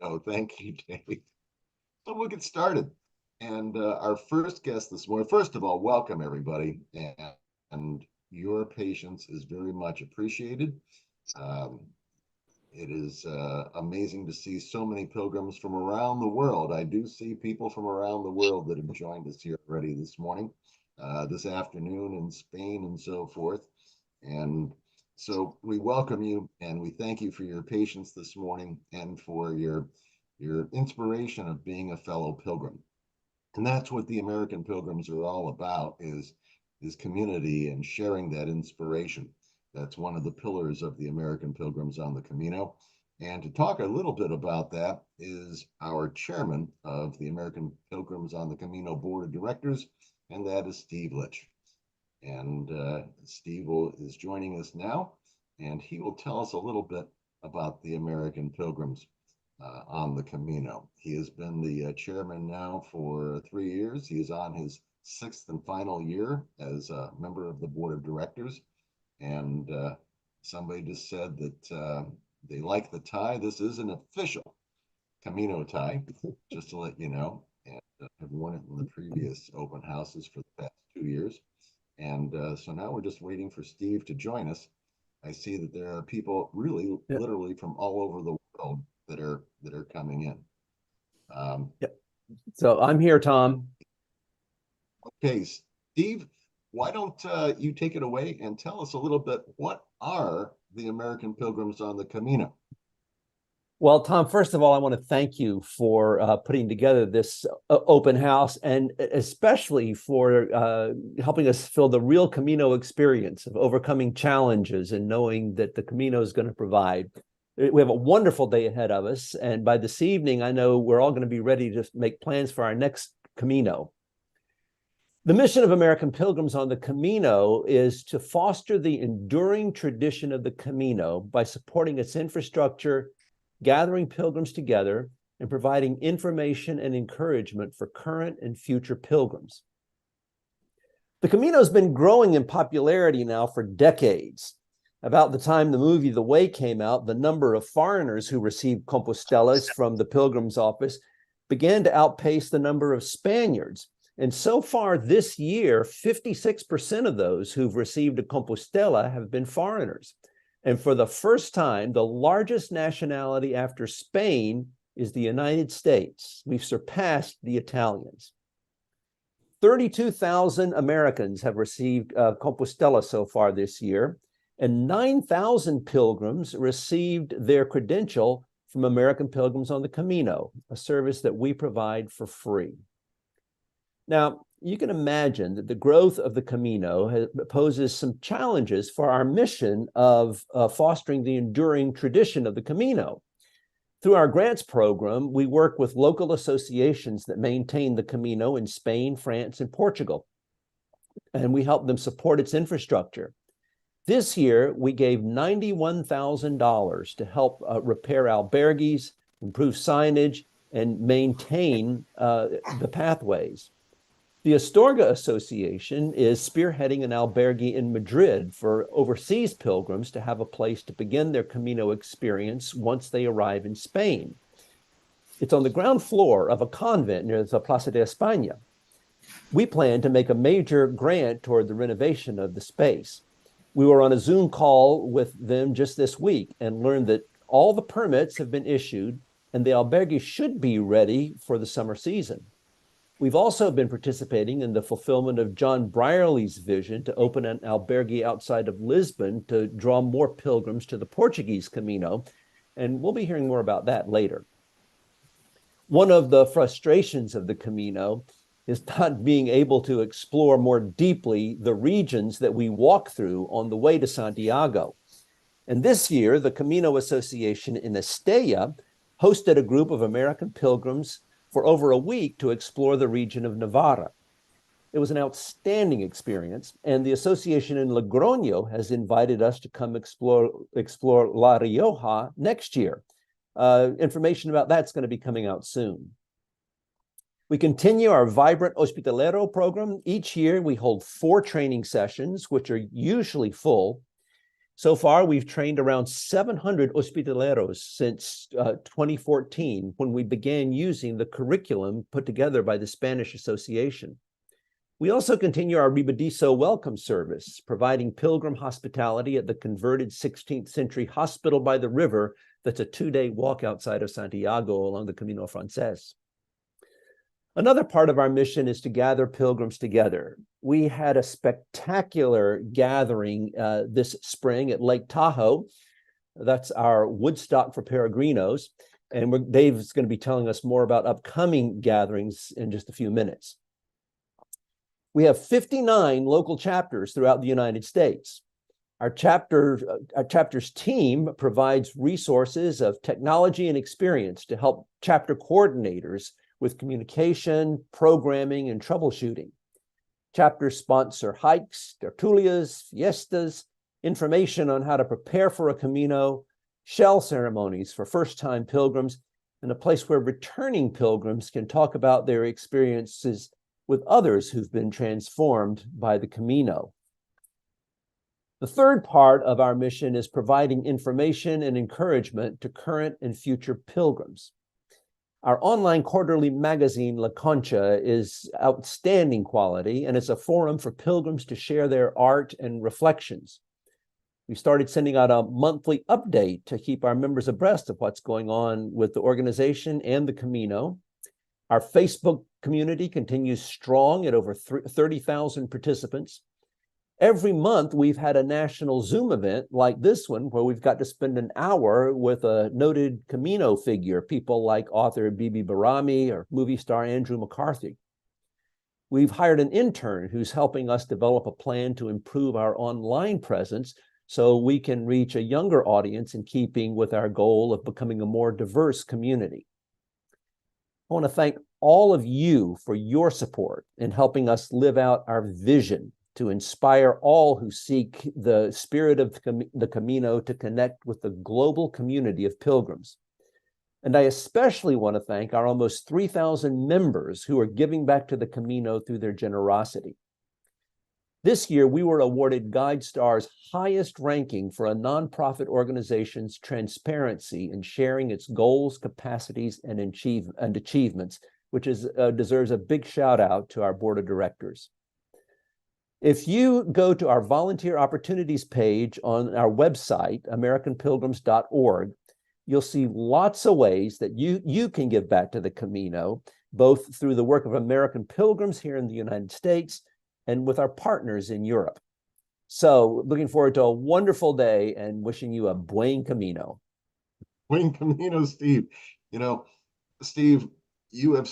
Oh, thank you, Dave. So we'll get started. And our first guest this morning, first of all, welcome everybody. And your patience is very much appreciated. Um, it is amazing to see so many pilgrims from around the world. I do see people from around the world that have joined us here already this morning, this afternoon in Spain and so forth. And so we welcome you and we thank you for your patience this morning and for your inspiration of being a fellow pilgrim. And that's what the American Pilgrims are all about is community and sharing that inspiration. That's one of the pillars of the American Pilgrims on the Camino. And to talk a little bit about that is our chairman of the American Pilgrims on the Camino Board of Directors, and that is Steve Litch. And Steve is joining us now, and he will tell us a little bit about the American Pilgrims on the Camino. He has been the chairman now for 3 years. He is on his 6th and final year as a member of the board of directors. And somebody just said that they like the tie. This is an official Camino tie, just to let you know. And I've worn it in the previous open houses for the past 2 years. And so now we're just waiting for Steve to join us. I see that there are people really, literally from all over the world that are coming in. So I'm here, Tom. Okay, Steve, why don't you take it away and tell us a little bit, what are the American Pilgrims on the Camino? Well, Tom, first of all, I want to thank you for putting together this open house, and especially for helping us feel the real Camino experience of overcoming challenges and knowing that the Camino is going to provide. We have a wonderful day ahead of us, and by this evening, I know we're all going to be ready to make plans for our next Camino. The mission of American Pilgrims on the Camino is to foster the enduring tradition of the Camino by supporting its infrastructure, gathering pilgrims together, and providing information and encouragement for current and future pilgrims. The Camino has been growing in popularity now for decades. About the time the movie The Way came out, the number of foreigners who received Compostelas from the Pilgrim's office began to outpace the number of Spaniards. And so far this year, 56% of those who've received a Compostela have been foreigners. And for the first time, the largest nationality after Spain is the United States. We've surpassed the Italians. 32,000 Americans have received Compostela so far this year, and 9,000 pilgrims received their credential from American Pilgrims on the Camino, a service that we provide for free. Now, you can imagine that the growth of the Camino poses some challenges for our mission of fostering the enduring tradition of the Camino. Through our grants program, we work with local associations that maintain the Camino in Spain, France, and Portugal, and we help them support its infrastructure. This year, we gave $91,000 to help repair albergues, improve signage, and maintain the pathways. The Astorga Association is spearheading an albergue in Madrid for overseas pilgrims to have a place to begin their Camino experience once they arrive in Spain. It's on the ground floor of a convent near the Plaza de España. We plan to make a major grant toward the renovation of the space. We were on a Zoom call with them just this week and learned that all the permits have been issued and the albergue should be ready for the summer season. We've also been participating in the fulfillment of John Brierley's vision to open an albergue outside of Lisbon to draw more pilgrims to the Portuguese Camino, and we'll be hearing more about that later. One of the frustrations of the Camino is not being able to explore more deeply the regions that we walk through on the way to Santiago. And this year, the Camino Association in Estella hosted a group of American pilgrims for over a week to explore the region of Navarra. It was an outstanding experience, and the association in Logroño has invited us to come explore La Rioja next year. Information about that's going to be coming out soon. We continue our vibrant Hospitalero program. Each year, we hold 4 training sessions, which are usually full. So far, we've trained around 700 hospitaleros since 2014, when we began using the curriculum put together by the Spanish Association. We also continue our Rebadiso welcome service, providing pilgrim hospitality at the converted 16th century hospital by the river that's a 2-day walk outside of Santiago along the Camino Frances. Another part of our mission is to gather pilgrims together. We had a spectacular gathering this spring at Lake Tahoe. That's our Woodstock for Peregrinos. And Dave's going to be telling us more about upcoming gatherings in just a few minutes. We have 59 local chapters throughout the United States. Our chapter's team provides resources of technology and experience to help chapter coordinators with communication, programming, and troubleshooting. Chapters sponsor hikes, tertulias, fiestas, information on how to prepare for a Camino, shell ceremonies for first-time pilgrims, and a place where returning pilgrims can talk about their experiences with others who've been transformed by the Camino. The third part of our mission is providing information and encouragement to current and future pilgrims. Our online quarterly magazine, La Concha, is outstanding quality, and it's a forum for pilgrims to share their art and reflections. We started sending out a monthly update to keep our members abreast of what's going on with the organization and the Camino. Our Facebook community continues strong at over 30,000 participants. Every month, we've had a national Zoom event like this one, where we've got to spend an hour with a noted Camino figure, people like author Bibi Barami or movie star Andrew McCarthy. We've hired an intern who's helping us develop a plan to improve our online presence so we can reach a younger audience in keeping with our goal of becoming a more diverse community. I want to thank all of you for your support in helping us live out our vision to inspire all who seek the spirit of the Camino to connect with the global community of pilgrims. And I especially want to thank our almost 3,000 members who are giving back to the Camino through their generosity. This year, we were awarded GuideStar's highest ranking for a nonprofit organization's transparency in sharing its goals, capacities, and achievements, which deserves a big shout out to our board of directors. If you go to our volunteer opportunities page on our website, americanpilgrims.org, you'll see lots of ways that you can give back to the Camino, both through the work of American Pilgrims here in the United States and with our partners in Europe. So looking forward to a wonderful day and wishing you a buen Camino. Buen Camino, Steve. You know, Steve, you've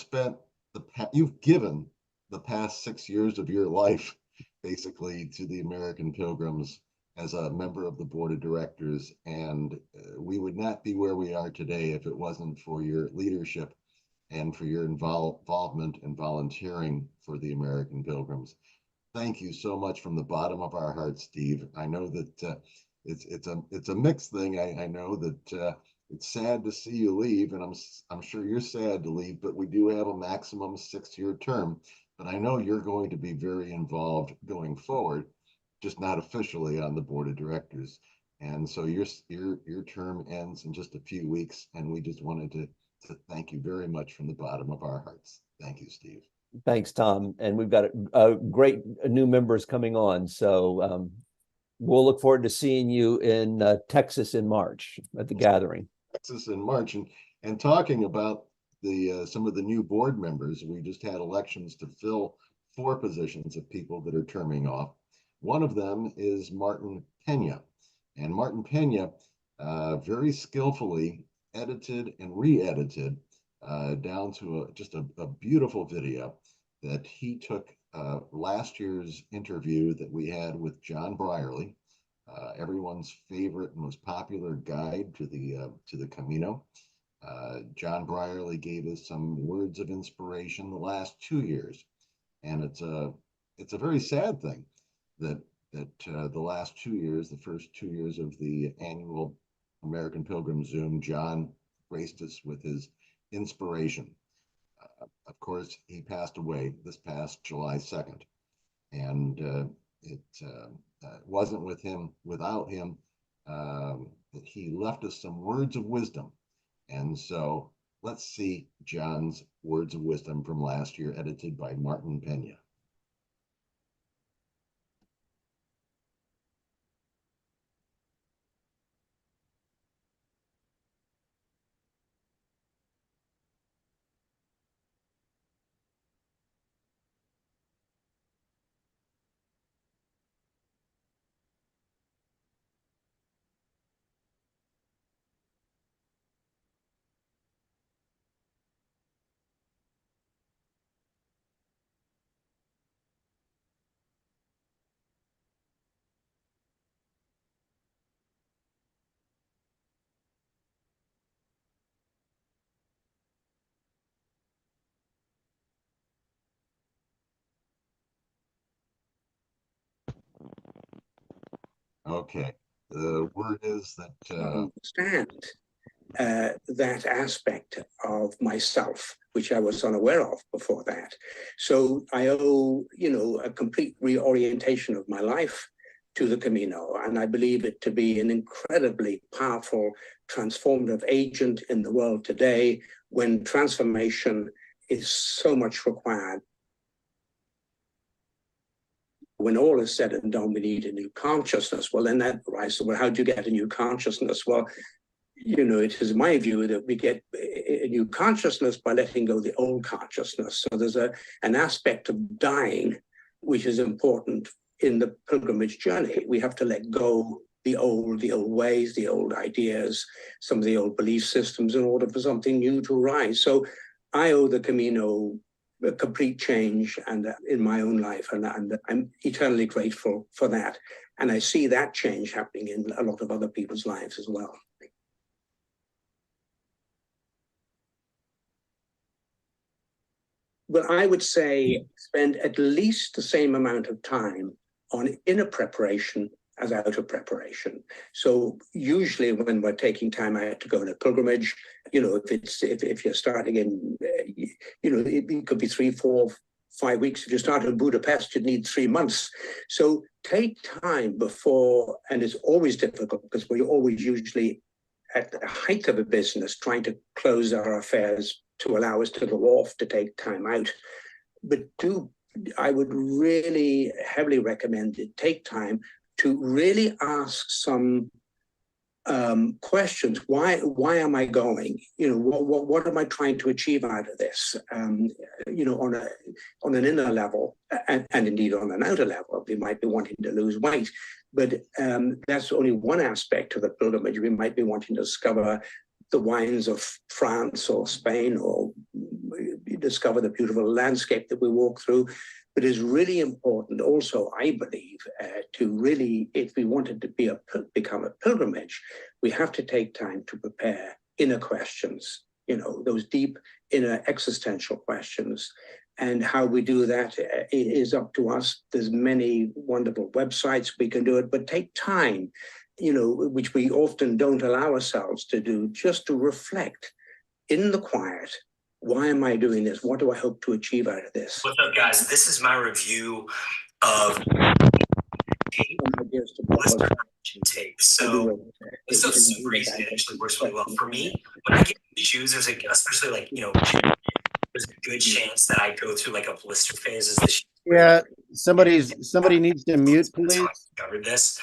given the past 6 years of your life basically to the American Pilgrims as a member of the board of directors, and we would not be where we are today if it wasn't for your leadership and for your involvement and volunteering for the American Pilgrims. Thank you so much from the bottom of our hearts, Steve. I know that it's a mixed thing. I know that it's sad to see you leave, and I'm sure you're sad to leave, but we do have a maximum 6-year term. But I know you're going to be very involved going forward, just not officially on the board of directors. And so your term ends in just a few weeks, and we just wanted to thank you very much from the bottom of our hearts. Thank you, Steve. Thanks, Tom. And we've got great new members coming on. So we'll look forward to seeing you in Texas in March at the gathering. Texas in March. And talking about some of the new board members, we just had elections to fill 4 positions of people that are terming off. One of them is Martin Pena. And Martin Pena very skillfully edited and re-edited down to just a beautiful video that he took last year's interview that we had with John Brierley, everyone's favorite and most popular guide to the Camino. John Brierley gave us some words of inspiration the last 2 years, and it's a very sad thing that the last 2 years, the first 2 years of the annual American Pilgrim Zoom, John graced us with his inspiration. Of course, he passed away this past July 2nd, and it wasn't without him that he left us some words of wisdom. And so let's see John's words of wisdom from last year, edited by Martin Pena. Okay, the word is that understand that aspect of myself, which I was unaware of before that. So I owe, a complete reorientation of my life to the Camino, and I believe it to be an incredibly powerful transformative agent in the world today, when transformation is so much required. When all is said and done, we need a new consciousness. Well, then that arises, well, how do you get a new consciousness? Well, it is my view that we get a new consciousness by letting go of the old consciousness. So there's an aspect of dying, which is important in the pilgrimage journey. We have to let go the old ways, the old ideas, some of the old belief systems in order for something new to arise. So I owe the Camino a complete change and in my own life, and I'm eternally grateful for that. And I see that change happening in a lot of other people's lives as well. Well, I would say spend at least the same amount of time on inner preparation as outer preparation. So usually when we're taking time out to go on a pilgrimage, if you're starting in, it could be 3, 4, 5 weeks. If you start in Budapest, you'd need 3 months. So take time before, and it's always difficult because we're always usually at the height of a business trying to close our affairs to allow us to go off to take time out. But I would really heavily recommend it. Take time to really ask some questions. Why am I going? What am I trying to achieve out of this? On an inner level, and indeed on an outer level, we might be wanting to lose weight, but that's only one aspect of the pilgrimage. We might be wanting to discover the wines of France or Spain, or discover the beautiful landscape that we walk through. But it's really important also, I believe, to really, if we wanted to become a pilgrimage, we have to take time to prepare inner questions, those deep inner existential questions. And how we do that is up to us. There's many wonderful websites we can do it, but take time, which we often don't allow ourselves to do, just to reflect in the quiet. Why am I doing this? What do I hope to achieve out of this? What's up, guys? This is my review of tape. So this stuff's super easy. It actually works really well for me. When I get to choose, there's especially there's a good chance that I go through a blister phase as the Yeah, somebody needs to mute, please. I discovered this.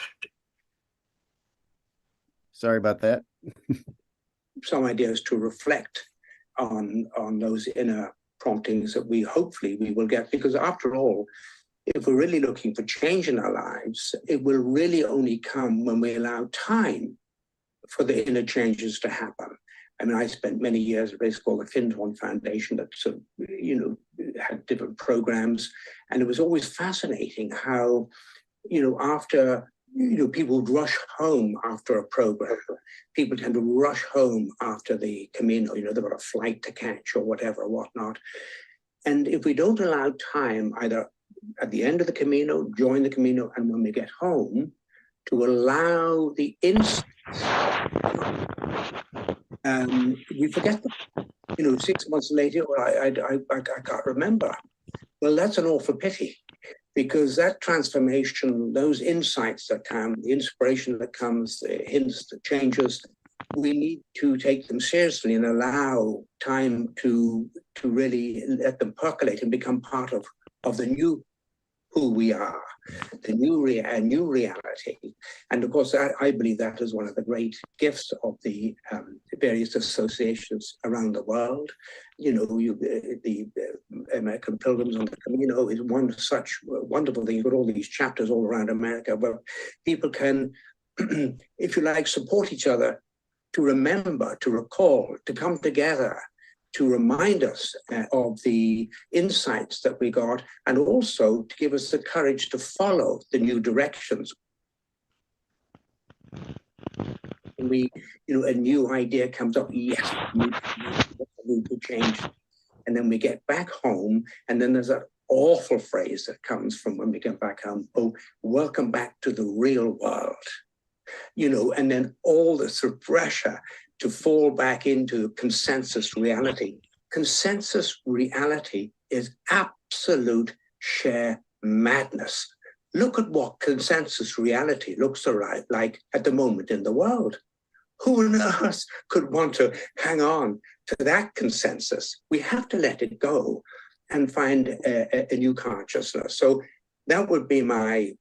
Sorry about that. Some ideas to reflect on those inner promptings that we will get, because after all, if we're really looking for change in our lives, it will really only come when we allow time for the inner changes to happen. I mean, I spent many years at a place called the Findhorn Foundation that had different programs, and it was always fascinating how, after people would rush home after a program. People tend to rush home after the Camino. They've got a flight to catch or whatnot. And if we don't allow time, either at the end of the Camino, during the Camino, and when we get home, to allow the insights, we forget them. 6 months later, I can't remember. Well, that's an awful pity, because that transformation, those insights that come, the inspiration that comes, the hints, the changes, we need to take them seriously and allow time to really let them percolate and become part of the new who we are, the new reality. And of course, I believe that is one of the great gifts of the various associations around the world. You know, the American Pilgrims on the Camino is one such wonderful thing. You've got all these chapters all around America where people can, if you like, support each other to remember, to recall, to come together, to remind us of the insights that we got, and also to give us the courage to follow the new directions. And we, you know, a new idea comes up, yes, we need to change. And then we get back home, and then there's that awful phrase that comes from when we get back home, oh, welcome back to the real world. You know, and then all the sort of pressure to fall back into consensus reality. Consensus reality is absolute sheer madness. Look at what consensus reality looks like at the moment in the world. Who on earth could want to hang on to that consensus? We have to let it go and find a new consciousness. So that would be my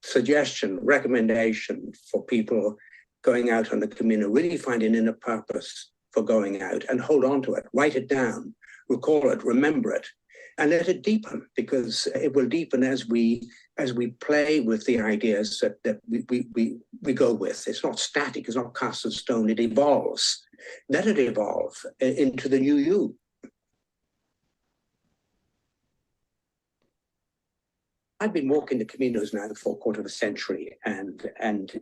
suggestion, recommendation for people going out on the Camino, really find an inner purpose for going out and hold on to it, write it down, recall it, remember it, and let it deepen, because it will deepen as we play with the ideas that we go with. It's not static, it's not cast in stone, it evolves. Let it evolve into the new you. I've been walking the Caminos now for a quarter of a century, and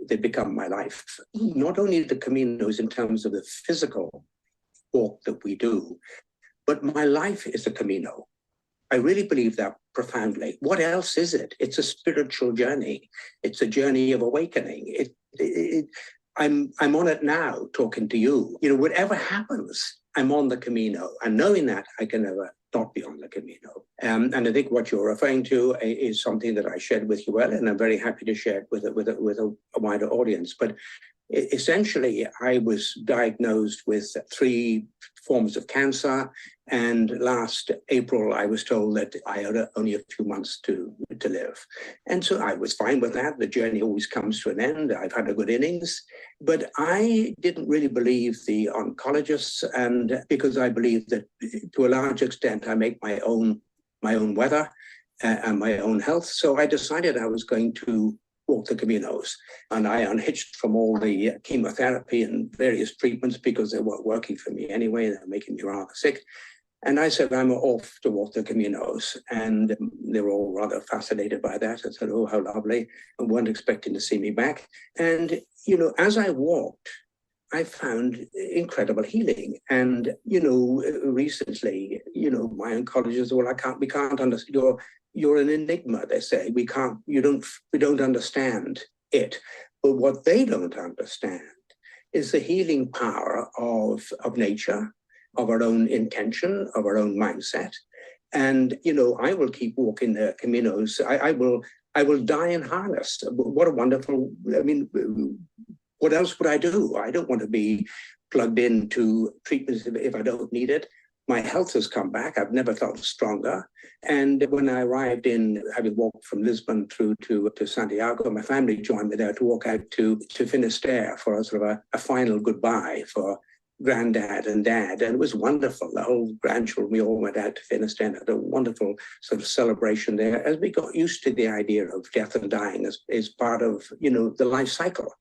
they've become my life. Not only the Caminos in terms of the physical walk that we do, but my life is a Camino. I really believe that profoundly. What else is it? It's a spiritual journey. It's a journey of awakening. I'm on it now, talking to you. You know, whatever happens, I'm on the Camino, and knowing that, I can never not be on the Camino. And I think what you're referring to is something that I shared with you earlier, and I'm very happy to share it with a wider audience. But essentially, I was diagnosed with 3 forms of cancer, and last April, I was told that I had only a few months to live. And so I was fine with that. The journey always comes to an end. I've had a good innings, but I didn't really believe the oncologists, and because I believe that to a large extent, I make my own weather and my own health. So I decided I was going to walk the Caminos, and I unhitched from all the chemotherapy and various treatments because they weren't working for me anyway. They're making me rather sick. And I said, I'm off to walk the Caminos. And they were all rather fascinated by that. I said, oh, how lovely. And weren't expecting to see me back. And, you know, as I walked, I found incredible healing. And, you know, recently, you know, my oncologist, well, we can't understand, you're an enigma, they say. We don't understand it. But what they don't understand is the healing power of nature, of our own intention, of our own mindset. And, you know, I will keep walking the Caminos. I will die in harness. What a wonderful, I mean, what else would I do? I don't want to be plugged into treatments if I don't need it. My health has come back. I've never felt stronger. And when I arrived having walked from Lisbon through to Santiago, my family joined me there to walk out to Finisterre for a sort of a final goodbye for Granddad and Dad. And it was wonderful. The whole grandchildren, we all went out to Finisterre and had a wonderful sort of celebration there as we got used to the idea of death and dying as part of, you know, the life cycle.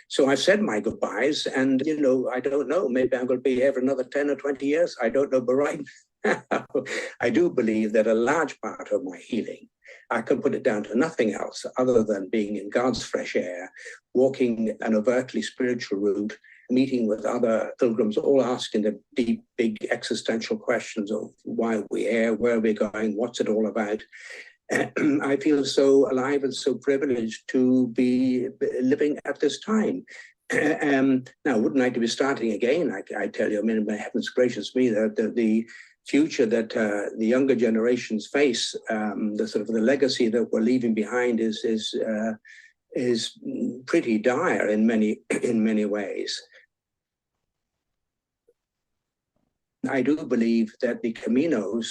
So I said my goodbyes, and, you know, I don't know, maybe I'm going to be here for another 10 or 20 years. I don't know, but right now, I do believe that a large part of my healing, I can put it down to nothing else other than being in God's fresh air, walking an overtly spiritual route, meeting with other pilgrims, all asking the deep, big existential questions of why are we here, where are we going, what's it all about? I feel so alive and so privileged to be living at this time. Now, wouldn't like to be starting again, I tell you. I mean, heavens gracious me, the future that the younger generations face, the sort of the legacy that we're leaving behind is pretty dire in many ways. I do believe that the Caminos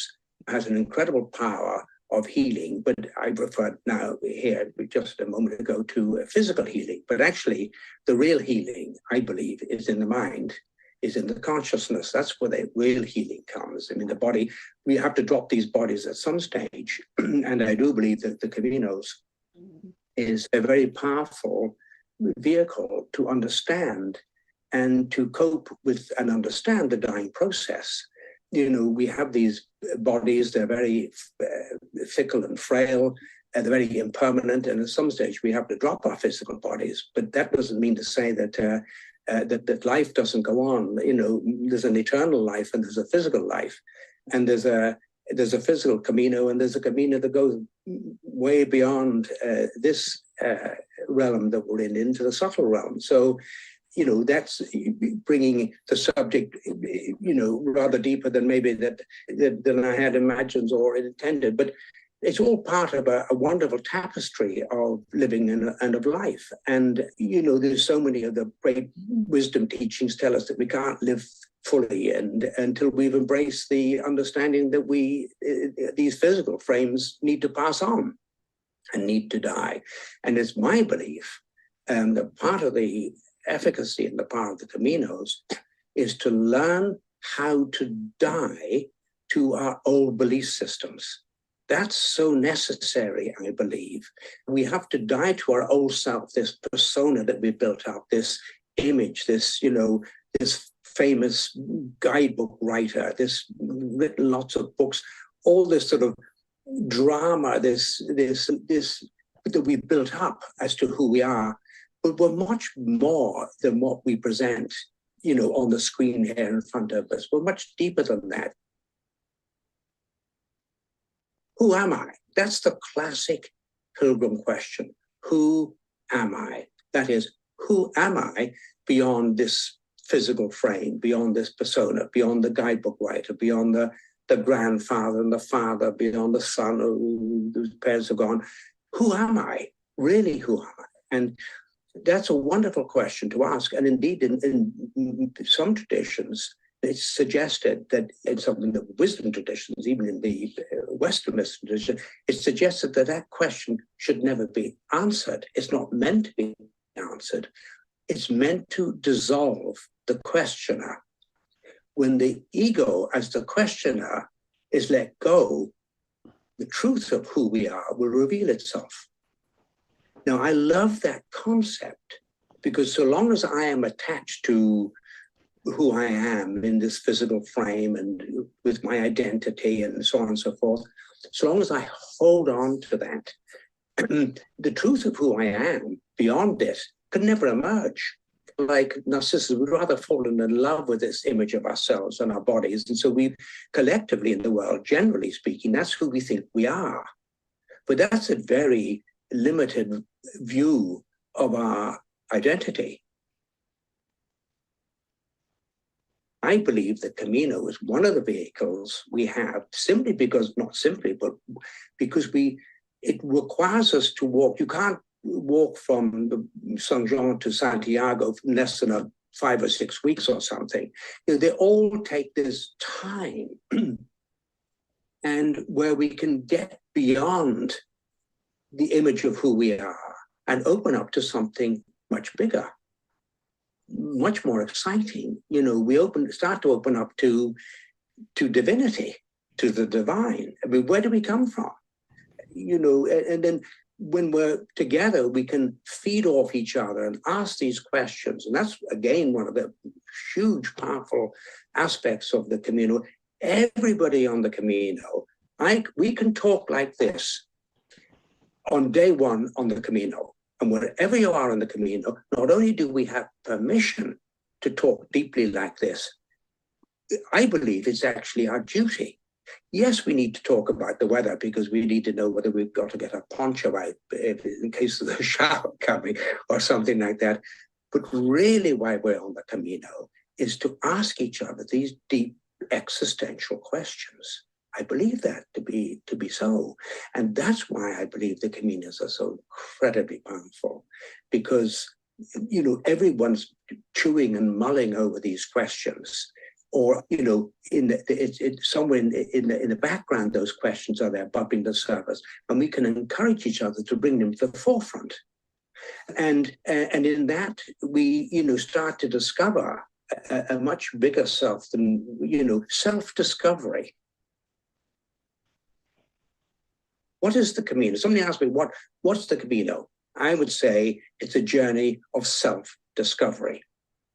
has an incredible power of healing, but I referred now here just a moment ago to physical healing. But actually, the real healing, I believe, is in the mind, is in the consciousness. That's where the real healing comes. I mean, the body, we have to drop these bodies at some stage. And I do believe that the Caminos is a very powerful vehicle to understand and to cope with and understand the dying process. You know, we have these bodies, they're very fickle and frail, and they're very impermanent, and at some stage we have to drop our physical bodies. But that doesn't mean to say that that life doesn't go on. You know, there's an eternal life and there's a physical life, and there's a physical Camino, and there's a Camino that goes way beyond this realm that we're in, into the subtle realm. So, you know, that's bringing the subject, you know, rather deeper than maybe than I had imagined or intended. But it's all part of a wonderful tapestry of living and of life. And, you know, there's so many of the great wisdom teachings tell us that we can't live fully and until we've embraced the understanding that these physical frames need to pass on and need to die. And it's my belief that part of the efficacy and the power of the Caminos is to learn how to die to our old belief systems. That's so necessary, I believe. We have to die to our old self, this persona that we built up, this image, this, you know, this famous guidebook writer, this written lots of books, all this sort of drama, this that we built up as to who we are. But we're much more than what we present, you know, on the screen here in front of us. We're much deeper than that. Who am I? That's the classic pilgrim question. Who am I? That is, who am I beyond this physical frame, beyond this persona, beyond the guidebook writer, beyond the grandfather and the father, beyond the son whose parents are gone? Who am I? Really, who am I? And that's a wonderful question to ask. And indeed, in some traditions, it's suggested that in some of the wisdom traditions, even in the Western wisdom tradition, it's suggested that that question should never be answered. It's not meant to be answered. It's meant to dissolve the questioner. When the ego as the questioner is let go, the truth of who we are will reveal itself. Now, I love that concept because so long as I am attached to who I am in this physical frame and with my identity and so on and so forth, so long as I hold on to that, the truth of who I am beyond this could never emerge. Like Narcissus, we'd rather fallen in love with this image of ourselves and our bodies. And so we collectively in the world, generally speaking, that's who we think we are. But that's a very limited view of our identity. I believe that Camino is one of the vehicles we have simply because, not simply, but because it requires us to walk. You can't walk from the San Juan to Santiago in less than 5 or 6 weeks or something. You know, they all take this time and where we can get beyond the image of who we are and open up to something much bigger, much more exciting. You know, we start to open up to divinity, to the divine. I mean, where do we come from? You know, and then when we're together, we can feed off each other and ask these questions. And that's, again, one of the huge, powerful aspects of the Camino. Everybody on the Camino, we can talk like this on day one on the Camino. And wherever you are on the Camino, not only do we have permission to talk deeply like this, I believe it's actually our duty. Yes, we need to talk about the weather because we need to know whether we've got to get a poncho out in case of the shower coming or something like that. But really why we're on the Camino is to ask each other these deep existential questions. I believe that to be so. And that's why I believe the Caminos are so incredibly powerful, because, you know, everyone's chewing and mulling over these questions, or, you know, somewhere in the background, those questions are there bubbling to the surface, and we can encourage each other to bring them to the forefront. And in that, we, you know, start to discover a much bigger self than, you know, self-discovery. What is the Camino? Somebody asked me, what's the Camino? I would say it's a journey of self-discovery.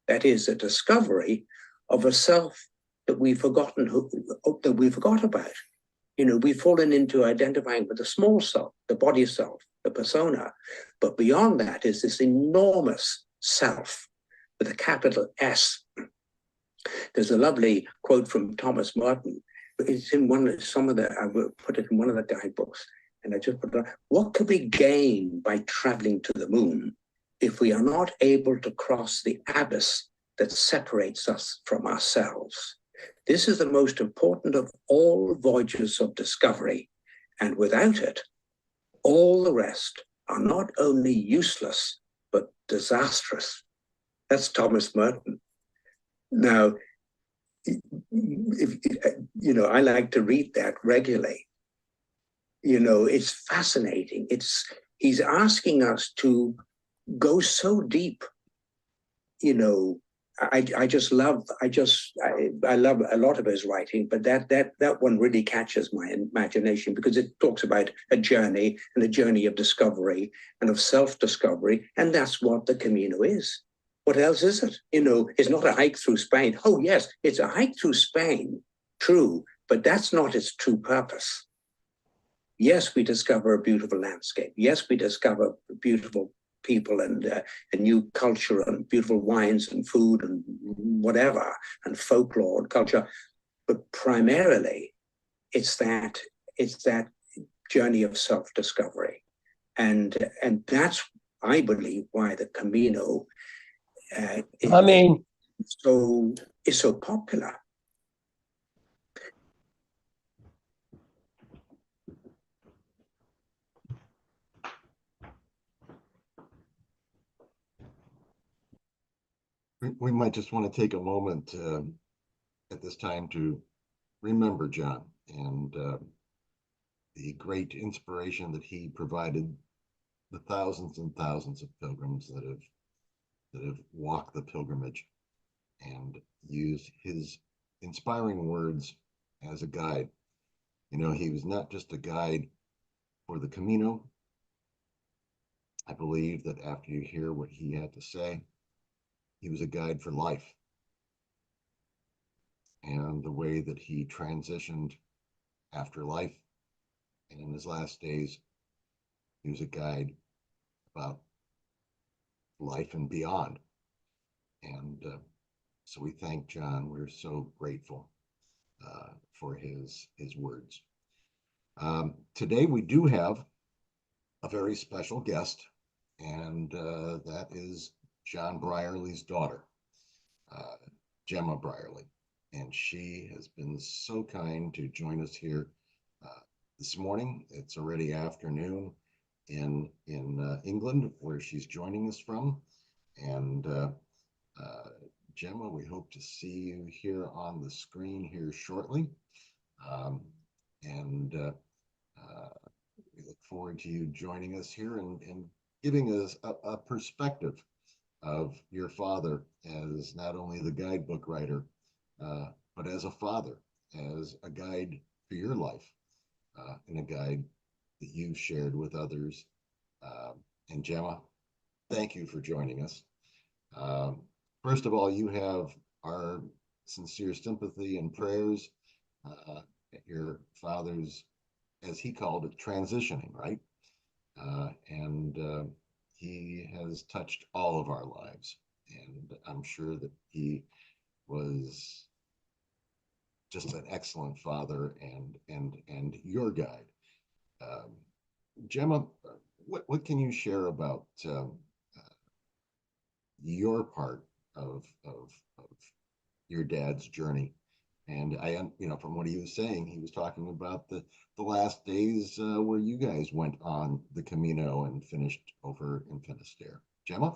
That is, a discovery of a self that we've forgotten, that we forgot about. You know, we've fallen into identifying with the small self, the body self, the persona. But beyond that is this enormous self with a capital S. There's a lovely quote from Thomas Merton. It's in I will put it in one of the guidebooks. And I just put it, what could we gain by traveling to the moon if we are not able to cross the abyss that separates us from ourselves? This is the most important of all voyages of discovery. And without it, all the rest are not only useless, but disastrous. That's Thomas Merton. Now, you know, I like to read that regularly. You know, it's fascinating. He's asking us to go so deep. You know, I love a lot of his writing, but that one really catches my imagination, because it talks about a journey, and a journey of discovery and of self-discovery, and that's what the Camino is. What else is it? You know, it's not a hike through Spain. Oh yes, it's a hike through Spain, true, but that's not its true purpose. Yes, we discover a beautiful landscape. Yes, we discover beautiful people and a new culture and beautiful wines and food and whatever, and folklore and culture. But primarily, it's that journey of self-discovery. And that's, I believe, why the Camino is so popular. We might just want to take a moment at this time to remember John and the great inspiration that he provided the thousands and thousands of pilgrims that have walked the pilgrimage, and used his inspiring words as a guide. You know, he was not just a guide for the Camino. I believe that after you hear what he had to say, he was a guide for life. And the way that he transitioned after life, and in his last days, he was a guide about life and beyond. And so we thank John. We're so grateful for his words. Today we do have a very special guest, and that is John Brierley's daughter, Gemma Brierley. And she has been so kind to join us here this morning. It's already afternoon in England, where she's joining us from. And Gemma, we hope to see you here on the screen here shortly. We look forward to you joining us here and giving us a perspective of your father as not only the guidebook writer, but as a father, as a guide for your life, and a guide that you've shared with others. And Gemma, thank you for joining us. First of all, you have our sincere sympathy and prayers at your father's, as he called it, transitioning, right? And he has touched all of our lives. And I'm sure that he was just an excellent father and your guide. Gemma, what can you share about your part of your dad's journey And from what he was saying, he was talking about the last days where you guys went on the Camino and finished over in Finisterre. Gemma?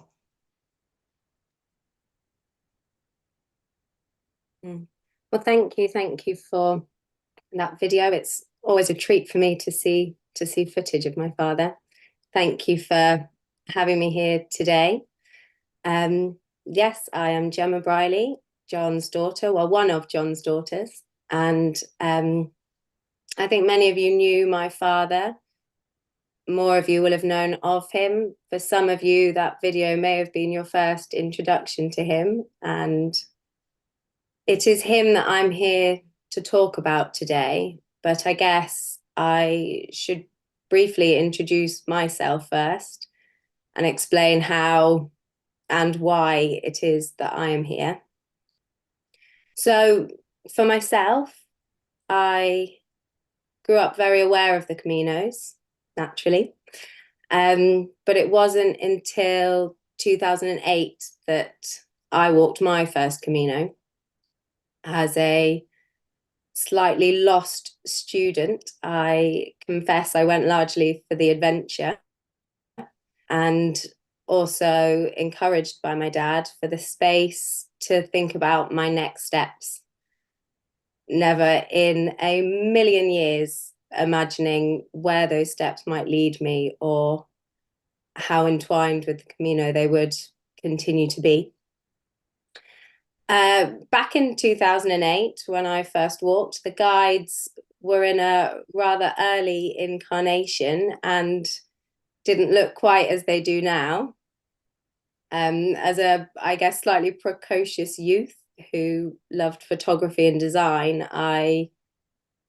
Well, thank you for that video. It's always a treat for me to see footage of my father. Thank you for having me here today. Yes, I am Gemma Brierley, John's daughter, well, one of John's daughters. And I think many of you knew my father. More of you will have known of him. For some of you, that video may have been your first introduction to him. And it is him that I'm here to talk about today. But I guess I should briefly introduce myself first and explain how and why it is that I am here. So for myself, I grew up very aware of the Caminos, naturally. But it wasn't until 2008 that I walked my first Camino as a slightly lost student. I confess I went largely for the adventure, and also encouraged by my dad for the space to think about my next steps. Never in a million years imagining where those steps might lead me or how entwined with the Camino they would continue to be. Back in 2008, when I first walked, the guides were in a rather early incarnation and didn't look quite as they do now. As a, I guess, slightly precocious youth who loved photography and design, I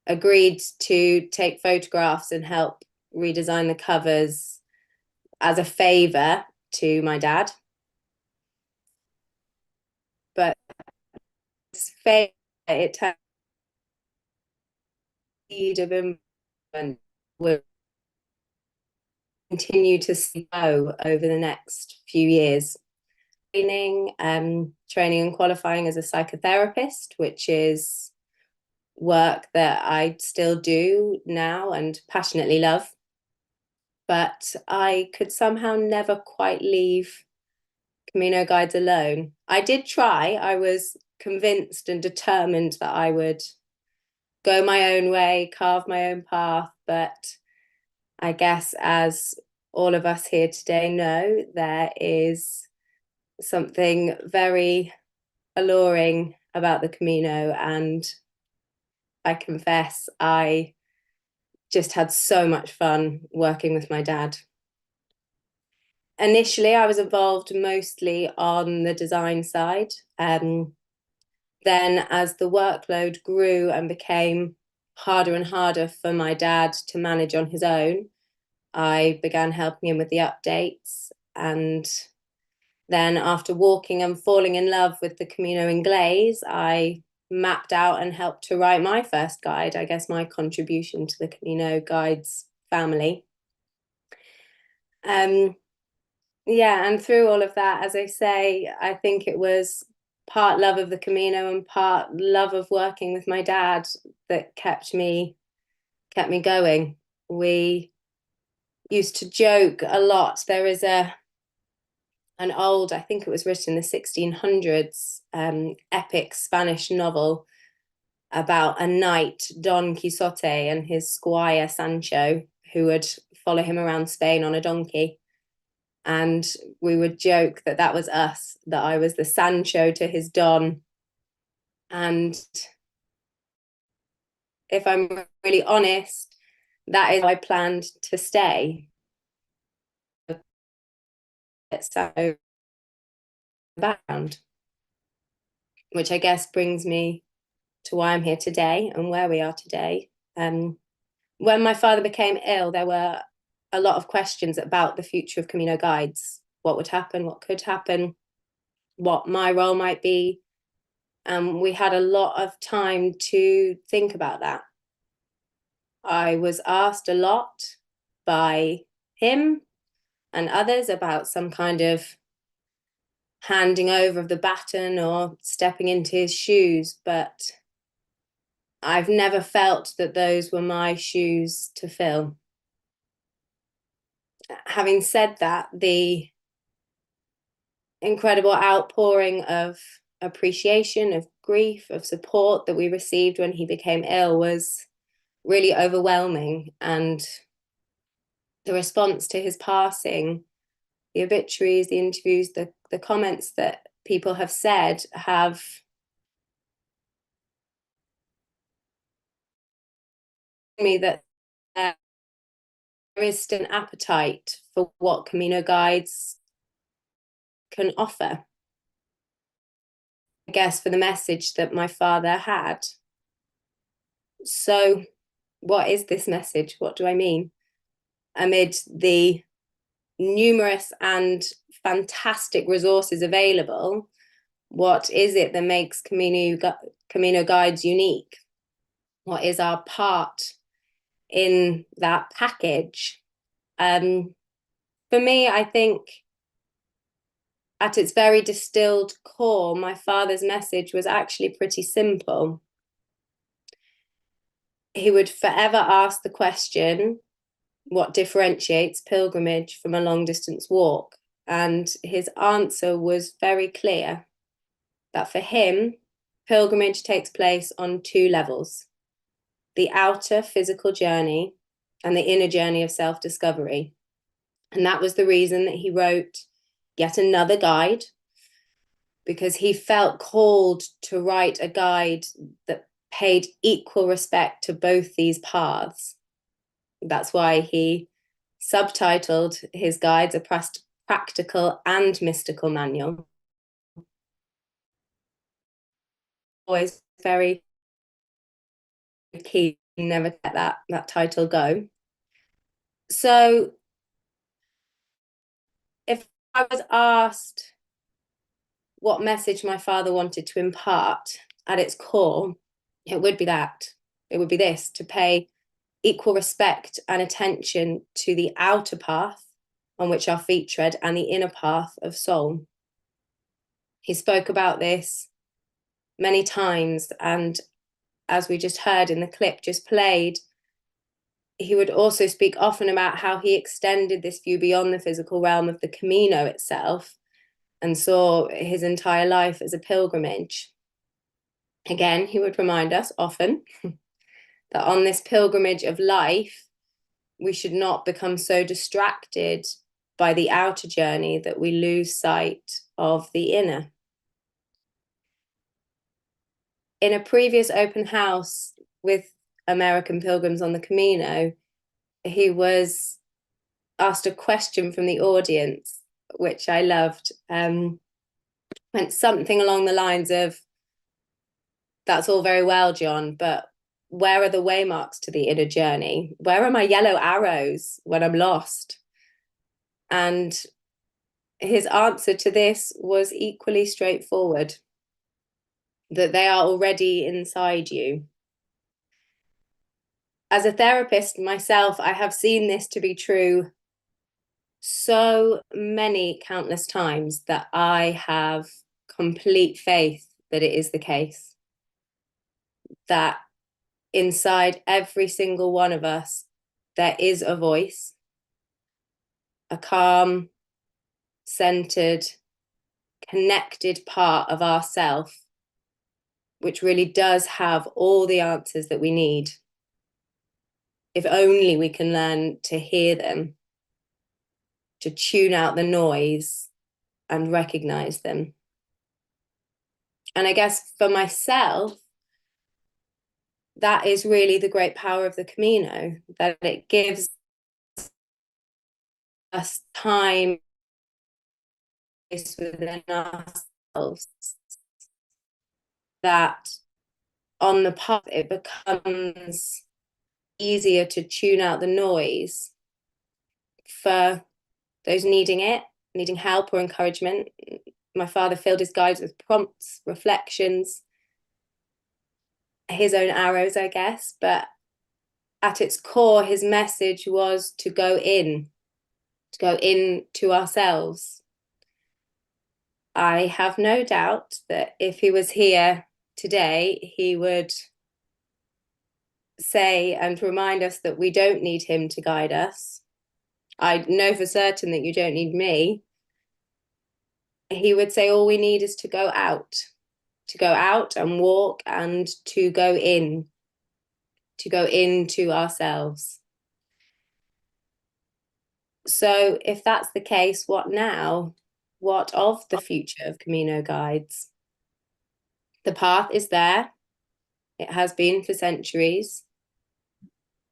agreed to take photographs and help redesign the covers as a favor to my dad. But this favor, it turned of movement would continue to grow over the next few years. Training and qualifying as a psychotherapist, which is work that I still do now and passionately love. But I could somehow never quite leave Camino guides alone. I did try. I was convinced and determined that I would go my own way, carve my own path. But I guess, as all of us here today know, there is something very alluring about the Camino, and I confess I just had so much fun working with my dad. Initially, I was involved mostly on the design side. Then as the workload grew and became harder and harder for my dad to manage on his own, I began helping him with the updates. And then after walking and falling in love with the Camino Inglés, I mapped out and helped to write my first guide, I guess my contribution to the Camino Guides family. Yeah, and through all of that, as I say, I think it was part love of the Camino and part love of working with my dad that kept me going. We used to joke a lot. There is an old, I think it was written in the 1600s, epic Spanish novel about a knight, Don Quixote, and his squire Sancho, who would follow him around Spain on a donkey. And we would joke that that was us, that I was the Sancho to his Don. And if I'm really honest, that is how I planned to stay. So background, which I guess brings me to why I'm here today and where we are today. When my father became ill, there were a lot of questions about the future of Camino Guides. What would happen, what could happen, what my role might be. We had a lot of time to think about that. I was asked a lot by him and others about some kind of handing over of the baton or stepping into his shoes, but I've never felt that those were my shoes to fill. Having said that, the incredible outpouring of appreciation, of grief, of support that we received when he became ill was really overwhelming. And the response to his passing, the obituaries, the interviews, the comments that people have said have me that there is still an appetite for what Camino guides can offer. I guess for the message that my father had. So what is this message? What do I mean? Amid the numerous and fantastic resources available, what is it that makes Camino Guides unique? What is our part in that package? For me, I think at its very distilled core, my father's message was actually pretty simple. He would forever ask the question, what differentiates pilgrimage from a long distance walk? And his answer was very clear, that for him, pilgrimage takes place on two levels: the outer physical journey and the inner journey of self-discovery. And that was the reason that he wrote yet another guide, because he felt called to write a guide that paid equal respect to both these paths. That's why he subtitled his guides a practical and mystical manual. Always very keen, never let that title go. So if I was asked what message my father wanted to impart at its core, it would be that. It would be this: to pay equal respect and attention to the outer path on which our feet tread and the inner path of soul. He spoke about this many times, and as we just heard in the clip just played, he would also speak often about how he extended this view beyond the physical realm of the Camino itself and saw his entire life as a pilgrimage. Again, he would remind us often that on this pilgrimage of life, we should not become so distracted by the outer journey that we lose sight of the inner. In a previous open house with American pilgrims on the Camino, he was asked a question from the audience, which I loved. Went something along the lines of, "That's all very well, John, but where are the waymarks to the inner journey? Where are my yellow arrows when I'm lost?" And his answer to this was equally straightforward, that they are already inside you. As a therapist myself, I have seen this to be true so many countless times that I have complete faith that it is the case. That inside every single one of us, there is a voice, a calm, centered, connected part of ourself, which really does have all the answers that we need, if only we can learn to hear them, to tune out the noise and recognize them. And I guess for myself, that is really the great power of the Camino, that it gives us time within ourselves, that on the path it becomes easier to tune out the noise for those needing it, needing help or encouragement. My father filled his guides with prompts, reflections, his own arrows, I guess, but at its core, his message was to go into ourselves. I have no doubt that if he was here today, he would say and remind us that we don't need him to guide us. I know for certain that you don't need me. He would say all we need is to go out and walk and to go into ourselves. So if that's the case, what now? What of the future of Camino guides? The path is there. It has been for centuries.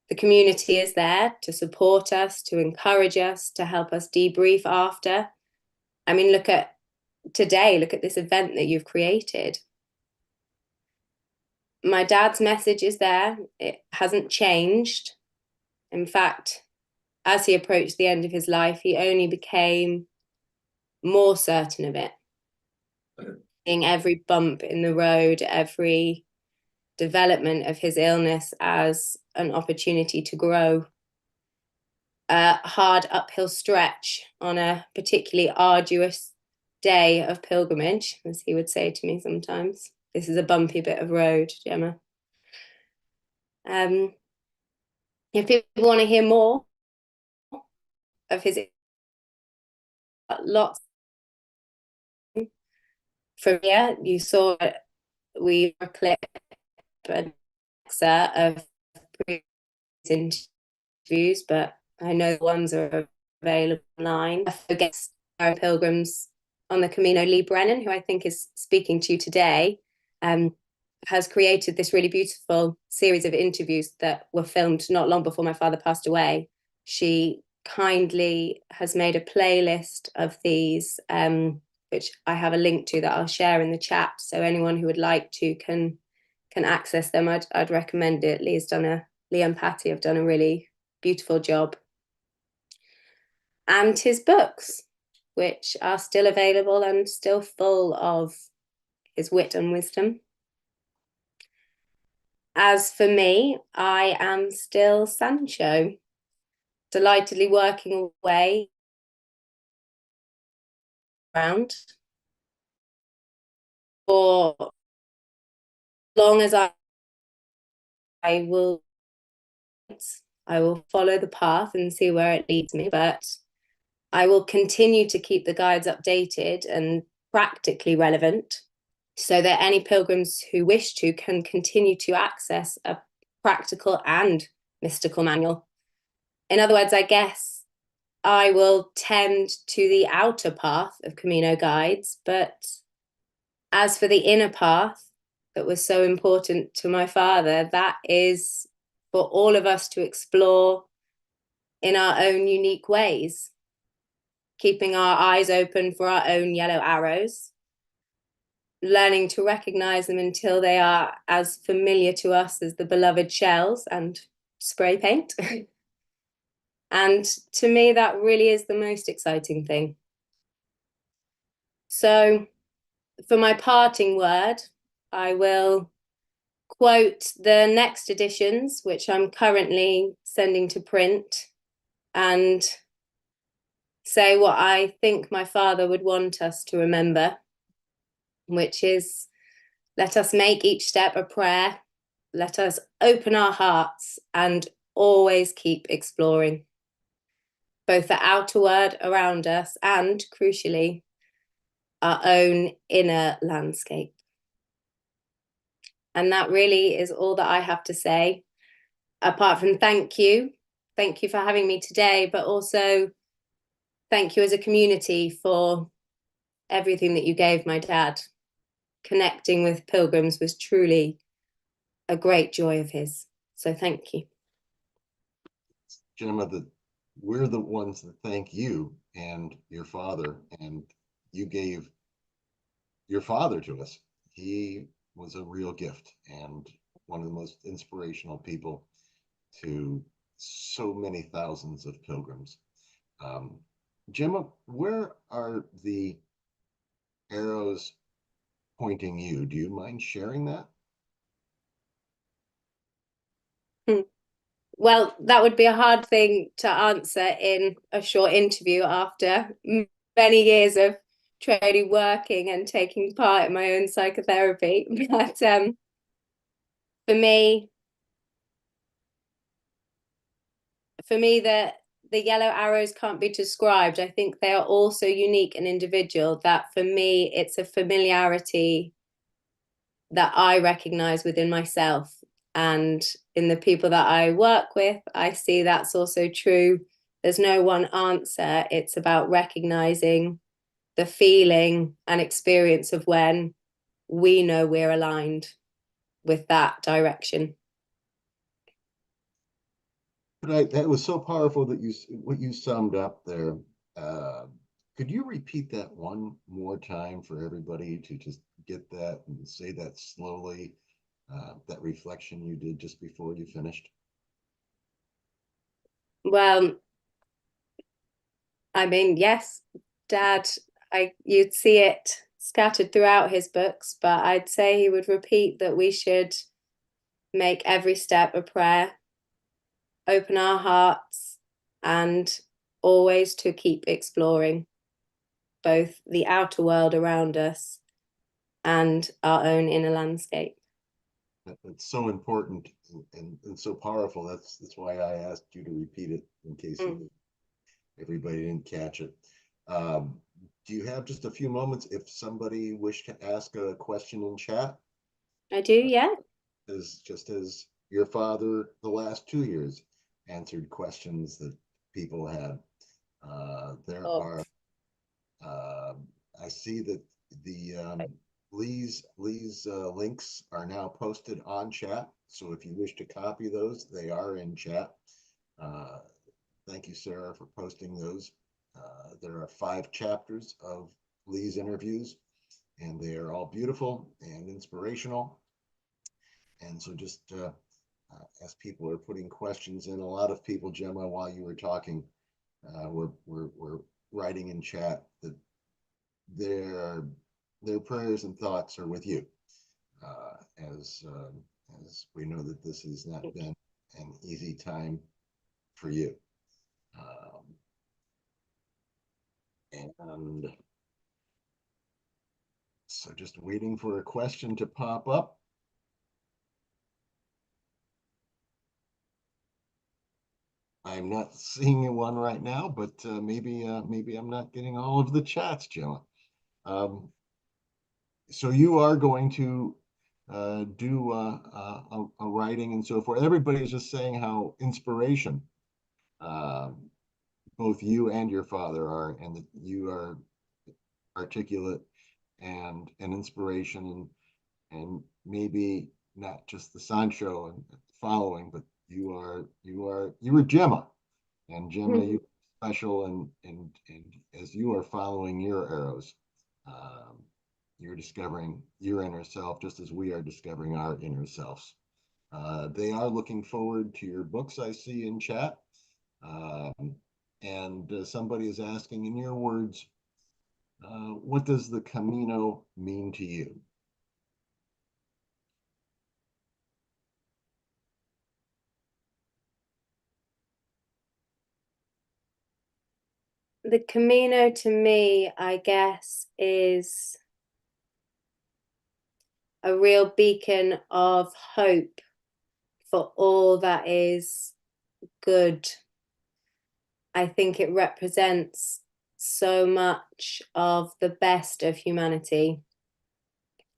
The community is there to support us, to encourage us, to help us debrief after. I mean, look at today, look at this event that you've created. My dad's message is there. It hasn't changed. In fact, as he approached the end of his life, he only became more certain of it. Seeing every bump in the road, every development of his illness as an opportunity to grow. A hard uphill stretch on a particularly arduous day of pilgrimage, as he would say to me sometimes. This is a bumpy bit of road, Gemma. If people want to hear more of his lots from here, you saw we were clip an excerpt of previous interviews, but I know the ones are available online. Guest pilgrims on the Camino, Lee Brennan, who I think is speaking to you today, has created this really beautiful series of interviews that were filmed not long before my father passed away. She kindly has made a playlist of these, which I have a link to that I'll share in the chat. So anyone who would like to can access them. I'd recommend it. Lee and Patty have done a really beautiful job. And his books, which are still available and still full of his wit and wisdom. As for me, I am still Sancho, delightedly working away around for as long as I will follow the path and see where it leads me, but I will continue to keep the guides updated and practically relevant so that any pilgrims who wish to can continue to access a practical and mystical manual. In other words, I guess I will tend to the outer path of Camino guides, but as for the inner path that was so important to my father, that is for all of us to explore in our own unique ways, keeping our eyes open for our own yellow arrows, learning to recognize them until they are as familiar to us as the beloved shells and spray paint. And to me, that really is the most exciting thing. So for my parting word, I will quote the next editions, which I'm currently sending to print, and say what I think my father would want us to remember, which is, let us make each step a prayer. Let us open our hearts and always keep exploring, both the outer world around us and, crucially, our own inner landscape. And that really is all that I have to say, apart from thank you. Thank you for having me today, but also thank you as a community for everything that you gave my dad. Connecting with pilgrims was truly a great joy of his. So thank you. Gemma, we're the ones that thank you and your father, and you gave your father to us. He was a real gift and one of the most inspirational people to so many thousands of pilgrims. Gemma, where are the arrows pointing you? Do you mind sharing that? Well, that would be a hard thing to answer in a short interview after many years of training, working and taking part in my own psychotherapy. But for me, for me, the yellow arrows can't be described. I think they are all so unique and individual that for me, it's a familiarity that I recognize within myself. And in the people that I work with, I see that's also true. There's no one answer. It's about recognizing the feeling and experience of when we know we're aligned with that direction. Right, that was so powerful that what you summed up there. Could you repeat that one more time for everybody to just get that and say that slowly? That reflection you did just before you finished. Well, I mean, yes, Dad, you'd see it scattered throughout his books, but I'd say he would repeat that we should make every step a prayer, open our hearts, and always to keep exploring both the outer world around us and our own inner landscape. It's so important and so powerful. That's why I asked you to repeat it in case everybody didn't catch it. Do you have just a few moments if somebody wished to ask a question in chat? I do, yeah. Just as your father the last 2 years answered questions that people had. I see that the Lee's links are now posted on chat. So if you wish to copy those, they are in chat. Thank you, Sarah, for posting those. There are 5 chapters of Lee's interviews, and they are all beautiful and inspirational. And so just as people are putting questions in, a lot of people, Gemma, while you were talking, were writing in chat that their prayers and thoughts are with you, as we know that this has not been an easy time for you. And so just waiting for a question to pop up. I'm not seeing one right now, but maybe I'm not getting all of the chats, Gemma. So you are going to do a writing and so forth. Everybody's just saying how inspiration both you and your father are, and that you are articulate and an inspiration, and maybe not just the Sancho and following, but you were Gemma, and Gemma, you are special, and as you are following your arrows, you're discovering your inner self just as we are discovering our inner selves. They are looking forward to your books, I see in chat. And somebody is asking, in your words, what does the Camino mean to you? The Camino to me, I guess, is a real beacon of hope for all that is good. I think it represents so much of the best of humanity,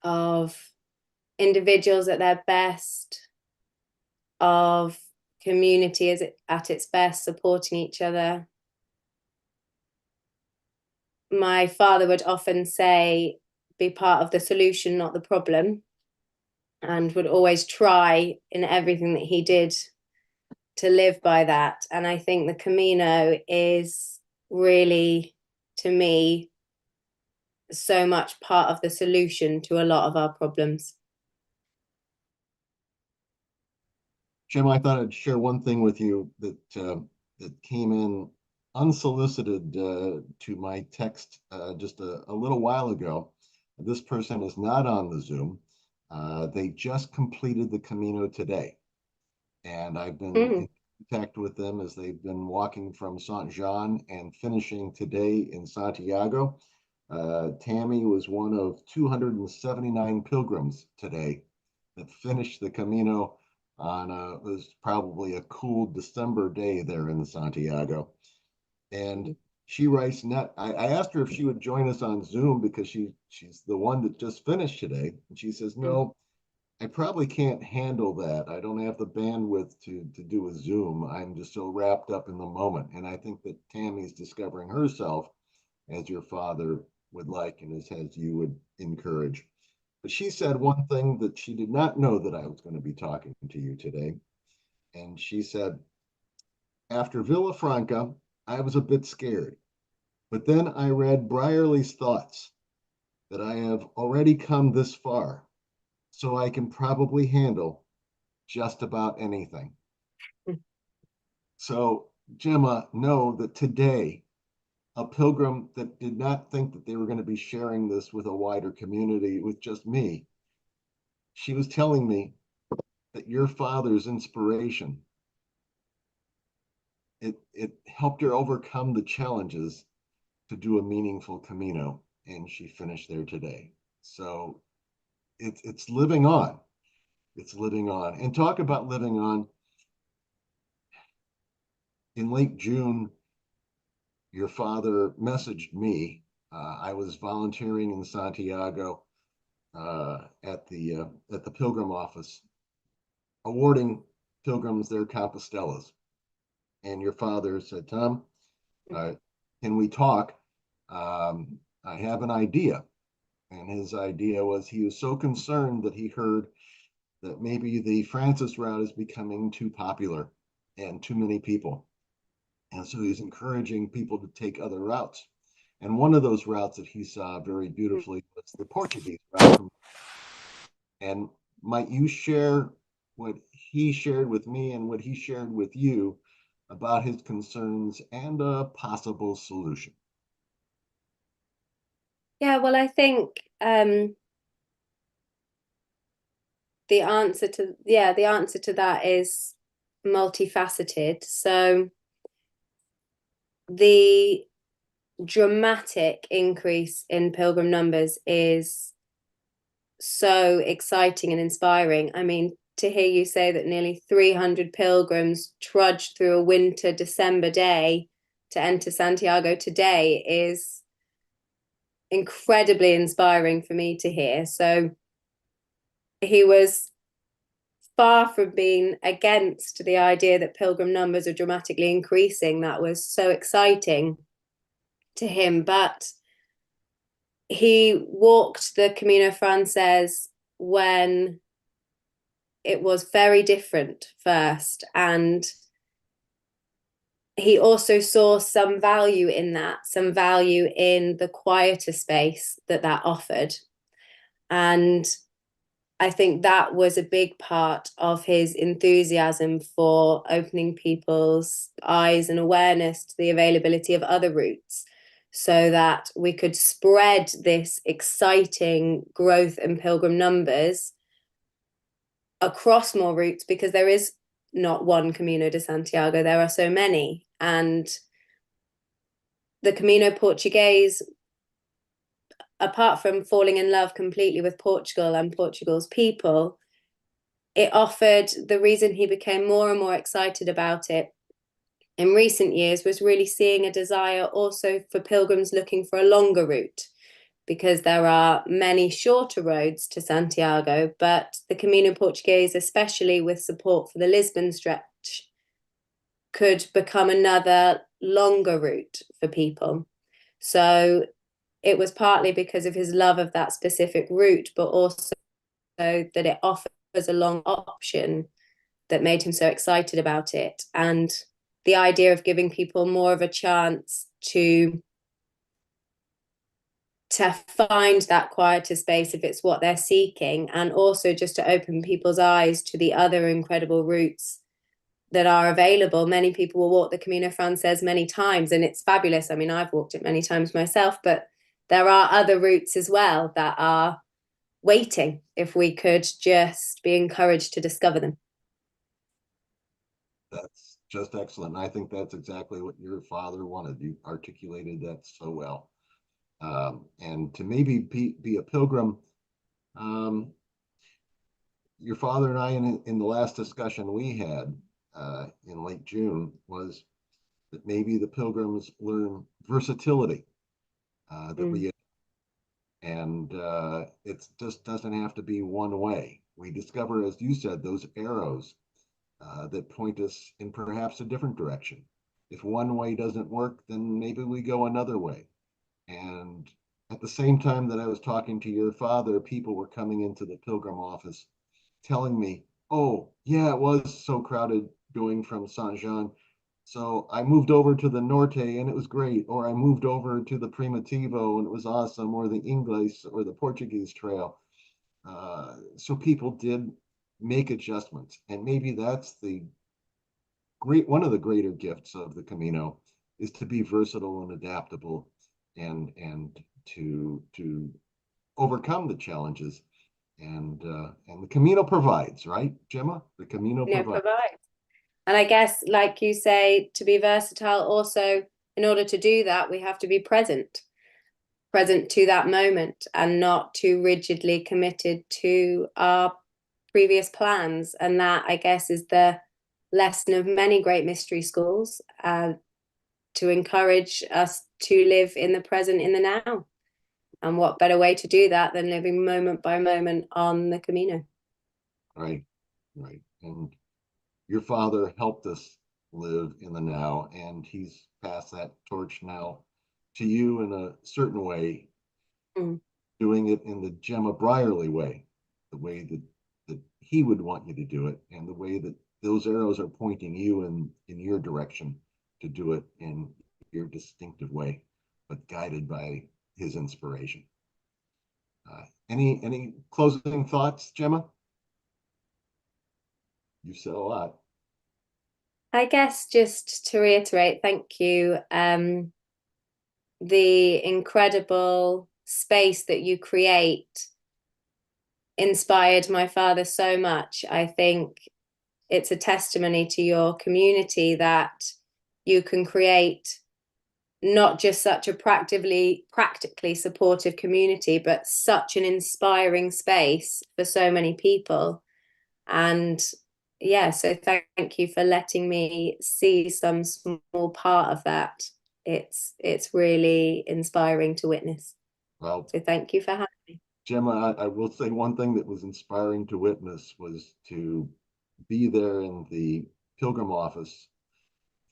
of individuals at their best, of community at its best, supporting each other. My father would often say, be part of the solution, not the problem, and would always try in everything that he did to live by that. And I think the Camino is really, to me, so much part of the solution to a lot of our problems. Jim, I thought I'd share one thing with you that that came in unsolicited to my text just a little while ago. This person is not on the Zoom. They just completed the Camino today, and I've been in contact with them as they've been walking from Saint Jean and finishing today in Santiago. Tammy was one of 279 pilgrims today that finished the Camino on it was probably a cool December day there in Santiago. And she writes, I asked her if she would join us on Zoom because she's the one that just finished today. And she says, no, I probably can't handle that. I don't have the bandwidth to do a Zoom. I'm just so wrapped up in the moment. And I think that Tammy's discovering herself as your father would like and as you would encourage. But she said one thing that she did not know that I was going to be talking to you today. And she said, after Villafranca, I was a bit scared. But then I read Brierley's thoughts that I have already come this far, so I can probably handle just about anything. So, Gemma, know that today, a pilgrim that did not think that they were going to be sharing this with a wider community, with just me, she was telling me that your father's inspiration, it helped her overcome the challenges to do a meaningful Camino, and she finished there today. So it's living on. It's living on. And talk about living on. In late June, your father messaged me. I was volunteering in Santiago at the Pilgrim office, awarding pilgrims their Compostelas. And your father said, Tom, can we talk? I have an idea. And his idea was he was so concerned that he heard that maybe the Francis route is becoming too popular and too many people. And so he's encouraging people to take other routes. And one of those routes that he saw very beautifully was the Portuguese route. And might you share what he shared with me and what he shared with you about his concerns and a possible solution? Yeah, well, I think the answer to that is multifaceted. So the dramatic increase in pilgrim numbers is so exciting and inspiring. I mean, to hear you say that nearly 300 pilgrims trudged through a winter December day to enter Santiago today is incredibly inspiring for me to hear. So he was far from being against the idea that pilgrim numbers are dramatically increasing. That was so exciting to him. But he walked the Camino Frances when it was very different first, and he also saw some value in that, some value in the quieter space that offered. And I think that was a big part of his enthusiasm for opening people's eyes and awareness to the availability of other routes, so that we could spread this exciting growth in pilgrim numbers across more routes, because there is not one Camino de Santiago, there are so many. And the Camino Portuguese, apart from falling in love completely with Portugal and Portugal's people, it offered, the reason he became more and more excited about it in recent years was really seeing a desire also for pilgrims looking for a longer route, because there are many shorter roads to Santiago, but the Camino Portuguese, especially with support for the Lisbon stretch, could become another longer route for people. So it was partly because of his love of that specific route, but also that it offers a long option that made him so excited about it. And the idea of giving people more of a chance to find that quieter space if it's what they're seeking, and also just to open people's eyes to the other incredible routes that are available. Many people will walk the Camino Frances many times, and it's fabulous. I mean, I've walked it many times myself, but there are other routes as well that are waiting if we could just be encouraged to discover them. That's just excellent. I think that's exactly what your father wanted. You articulated that so well. And to maybe be a pilgrim, your father and I, in the last discussion we had in late June, was that maybe the pilgrims learn versatility that we, and it just doesn't have to be one way. We discover, as you said, those arrows that point us in perhaps a different direction. If one way doesn't work, then maybe we go another way. And at the same time that I was talking to your father, people were coming into the Pilgrim office telling me, oh, yeah, it was so crowded going from Saint Jean. So I moved over to the Norte and it was great. Or I moved over to the Primitivo and it was awesome, or the English or the Portuguese trail. So people did make adjustments. And maybe that's one of the greater gifts of the Camino, is to be versatile and adaptable, and to overcome the challenges. And the Camino provides, right, Gemma? The Camino provides. And I guess, like you say, to be versatile, also, in order to do that, we have to be present to that moment, and not too rigidly committed to our previous plans. And that, I guess, is the lesson of many great mystery schools, to encourage us to live in the present, in the now. And what better way to do that than living moment by moment on the Camino? Right. And your father helped us live in the now, and he's passed that torch now to you in a certain way, doing it in the Gemma Brierley way, the way that he would want you to do it, and the way that those arrows are pointing you in your direction to do it in your distinctive way, but guided by his inspiration. Any closing thoughts, Gemma? You said a lot. I guess just to reiterate, thank you. The incredible space that you create inspired my father so much. I think it's a testimony to your community that you can create not just such a practically supportive community, but such an inspiring space for so many people. And yeah, so thank you for letting me see some small part of that. It's really inspiring to witness. Well, so thank you for having me. Gemma, I will say one thing that was inspiring to witness was to be there in the Pilgrim office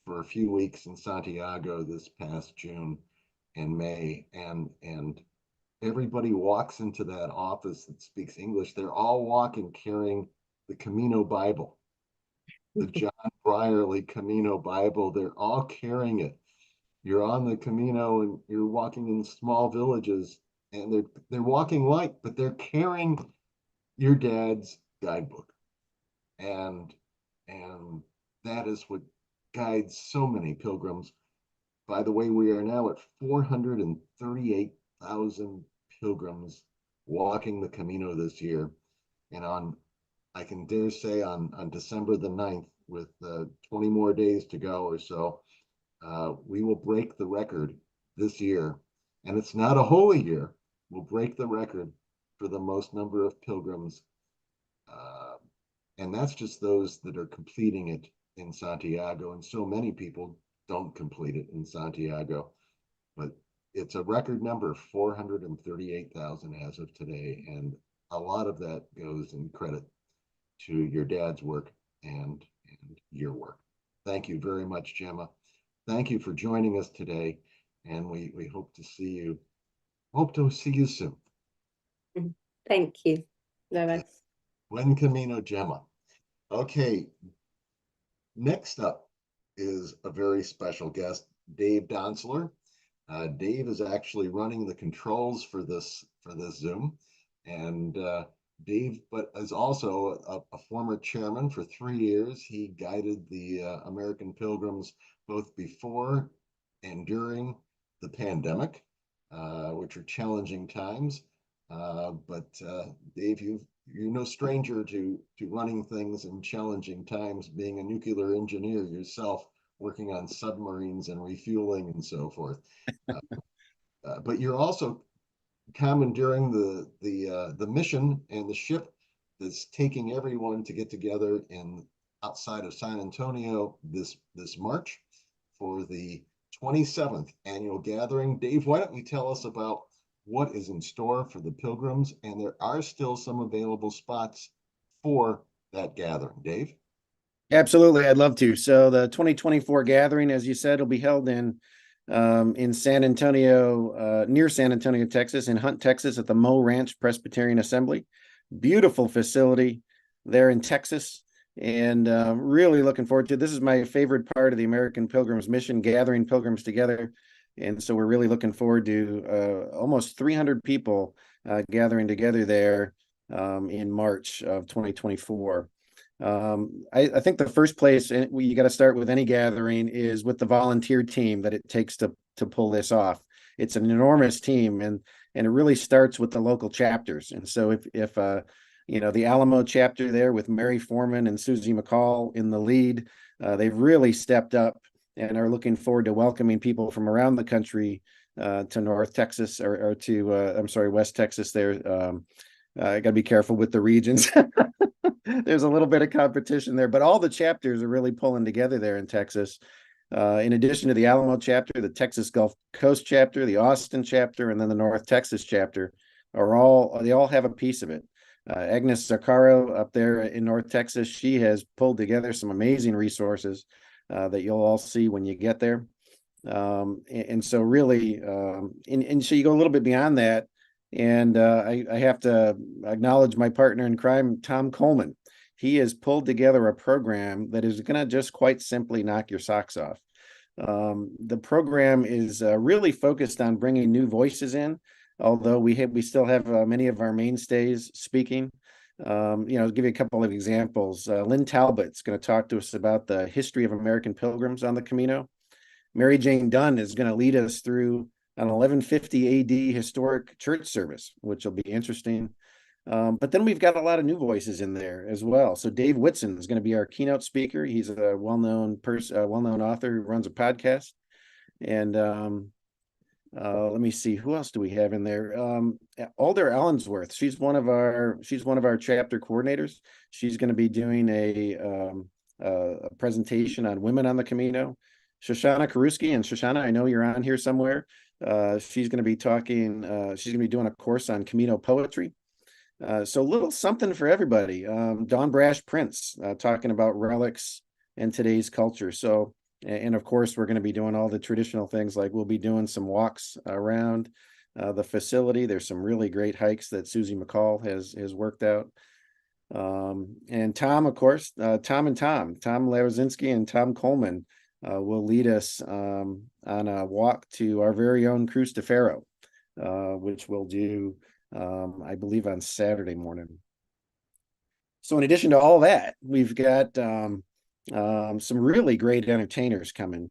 for a few weeks in Santiago this past June and May, and everybody walks into that office that speaks English. They're all walking carrying the Camino Bible, the John Brierley Camino Bible. They're all carrying it. You're on the Camino and you're walking in small villages, and they're walking light, but they're carrying your dad's guidebook, and that is what guides so many pilgrims. By the way, we are now at 438,000 pilgrims walking the Camino this year, and I can dare say on December the 9th, with 20 more days to go or so, we will break the record this year, and it's not a holy year. We'll break the record for the most number of pilgrims, and that's just those that are completing it in Santiago, and so many people don't complete it in Santiago, but it's a record number, 438,000 as of today, and a lot of that goes in credit to your dad's work and your work. Thank you very much, Gemma. Thank you for joining us today, and we hope to see you soon. Thank you. Bye-bye. Buen Camino, Gemma. Okay, next up is a very special guest, Dave Donsler. Dave is actually running the controls for this Zoom, and Dave, but is also a former chairman for 3 years. He guided the American Pilgrims both before and during the pandemic, which are challenging times. But Dave, you're no stranger to running things in challenging times, being a nuclear engineer yourself, working on submarines and refueling and so forth. But you're also commandeering the mission and the ship that's taking everyone to get together in outside of San Antonio this March for the 27th annual gathering. Dave, why don't you tell us about what is in store for the Pilgrims? And there are still some available spots for that gathering. Dave? Absolutely, I'd love to. So the 2024 gathering, as you said, will be held in San Antonio, near San Antonio, Texas, in Hunt, Texas, at the Mo Ranch Presbyterian Assembly. Beautiful facility there in Texas, and really looking forward to it. This is my favorite part of the American Pilgrims mission, gathering pilgrims together. And so we're really looking forward to almost 300 people gathering together there in March of 2024. I think the first place you got to start with any gathering is with the volunteer team that it takes to pull this off. It's an enormous team, and it really starts with the local chapters. And so if the Alamo chapter there with Mary Foreman and Susie McCall in the lead, they've really stepped up and are looking forward to welcoming people from around the country to North Texas or to West Texas there. I got to be careful with the regions. There's a little bit of competition there, but all the chapters are really pulling together there in Texas. In addition to the Alamo chapter, the Texas Gulf Coast chapter, the Austin chapter, and then the North Texas chapter they all have a piece of it. Agnes Zaccaro up there in North Texas, she has pulled together some amazing resources that you'll all see when you get there. And so really, and so you go a little bit beyond that. And I have to acknowledge my partner in crime, Tom Coleman. He has pulled together a program that is going to just quite simply knock your socks off. The program is really focused on bringing new voices in, although we still have many of our mainstays speaking. To give you a couple of examples, Lynn Talbot's going to talk to us about the history of American pilgrims on the Camino. Mary Jane Dunn is going to lead us through an 1150 AD historic church service, which will be interesting. But then we've got a lot of new voices in there as well. So Dave Whitson is going to be our keynote speaker. He's a well-known author who runs a podcast. And let me see, who else do we have in there? Alder Allensworth. She's one of our chapter coordinators. She's going to be doing a presentation on women on the Camino. Shoshana Karuski, and Shoshana, I know you're on here somewhere. She's going to be talking. She's going to be doing a course on Camino poetry. So a little something for everybody. Don Brash Prince talking about relics and today's culture. So, and of course, we're going to be doing all the traditional things, like we'll be doing some walks around the facility. There's some really great hikes that Susie McCall has worked out. And Tom, of course, Tom Labuzienski and Tom Coleman will lead us on a walk to our very own Cruz de Ferro, which we'll do, I believe, on Saturday morning. So in addition to all that, we've got some really great entertainers coming.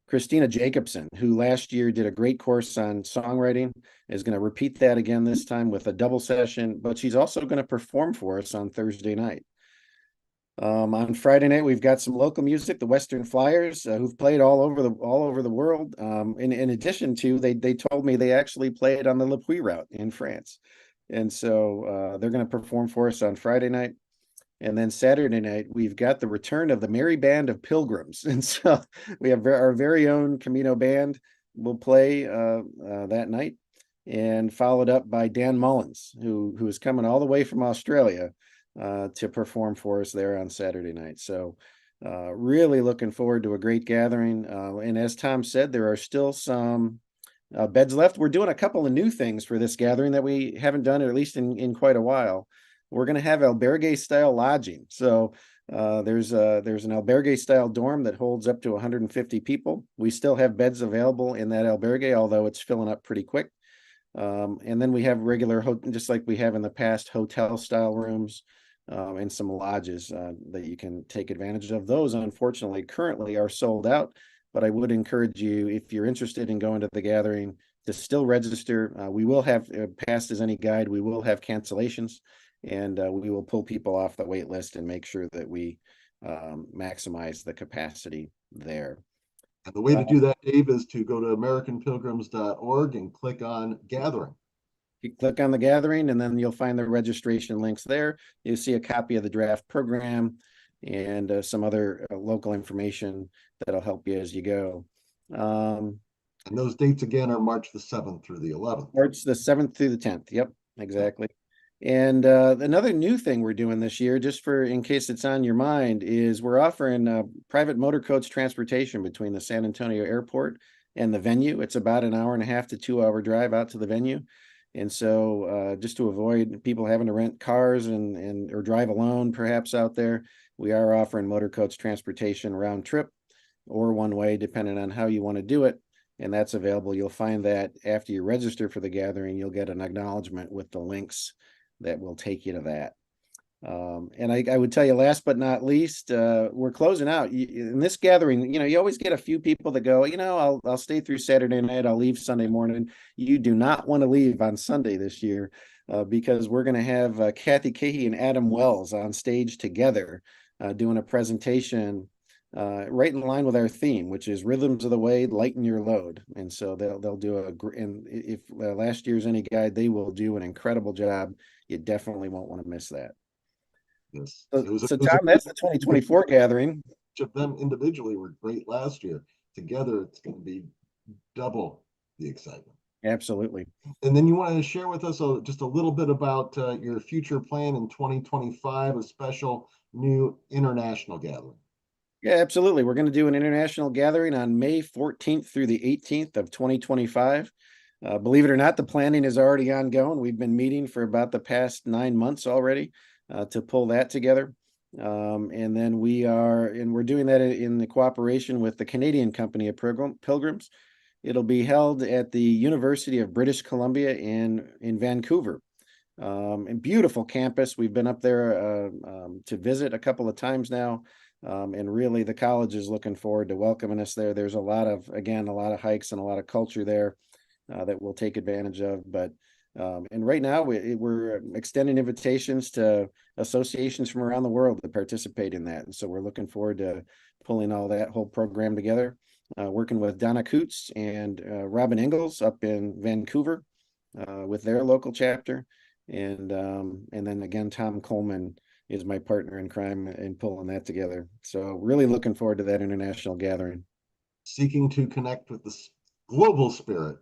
Christina Jacobson, who last year did a great course on songwriting, is going to repeat that again this time with a double session, but she's also going to perform for us on Thursday night. On Friday night, we've got some local music, the Western Flyers, who've played all over the world. In addition to, they told me they actually played on the Le Puy route in France. And so they're going to perform for us on Friday night. And then Saturday night, we've got the return of the Merry Band of Pilgrims. And so we have our very own Camino band will play that night, and followed up by Dan Mullins, who is coming all the way from Australia to perform for us there on Saturday night. So really looking forward to a great gathering. And as Tom said, there are still some beds left. We're doing a couple of new things for this gathering that we haven't done, or at least in quite a while. We're going to have albergue style lodging. So there's an albergue style dorm that holds up to 150 people. We still have beds available in that albergue, although it's filling up pretty quick. And then we have regular, just like we have in the past, hotel style rooms and some lodges that you can take advantage of. Those, unfortunately, currently are sold out, but I would encourage you, if you're interested in going to the gathering, to still register. We will have, past as any guide, we will have cancellations, and we will pull people off the wait list and make sure that we maximize the capacity there. And the way to do that, Dave, is to go to AmericanPilgrims.org and click on Gathering. You click on the gathering, and then you'll find the registration links there. You'll see a copy of the draft program and some other local information that'll help you as you go. And those dates again are March the 7th through the 11th. March the 7th through the 10th. Yep, exactly. And another new thing we're doing this year, just for in case it's on your mind, is we're offering private motor coach transportation between the San Antonio airport and the venue. It's about an 1.5 to 2 hour drive out to the venue. And so just to avoid people having to rent cars and or drive alone perhaps out there, we are offering motor coach transportation round trip or one way, depending on how you want to do it. And that's available. You'll find that after you register for the gathering, you'll get an acknowledgement with the links that will take you to that. And I would tell you, last but not least, we're closing out in this gathering. You always get a few people that go, I'll stay through Saturday night, I'll leave Sunday morning. You do not want to leave on Sunday this year, because we're going to have Kathy Cahey and Adam Wells on stage together doing a presentation right in line with our theme, which is Rhythms of the Way, Lighten Your Load. And so they'll do and if last year's any guide, they will do an incredible job. You definitely won't want to miss that. Yes. So Tom, that's the 2024 gathering. Each of them individually were great last year. Together, it's going to be double the excitement. Absolutely. And then you want to share with us just a little bit about your future plan in 2025, a special new international gathering. Yeah, absolutely. We're going to do an international gathering on May 14th through the 18th of 2025. Believe it or not, the planning is already ongoing. We've been meeting for about the past 9 months already to pull that together. And then we're doing that in the cooperation with the Canadian company of Pilgrims. It'll be held at the University of British Columbia in Vancouver. A beautiful campus. We've been up there to visit a couple of times now. And really the college is looking forward to welcoming us there. There's a lot of hikes and a lot of culture there that we'll take advantage of. But and right now we're extending invitations to associations from around the world to participate in that. And so we're looking forward to pulling all that whole program together, working with Donna Coots and Robin Ingalls up in Vancouver with their local chapter. And then again, Tom Coleman is my partner in crime in pulling that together. So really looking forward to that international gathering. Seeking to connect with the global spirit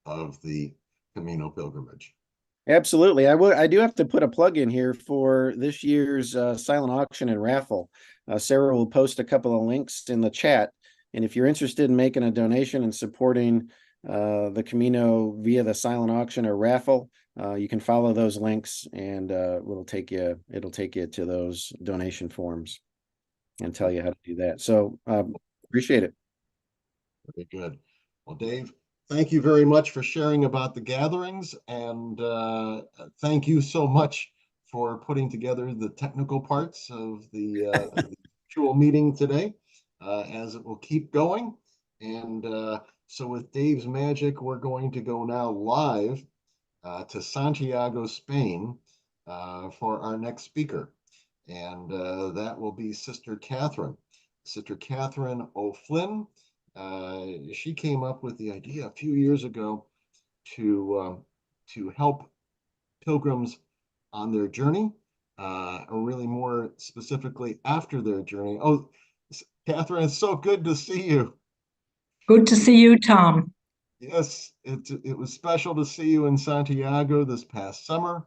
of the Camino pilgrimage. Absolutely. I do have to put a plug in here for this year's silent auction and raffle. Sarah will post a couple of links in the chat. And if you're interested in making a donation and supporting the Camino via the silent auction or raffle, you can follow those links and it'll take you to those donation forms and tell you how to do that. So appreciate it. Very good. Well, Dave, thank you very much for sharing about the gatherings, and thank you so much for putting together the technical parts of the virtual meeting today, as it will keep going. And so with Dave's magic, we're going to go now live to Santiago, Spain, for our next speaker. And that will be Sister Katherine. Sister Katherine O'Flynn. She came up with the idea a few years ago to help pilgrims on their journey, or really more specifically after their journey. Oh, Katherine, it's so good to see you. Good to see you, Tom. Yes, it was special to see you in Santiago this past summer.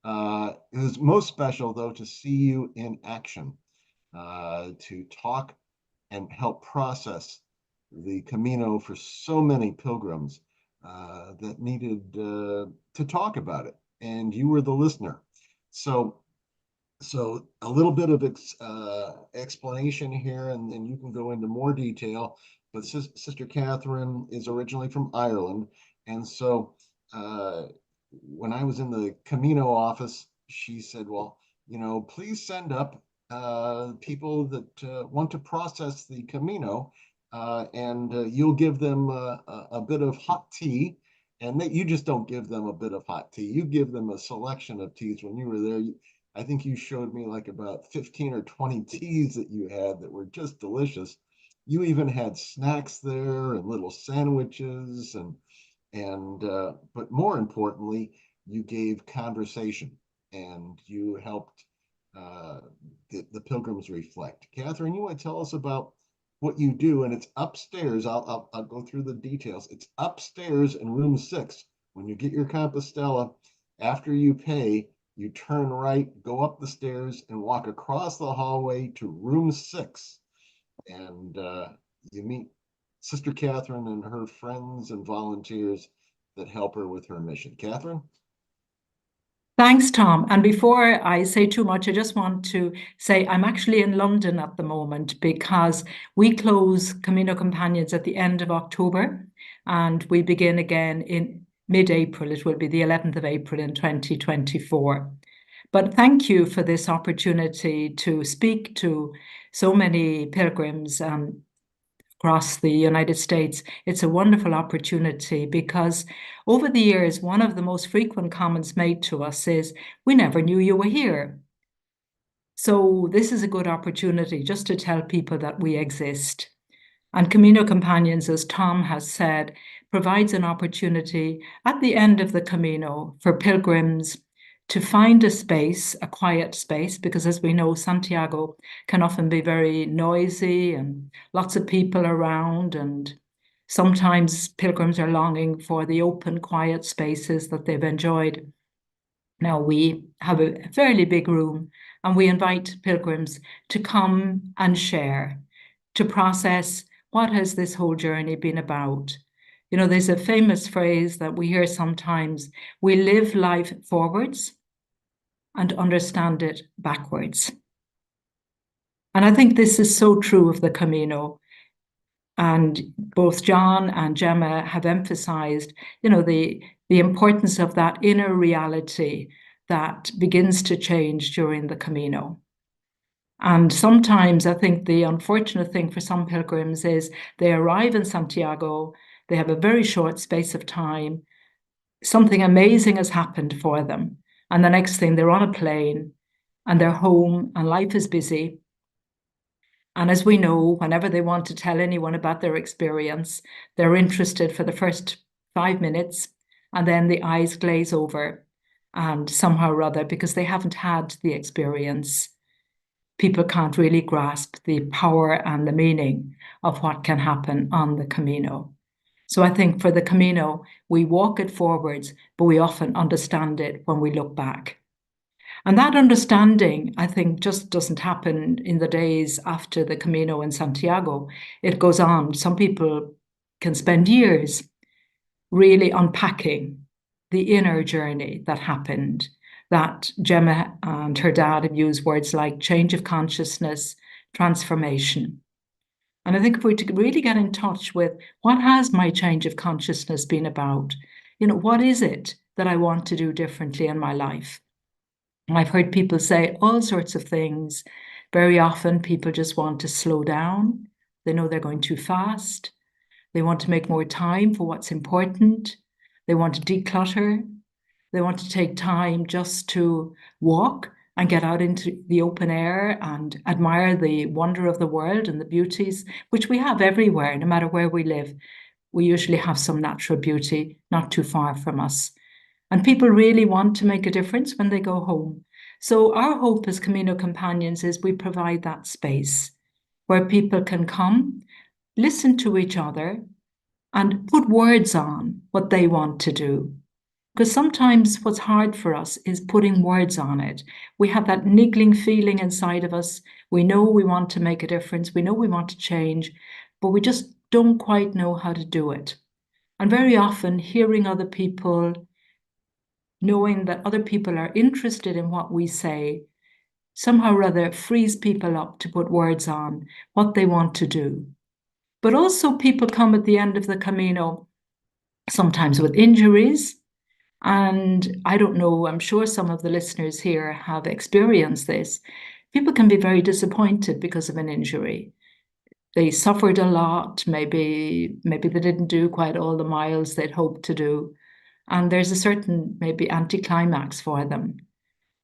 It was most special, though, to see you in action, to talk and help process the Camino for so many pilgrims that needed to talk about it. And you were the listener. So a little bit of explanation here, and then you can go into more detail. But Sister Katherine is originally from Ireland. And so when I was in the Camino office, she said, well, please send up people that want to process the Camino, and you'll give them a bit of hot tea. And that you just don't give them a bit of hot tea. You give them a selection of teas. When you were there, I think you showed me like about 15 or 20 teas that you had that were just delicious. You even had snacks there and little sandwiches, and but more importantly, you gave conversation and you helped the pilgrims reflect. Katherine, you want to tell us about what you do? And it's upstairs. I'll go through the details. It's upstairs in room 6. When you get your Compostela, after you pay, you turn right, go up the stairs, and walk across the hallway to room 6. And you meet Sister Katherine and her friends and volunteers that help her with her mission. Katherine? Thanks, Tom. And before I say too much, I just want to say I'm actually in London at the moment because we close Camino Companions at the end of October and we begin again in mid-April. It will be the 11th of April in 2024. But thank you for this opportunity to speak to so many pilgrims across the United States. It's a wonderful opportunity because over the years, one of the most frequent comments made to us is, we never knew you were here. So this is a good opportunity just to tell people that we exist. And Camino Companions, as Tom has said, provides an opportunity at the end of the Camino for pilgrims to find a space, a quiet space, because as we know, Santiago can often be very noisy and lots of people around. And sometimes pilgrims are longing for the open, quiet spaces that they've enjoyed. Now we have a fairly big room and we invite pilgrims to come and share, to process what has this whole journey been about. You know, there's a famous phrase that we hear sometimes, we live life forwards and understand it backwards. And I think this is so true of the Camino. And both John and Gemma have emphasized, you know, the importance of that inner reality that begins to change during the Camino. And sometimes I think the unfortunate thing for some pilgrims is they arrive in Santiago, they have a very short space of time, something amazing has happened for them. And the next thing, they're on a plane and they're home and life is busy. And as we know, whenever they want to tell anyone about their experience, they're interested for the first 5 minutes and then the eyes glaze over. And somehow or other, because they haven't had the experience, people can't really grasp the power and the meaning of what can happen on the Camino. So I think for the Camino, we walk it forwards, but we often understand it when we look back. And that understanding, I think, just doesn't happen in the days after the Camino in Santiago. It goes on. Some people can spend years really unpacking the inner journey that happened, that Gemma and her dad have used words like change of consciousness, transformation. And I think if we're to really get in touch with what has my change of consciousness been about, you know, what is it that I want to do differently in my life? I've heard people say all sorts of things. Very often people just want to slow down. They know they're going too fast. They want to make more time for what's important. They want to declutter. They want to take time just to walk and get out into the open air and admire the wonder of the world and the beauties, which we have everywhere, no matter where we live. We usually have some natural beauty not too far from us. And people really want to make a difference when they go home. So our hope as Camino Companions is we provide that space where people can come, listen to each other, and put words on what they want to do. Because sometimes what's hard for us is putting words on it. We have that niggling feeling inside of us. We know we want to make a difference. We know we want to change, but we just don't quite know how to do it. And very often hearing other people, knowing that other people are interested in what we say, somehow or other frees people up to put words on what they want to do. But also people come at the end of the Camino, sometimes with injuries. And I don't know, I'm sure some of the listeners here have experienced this. People can be very disappointed because of an injury. They suffered a lot, maybe they didn't do quite all the miles they'd hoped to do. And there's a certain maybe anticlimax for them.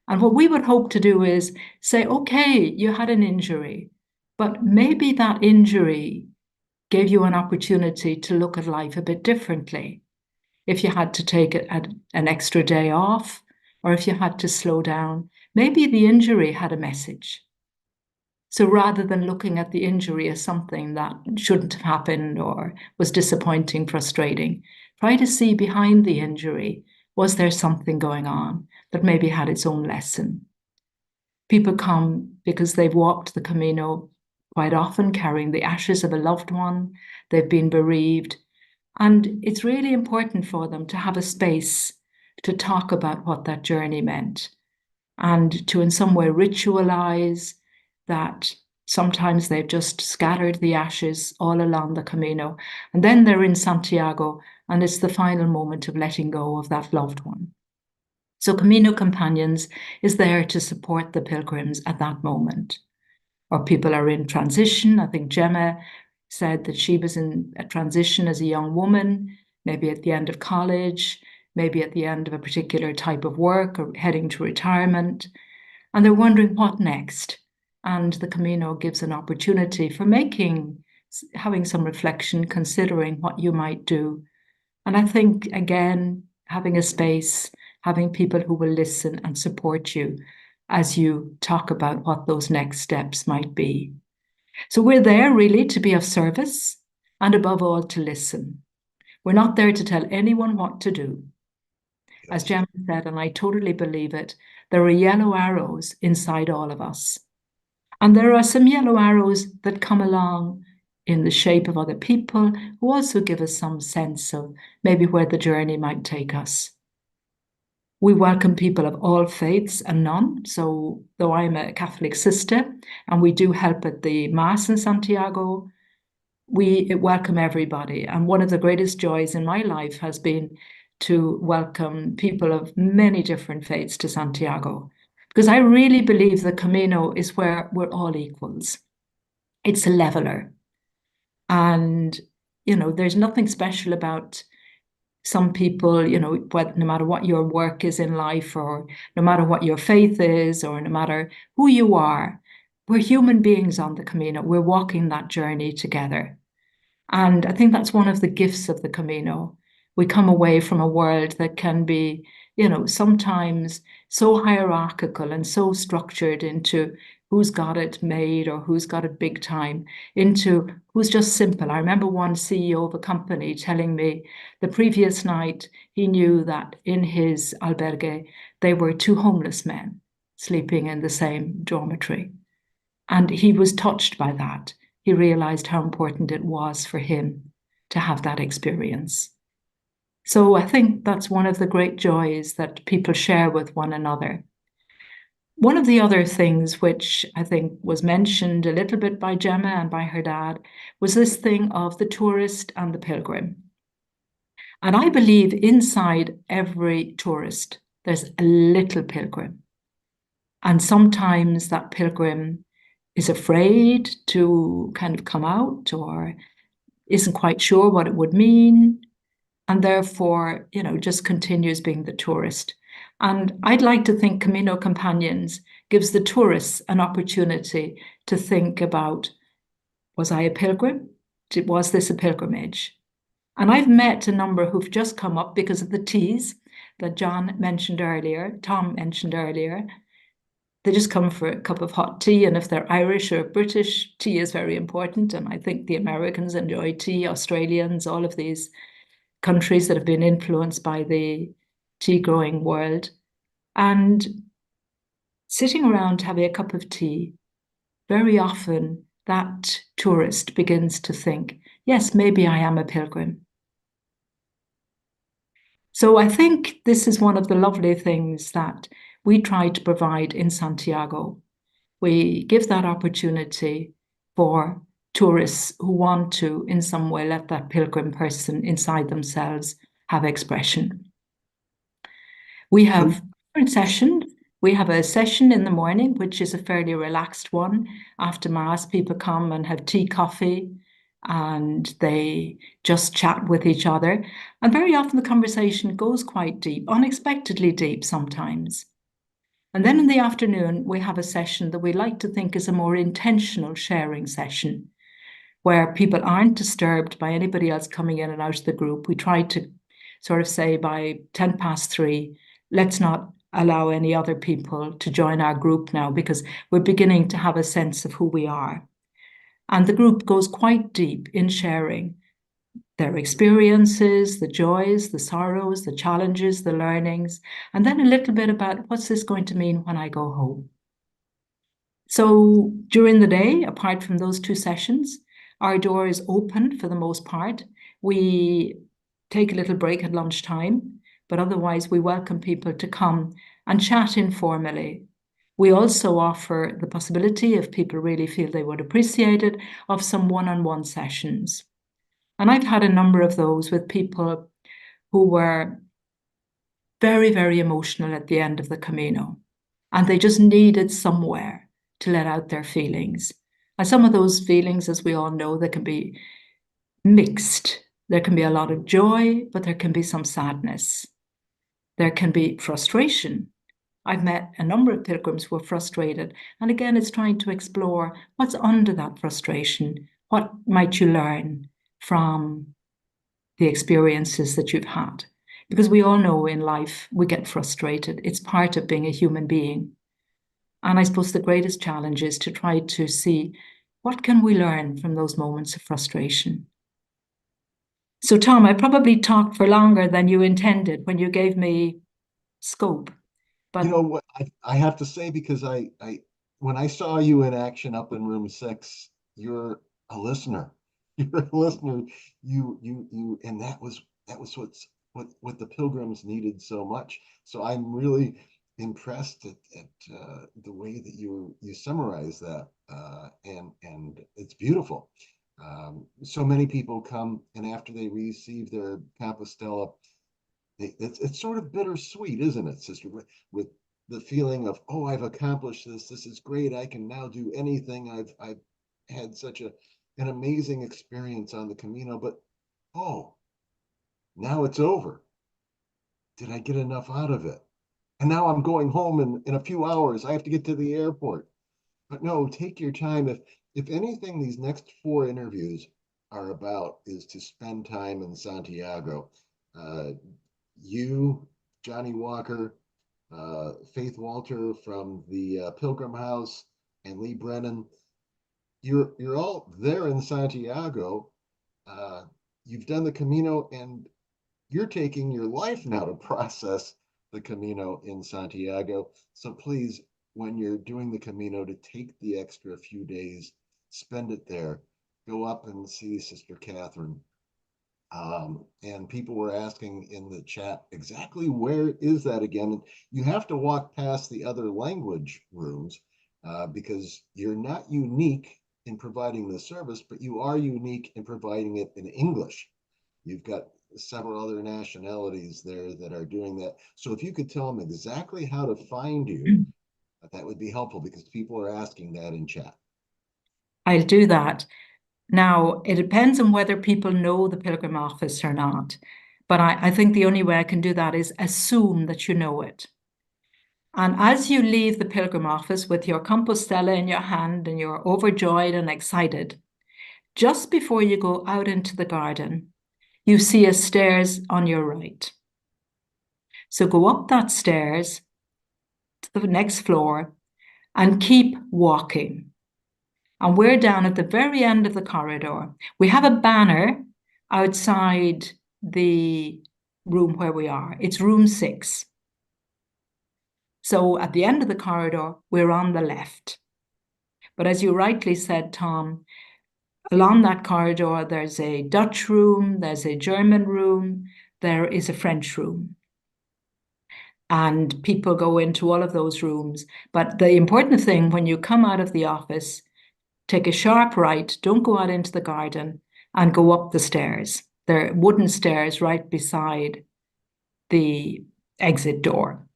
And what we would hope to do is say, okay, you had an injury, but maybe that injury gave you an opportunity to look at life a bit differently. if you had to take an extra day off, or if you had to slow down, maybe the injury had a message. So rather than looking at the injury as something that shouldn't have happened or was disappointing, frustrating, try to see behind the injury, was there something going on that maybe had its own lesson? People come because they've walked the Camino quite often carrying the ashes of a loved one. They've been bereaved. And it's really important for them to have a space to talk about what that journey meant and to in some way ritualize that. Sometimes they've just scattered the ashes all along the Camino, and then they're in Santiago, and it's the final moment of letting go of that loved one. So Camino Companions is there to support the pilgrims at that moment. Or people are in transition. I think Gemma said that she was in a transition as a young woman, maybe at the end of college, maybe at the end of a particular type of work or heading to retirement. And they're wondering what next. And the Camino gives an opportunity for having some reflection, considering what you might do. And I think, again, having a space, having people who will listen and support you as you talk about what those next steps might be. So we're there really to be of service and above all to listen. We're not there to tell anyone what to do. As Gemma said, and I totally believe it, there are yellow arrows inside all of us. And there are some yellow arrows that come along in the shape of other people who also give us some sense of maybe where the journey might take us. We welcome people of all faiths and none. So though I'm a Catholic sister and we do help at the Mass in Santiago, we welcome everybody. And one of the greatest joys in my life has been to welcome people of many different faiths to Santiago. Because I really believe the Camino is where we're all equals. It's a leveler. And, there's nothing special about some people, no matter what your work is in life, or no matter what your faith is, or no matter who you are, we're human beings on the Camino. We're walking that journey together. And I think that's one of the gifts of the Camino. We come away from a world that can be, sometimes so hierarchical and so structured into who's got it made or who's got it big time, into who's just simple. I remember one CEO of a company telling me the previous night he knew that in his albergue, there were 2 homeless men sleeping in the same dormitory. And he was touched by that. He realized how important it was for him to have that experience. So I think that's one of the great joys that people share with one another. One of the other things which I think was mentioned a little bit by Gemma and by her dad was this thing of the tourist and the pilgrim. And I believe inside every tourist, there's a little pilgrim. And sometimes that pilgrim is afraid to kind of come out or isn't quite sure what it would mean. And therefore, just continues being the tourist. And I'd like to think Camino Companions gives the tourists an opportunity to think about, was I a pilgrim? Was this a pilgrimage? And I've met a number who've just come up because of the teas that John mentioned earlier, Tom mentioned earlier. They just come for a cup of hot tea. And if they're Irish or British, tea is very important. And I think the Americans enjoy tea, Australians, all of these countries that have been influenced by the tea growing world. And sitting around having a cup of tea, very often that tourist begins to think, yes, maybe I am a pilgrim. So I think this is one of the lovely things that we try to provide in Santiago. We give that opportunity for tourists who want to, in some way, let that pilgrim person inside themselves have expression. We have different sessions. We have a session in the morning, which is a fairly relaxed one. After Mass, people come and have tea, coffee, and they just chat with each other. And very often the conversation goes quite deep, unexpectedly deep sometimes. And then in the afternoon, we have a session that we like to think is a more intentional sharing session, where people aren't disturbed by anybody else coming in and out of the group. We try to sort of say by 3:10, let's not allow any other people to join our group now, because we're beginning to have a sense of who we are. And the group goes quite deep in sharing their experiences, the joys, the sorrows, the challenges, the learnings, and then a little bit about what's this going to mean when I go home. So during the day, apart from those 2 sessions, our door is open for the most part. We take a little break at lunchtime, but otherwise we welcome people to come and chat informally. We also offer the possibility, if people really feel they would appreciate it, of some one-on-one sessions. And I've had a number of those with people who were very, very emotional at the end of the Camino, and they just needed somewhere to let out their feelings. And some of those feelings, as we all know, they can be mixed. There can be a lot of joy, but there can be some sadness. There can be frustration. I've met a number of pilgrims who are frustrated. And again, it's trying to explore what's under that frustration. What might you learn from the experiences that you've had? Because we all know in life we get frustrated. It's part of being a human being. And I suppose the greatest challenge is to try to see what can we learn from those moments of frustration. So Tom, I probably talked for longer than you intended when you gave me scope. But you know what I have to say, because I when I saw you in action up in room 6, you're a listener. You're a listener. You and that was what the pilgrims needed so much. So I'm really impressed at the way that you summarize that, and it's beautiful. So many people come, and after they receive their Compostela, it's sort of bittersweet, isn't it, sister? With the feeling of, oh, I've accomplished this. This is great. I can now do anything. I've had such an amazing experience on the Camino, but oh, now it's over. Did I get enough out of it? And now I'm going home in a few hours. I have to get to the airport. But no, take your time. If anything, these next 4 interviews are about is to spend time in Santiago. You, Johnnie Walker, Faith Walter from the Pilgrim House, and Lee Brennan, you're all there in Santiago. You've done the Camino, and you're taking your life now to process the Camino in Santiago. So please, when you're doing the Camino, to take the extra few days, spend it there. Go up and see Sister Katherine. And people were asking in the chat, exactly where is that again? You have to walk past the other language rooms, because you're not unique in providing the service, but you are unique in providing it in English. You've got several other nationalities there that are doing that. So if you could tell them exactly how to find you, that would be helpful, because people are asking that in chat. I'll do that. Now, it depends on whether people know the Pilgrim office or not. But I think the only way I can do that is assume that you know it. And as you leave the Pilgrim office with your Compostela in your hand and you're overjoyed and excited, just before you go out into the garden, you see a stairs on your right. So go up that stairs to the next floor and keep walking. And we're down at the very end of the corridor. We have a banner outside the room where we are. It's room 6. So at the end of the corridor, we're on the left. But as you rightly said, Tom, along that corridor, there's a Dutch room, there's a German room, there is a French room. And people go into all of those rooms. But the important thing, when you come out of the office, take a sharp right, don't go out into the garden, and go up the stairs. There are wooden stairs right beside the exit door.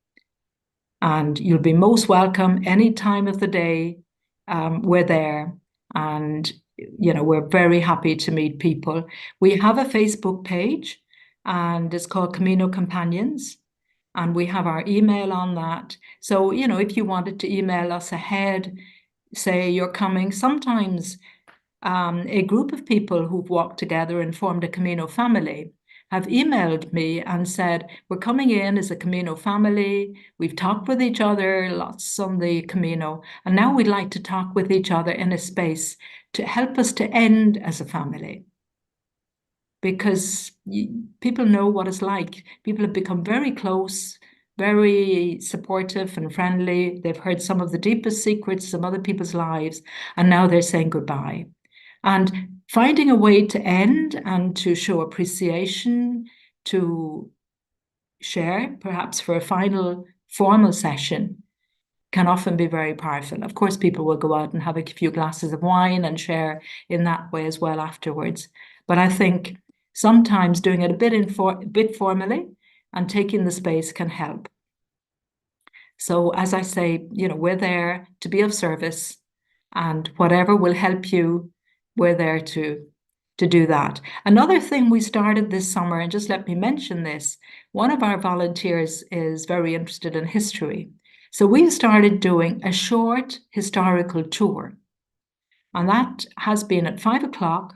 And you'll be most welcome any time of the day. We're there, and we're very happy to meet people. We have a Facebook page, and it's called Camino Companions, and we have our email on that. So, if you wanted to email us ahead, say you're coming, sometimes a group of people who've walked together and formed a Camino family have emailed me and said, we're coming in as a Camino family. We've talked with each other lots on the Camino, and now we'd like to talk with each other in a space to help us to end as a family. Because people know what it's like. People have become very close, very supportive and friendly. They've heard some of the deepest secrets of other people's lives, and now they're saying goodbye. And finding a way to end and to show appreciation, to share, perhaps for a final formal session, can often be very powerful. Of course, people will go out and have a few glasses of wine and share in that way as well afterwards. But I think sometimes doing it a bit formally and taking the space can help. So as I say, we're there to be of service, and whatever will help you, we're there to do that. Another thing we started this summer, and just let me mention this, one of our volunteers is very interested in history. So we've started doing a short historical tour. And that has been at 5 o'clock,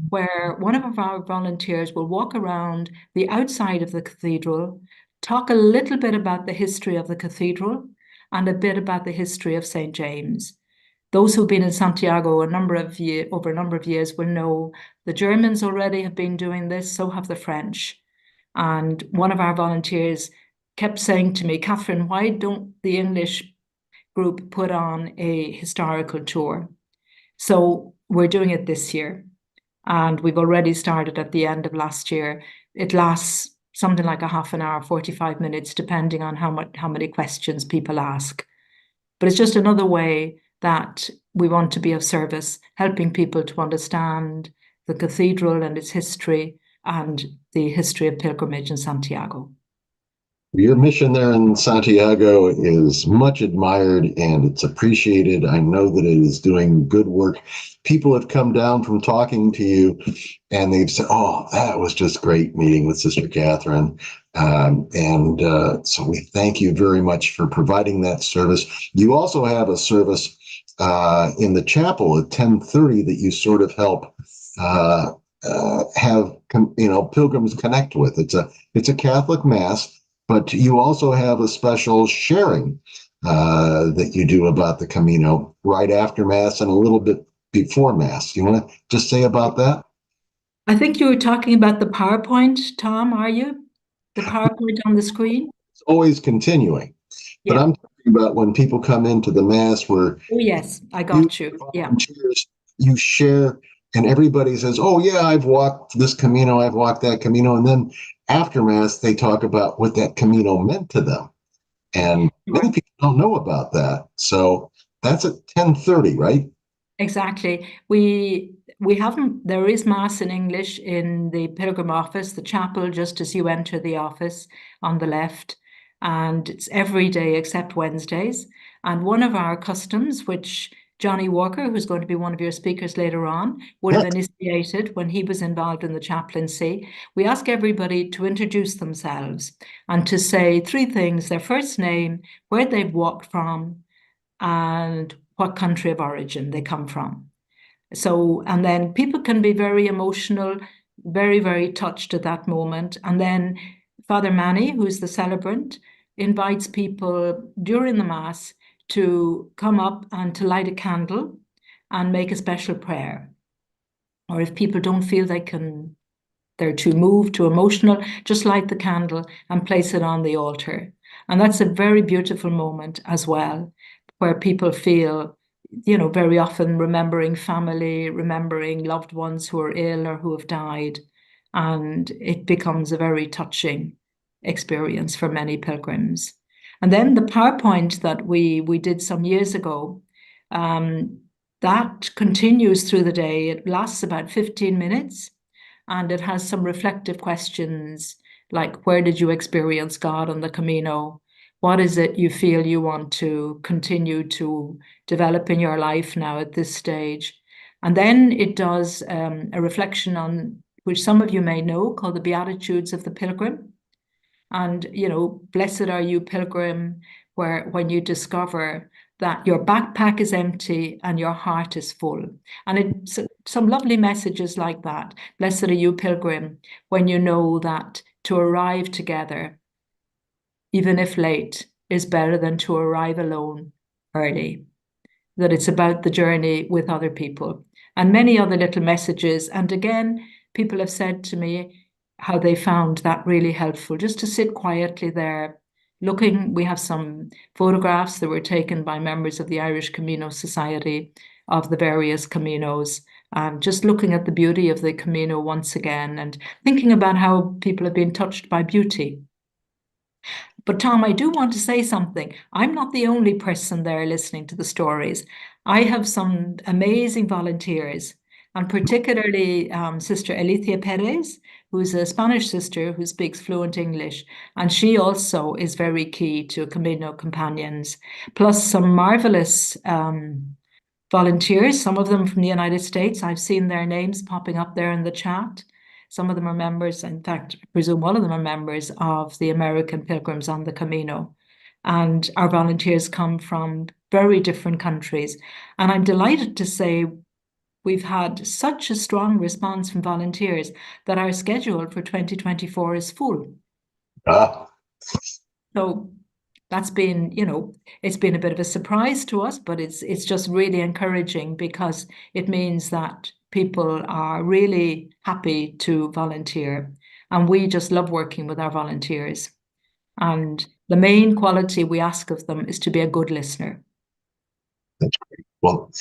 where one of our volunteers will walk around the outside of the cathedral, talk a little bit about the history of the cathedral and a bit about the history of St. James. Those who've been in Santiago over a number of years will know the Germans already have been doing this, so have the French. And one of our volunteers kept saying to me, Katherine, why don't the English group put on a historical tour? So we're doing it this year. And we've already started at the end of last year. It lasts something like a half an hour, 45 minutes, depending on how many questions people ask. But it's just another way that we want to be of service, helping people to understand the cathedral and its history and the history of pilgrimage in Santiago. Your mission there in Santiago is much admired and it's appreciated. I know that it is doing good work. People have come down from talking to you and they've said, oh, that was just great meeting with Sister Katherine. So we thank you very much for providing that service. You also have a service in the chapel at 10:30 that you sort of help have pilgrims connect with. It's a Catholic Mass, but you also have a special sharing that you do about the Camino right after Mass and a little bit before Mass. You want to just say about that? I think you were talking about the PowerPoint, Tom, are you? The PowerPoint on the screen? It's always continuing. Yeah. But I'm talking about when people come into the Mass where... Oh, yes, I got you. Yeah. You share and everybody says, oh, yeah, I've walked this Camino, I've walked that Camino. And then after Mass, they talk about what that Camino meant to them. And many people don't know about that. So that's at 10:30, right? Exactly. We haven't, there is Mass in English in the Pilgrim office, the chapel, just as you enter the office on the left. And it's every day except Wednesdays. And one of our customs, which Johnnie Walker, who's going to be one of your speakers later on, would have initiated when he was involved in the chaplaincy. We ask everybody to introduce themselves and to say 3 things: their first name, where they've walked from, and what country of origin they come from. So, and then people can be very emotional, very, very touched at that moment. And then Father Manny, who's the celebrant, invites people during the Mass to come up and to light a candle and make a special prayer. Or if people don't feel they're too moved, too emotional, just light the candle and place it on the altar. And that's a very beautiful moment as well, where people feel, very often remembering family, remembering loved ones who are ill or who have died. And it becomes a very touching experience for many pilgrims. And then the PowerPoint that we did some years ago, that continues through the day. It lasts about 15 minutes and it has some reflective questions like, where did you experience God on the Camino? What is it you feel you want to continue to develop in your life now at this stage? And then it does a reflection on, which some of you may know, called the Beatitudes of the Pilgrim. And, blessed are you, pilgrim, when you discover that your backpack is empty and your heart is full. And it's some lovely messages like that. Blessed are you, pilgrim, when you know that to arrive together, even if late, is better than to arrive alone early. That it's about the journey with other people. And many other little messages. And again, people have said to me how they found that really helpful, just to sit quietly there, looking. We have some photographs that were taken by members of the Irish Camino Society of the various Caminos, and just looking at the beauty of the Camino once again, and thinking about how people have been touched by beauty. But Tom, I do want to say something. I'm not the only person there listening to the stories. I have some amazing volunteers, and particularly Sister Alicia Perez, who's a Spanish sister who speaks fluent English, and she also is very key to Camino companions, plus some marvelous volunteers, some of them from the United States. I've seen their names popping up there in the chat. Some of them are members, in fact, I presume all of them are members of the American Pilgrims on the Camino. And our volunteers come from very different countries. And I'm delighted to say we've had such a strong response from volunteers that our schedule for 2024 is full. So that's been, it's been a bit of a surprise to us, but it's just really encouraging, because it means that people are really happy to volunteer. And we just love working with our volunteers. And the main quality we ask of them is to be a good listener. That's great. Well,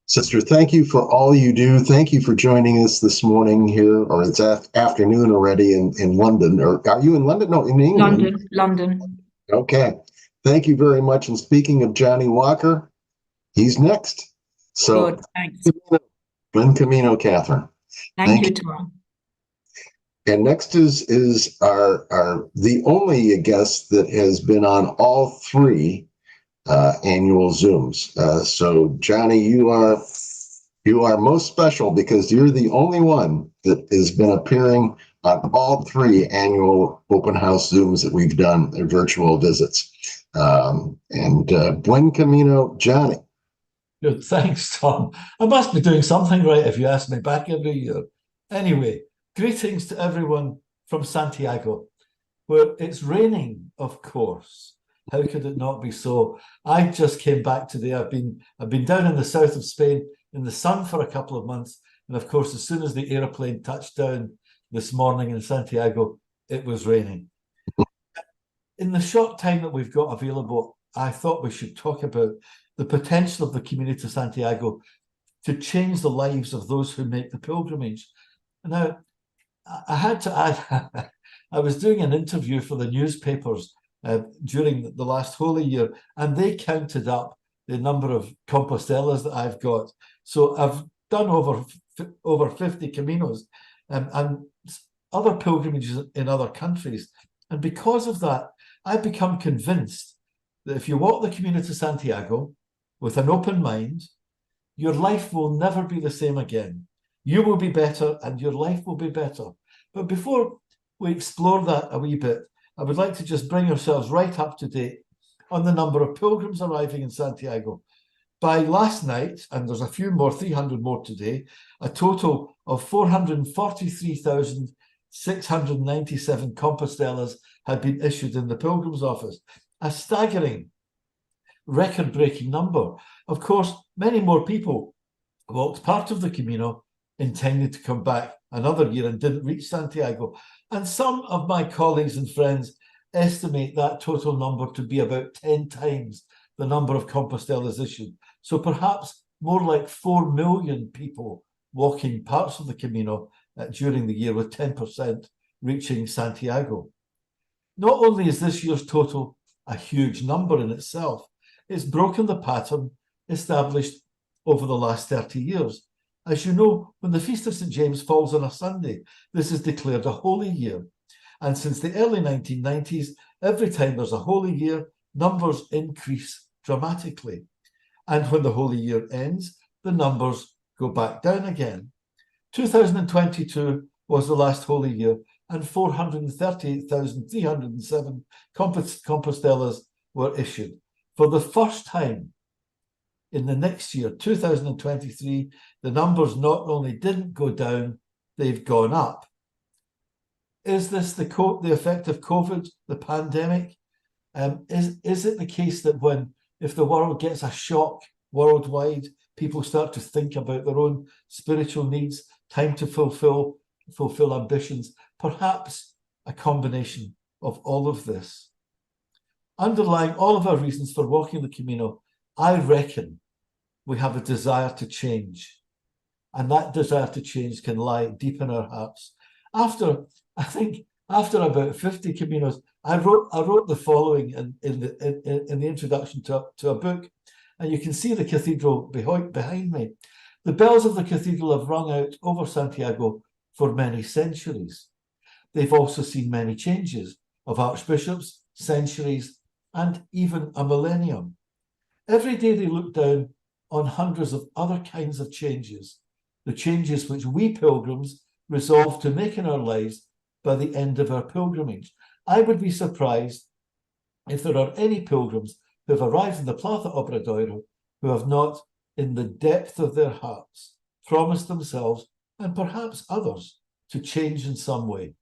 Sister, thank you for all you do. Thank you for joining us this morning here, or it's afternoon already in London. Or are you in London? No, in England. London. Okay. Thank you very much. And speaking of Johnnie Walker, he's next. So, good, thanks. Buen Camino, Katherine. Thank you, Tom. And next is the only guest that has been on all three annual Zooms. So Johnnie, you are most special, because you're the only one that has been appearing on all three annual open house Zooms that we've done, virtual visits. Buen Camino, Johnnie. Good, thanks, Tom. I must be doing something right if you ask me back every year. Anyway, greetings to everyone from Santiago, where it's raining, of course. How could it not be so? I just came back today. I've been down in the south of Spain in the sun for a couple of months, and of course, as soon as the airplane touched down this morning in Santiago, it was raining. In the short time that we've got available, I thought we should talk about the potential of the Camino to Santiago to change the lives of those who make the pilgrimage. Now, I had to add, I was doing an interview for the newspapers during the last Holy Year, and they counted up the number of Compostelas that I've got. So I've done over 50 Caminos and other pilgrimages in other countries. And because of that, I've become convinced that if you walk the Camino to Santiago with an open mind, your life will never be the same again. You will be better and your life will be better. But before we explore that a wee bit, I would like to just bring ourselves right up to date on the number of pilgrims arriving in Santiago. By last night, and there's a few more, 300 more today, a total of 443,697 Compostelas had been issued in the Pilgrims Office. A staggering, record-breaking number. Of course, many more people walked part of the Camino, intending to come back another year and didn't reach Santiago. And some of my colleagues and friends estimate that total number to be about 10 times the number of Compostelas issued. So perhaps more like 4 million people walking parts of the Camino during the year, with 10% reaching Santiago. Not only is this year's total a huge number in itself, it's broken the pattern established over the last 30 years. As you know, when the Feast of St. James falls on a Sunday, this is declared a holy year. And since the early 1990s, every time there's a holy year, numbers increase dramatically. And when the holy year ends, the numbers go back down again. 2022 was the last holy year, and 438,307 Compostelas were issued. For the first time in the next year, 2023, the numbers not only didn't go down, they've gone up. Is this the effect of COVID, the pandemic? Is it the case that if the world gets a shock worldwide, people start to think about their own spiritual needs, time to fulfill ambitions, perhaps a combination of all of this? Underlying all of our reasons for walking the Camino, I reckon we have a desire to change. And that desire to change can lie deep in our hearts. After about 50 Caminos, I wrote the following in the introduction to a book, and you can see the cathedral behind me. The bells of the cathedral have rung out over Santiago for many centuries. They've also seen many changes of archbishops, centuries, and even a millennium. Every day they look down on hundreds of other kinds of changes, the changes which we pilgrims resolve to make in our lives by the end of our pilgrimage. I would be surprised if there are any pilgrims who have arrived in the Plaza Obradoiro who have not, in the depth of their hearts, promised themselves and perhaps others to change in some way.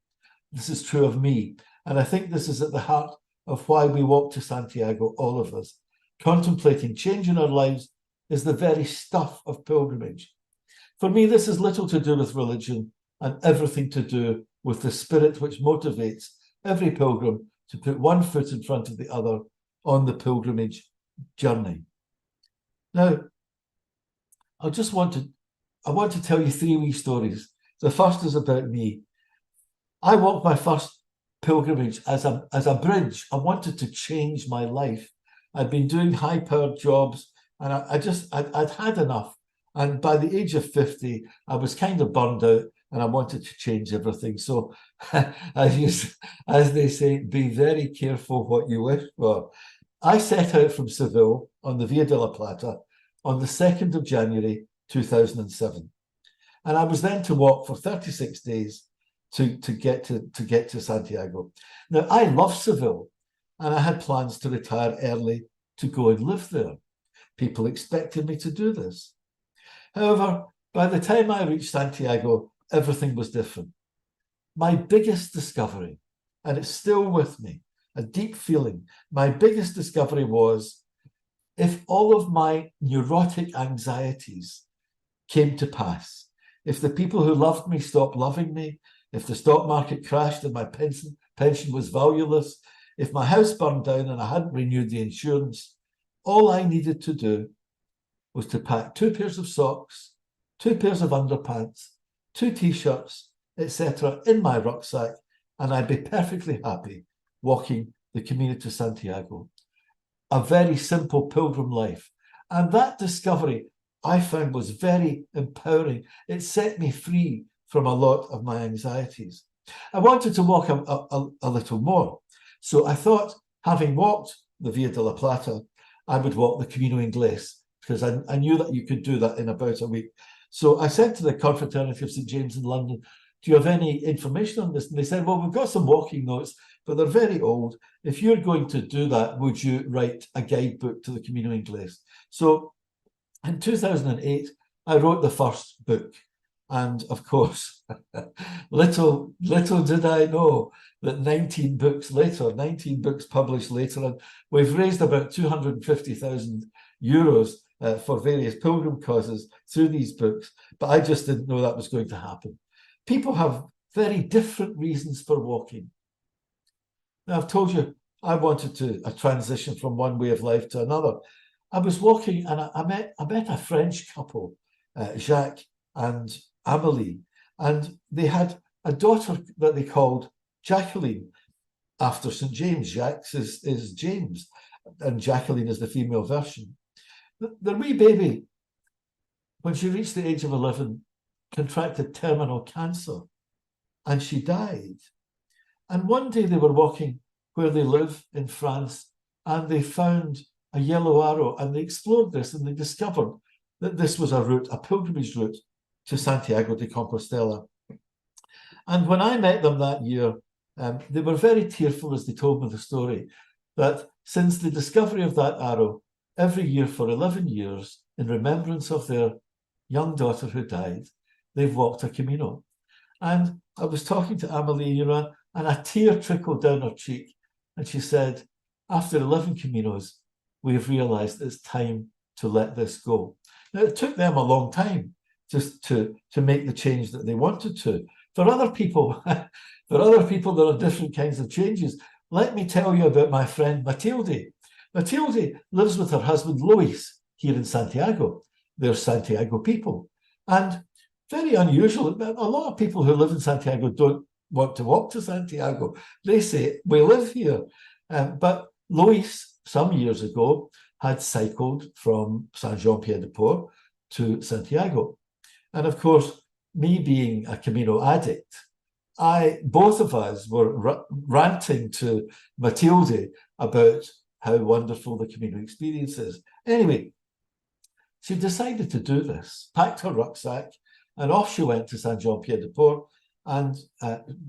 This is true of me, and I think this is at the heart of why we walk to Santiago, all of us. Contemplating change in our lives is the very stuff of pilgrimage. For me, this has little to do with religion and everything to do with the spirit which motivates every pilgrim to put one foot in front of the other on the pilgrimage journey. Now, I want to tell you 3 wee stories. The first is about me. I walked my first pilgrimage as a bridge. I wanted to change my life. I'd been doing high-powered jobs, and I'd had enough. And by the age of 50, I was kind of burned out, and I wanted to change everything. So, as they say, be very careful what you wish for. I set out from Seville on the Via de la Plata on the 2nd of January 2007, and I was then to walk for 36 days to get to Santiago. Now, I love Seville, and I had plans to retire early to go and live there. People expected me to do this. However, by the time I reached Santiago, everything was different. My biggest discovery, and it's still with me, a deep feeling, my biggest discovery was, if all of my neurotic anxieties came to pass, if the people who loved me stopped loving me, if the stock market crashed and my pension was valueless, if my house burned down and I hadn't renewed the insurance, all I needed to do was to pack 2 pairs of socks, 2 pairs of underpants, 2 t-shirts, etc. in my rucksack, and I'd be perfectly happy walking the Camino to Santiago. A very simple pilgrim life. And that discovery I found was very empowering. It set me free from a lot of my anxieties. I wanted to walk a little more. So I thought, having walked the Via de la Plata, I would walk the Camino Inglés, because I knew that you could do that in about a week. So I said to the Confraternity of St. James in London, do you have any information on this? And they said, well, we've got some walking notes, but they're very old. If you're going to do that, would you write a guidebook to the Camino Inglés? So in 2008, I wrote the first book. And of course, little did I know that 19 books published later, and we've raised about 250,000 euros for various pilgrim causes through these books, but I just didn't know that was going to happen. People have very different reasons for walking. Now, I've told you I wanted a transition from one way of life to another. I was walking and I met a French couple, Jacques and Amélie, and they had a daughter that they called Jacqueline, after St. James. Jacques is James, and Jacqueline is the female version. The wee baby, when she reached the age of 11, contracted terminal cancer, and she died. And one day they were walking where they live in France, and they found a yellow arrow, and they explored this, and they discovered that this was a pilgrimage route to Santiago de Compostela. And when I met them that year, they were very tearful as they told me the story, that since the discovery of that arrow, every year for 11 years, in remembrance of their young daughter who died, they've walked a Camino. And I was talking to Amelie, and a tear trickled down her cheek. And she said, after 11 Caminos, we've realized it's time to let this go. Now, it took them a long time just to make the change that they wanted to. For other people, there are different kinds of changes. Let me tell you about my friend Matilde. Matilde lives with her husband Luis here in Santiago. They're Santiago people. And very unusual, a lot of people who live in Santiago don't want to walk to Santiago. They say, we live here. But Luis, some years ago, had cycled from Saint-Jean-Pied-de-Port to Santiago. And of course, me being a Camino addict, both of us were ranting to Matilde about how wonderful the Camino experience is. Anyway, she decided to do this, packed her rucksack, and off she went to Saint-Jean-Pied-de-Port and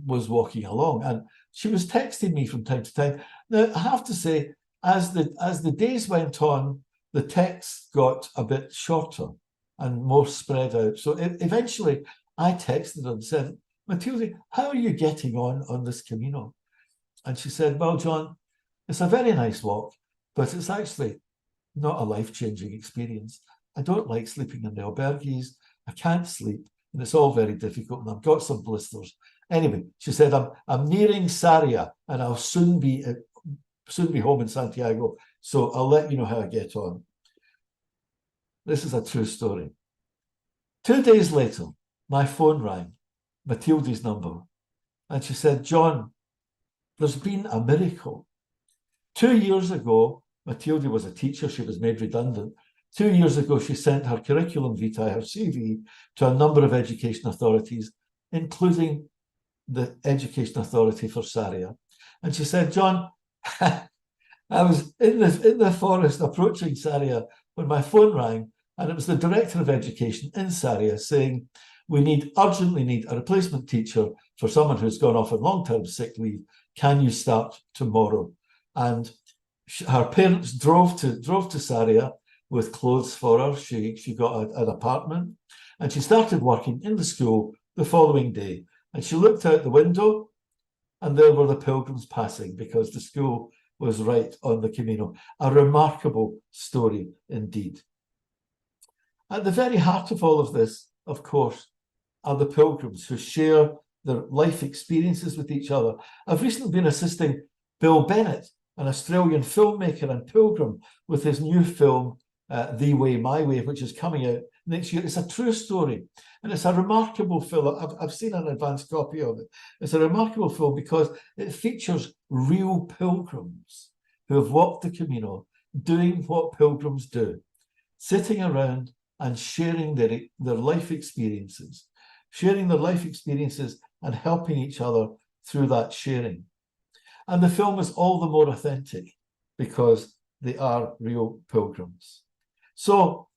was walking along. And she was texting me from time to time. Now, I have to say, as the days went on, the texts got a bit shorter and more spread out. So eventually, I texted her and said, Matilde, how are you getting on this Camino? And she said, well, John, it's a very nice walk, but it's actually not a life-changing experience. I don't like sleeping in the albergues. I can't sleep, and it's all very difficult, and I've got some blisters. Anyway, she said, I'm nearing Sarria, and I'll soon be home in Santiago, so I'll let you know how I get on. This is a true story. 2 days later, my phone rang, Matilde's number, and she said, John, there's been a miracle. 2 years ago, Matilde was a teacher. She was made redundant. 2 years ago, she sent her curriculum vitae, her CV, to a number of education authorities, including the Education Authority for Sarria. And she said, John, I was in the forest approaching Sarria when my phone rang, and it was the Director of Education in Sarria saying, we urgently need a replacement teacher for someone who's gone off on long-term sick leave. Can you start tomorrow? And her parents drove to Sarria with clothes for her. She got an apartment, and she started working in the school the following day. And she looked out the window, and there were the pilgrims passing, because the school was right on the Camino. A remarkable story indeed. At the very heart of all of this, of course, are the pilgrims who share their life experiences with each other. I've recently been assisting Bill Bennett, an Australian filmmaker and pilgrim, with his new film, The Way, My Way, which is coming out next year. It's a true story, and it's a remarkable film. I've seen an advanced copy of it. It's a remarkable film because it features real pilgrims who have walked the Camino, doing what pilgrims do, sitting around and sharing their life experiences, and helping each other through that sharing. And the film is all the more authentic because they are real pilgrims. So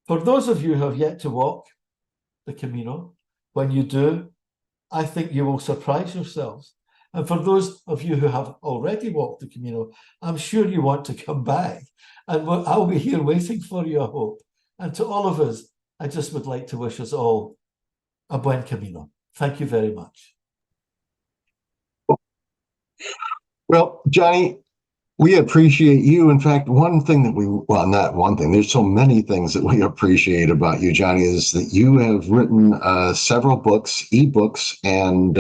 for those of you who have yet to walk the Camino, when you do, I think you will surprise yourselves. And for those of you who have already walked the Camino, I'm sure you want to come back. And I'll be here waiting for you, I hope. And to all of us, I just would like to wish us all a buen Camino. Thank you very much. Well, Johnnie, we appreciate you. In fact, one thing that not one thing, there's so many things that we appreciate about you, Johnnie, is that you have written several books, ebooks, and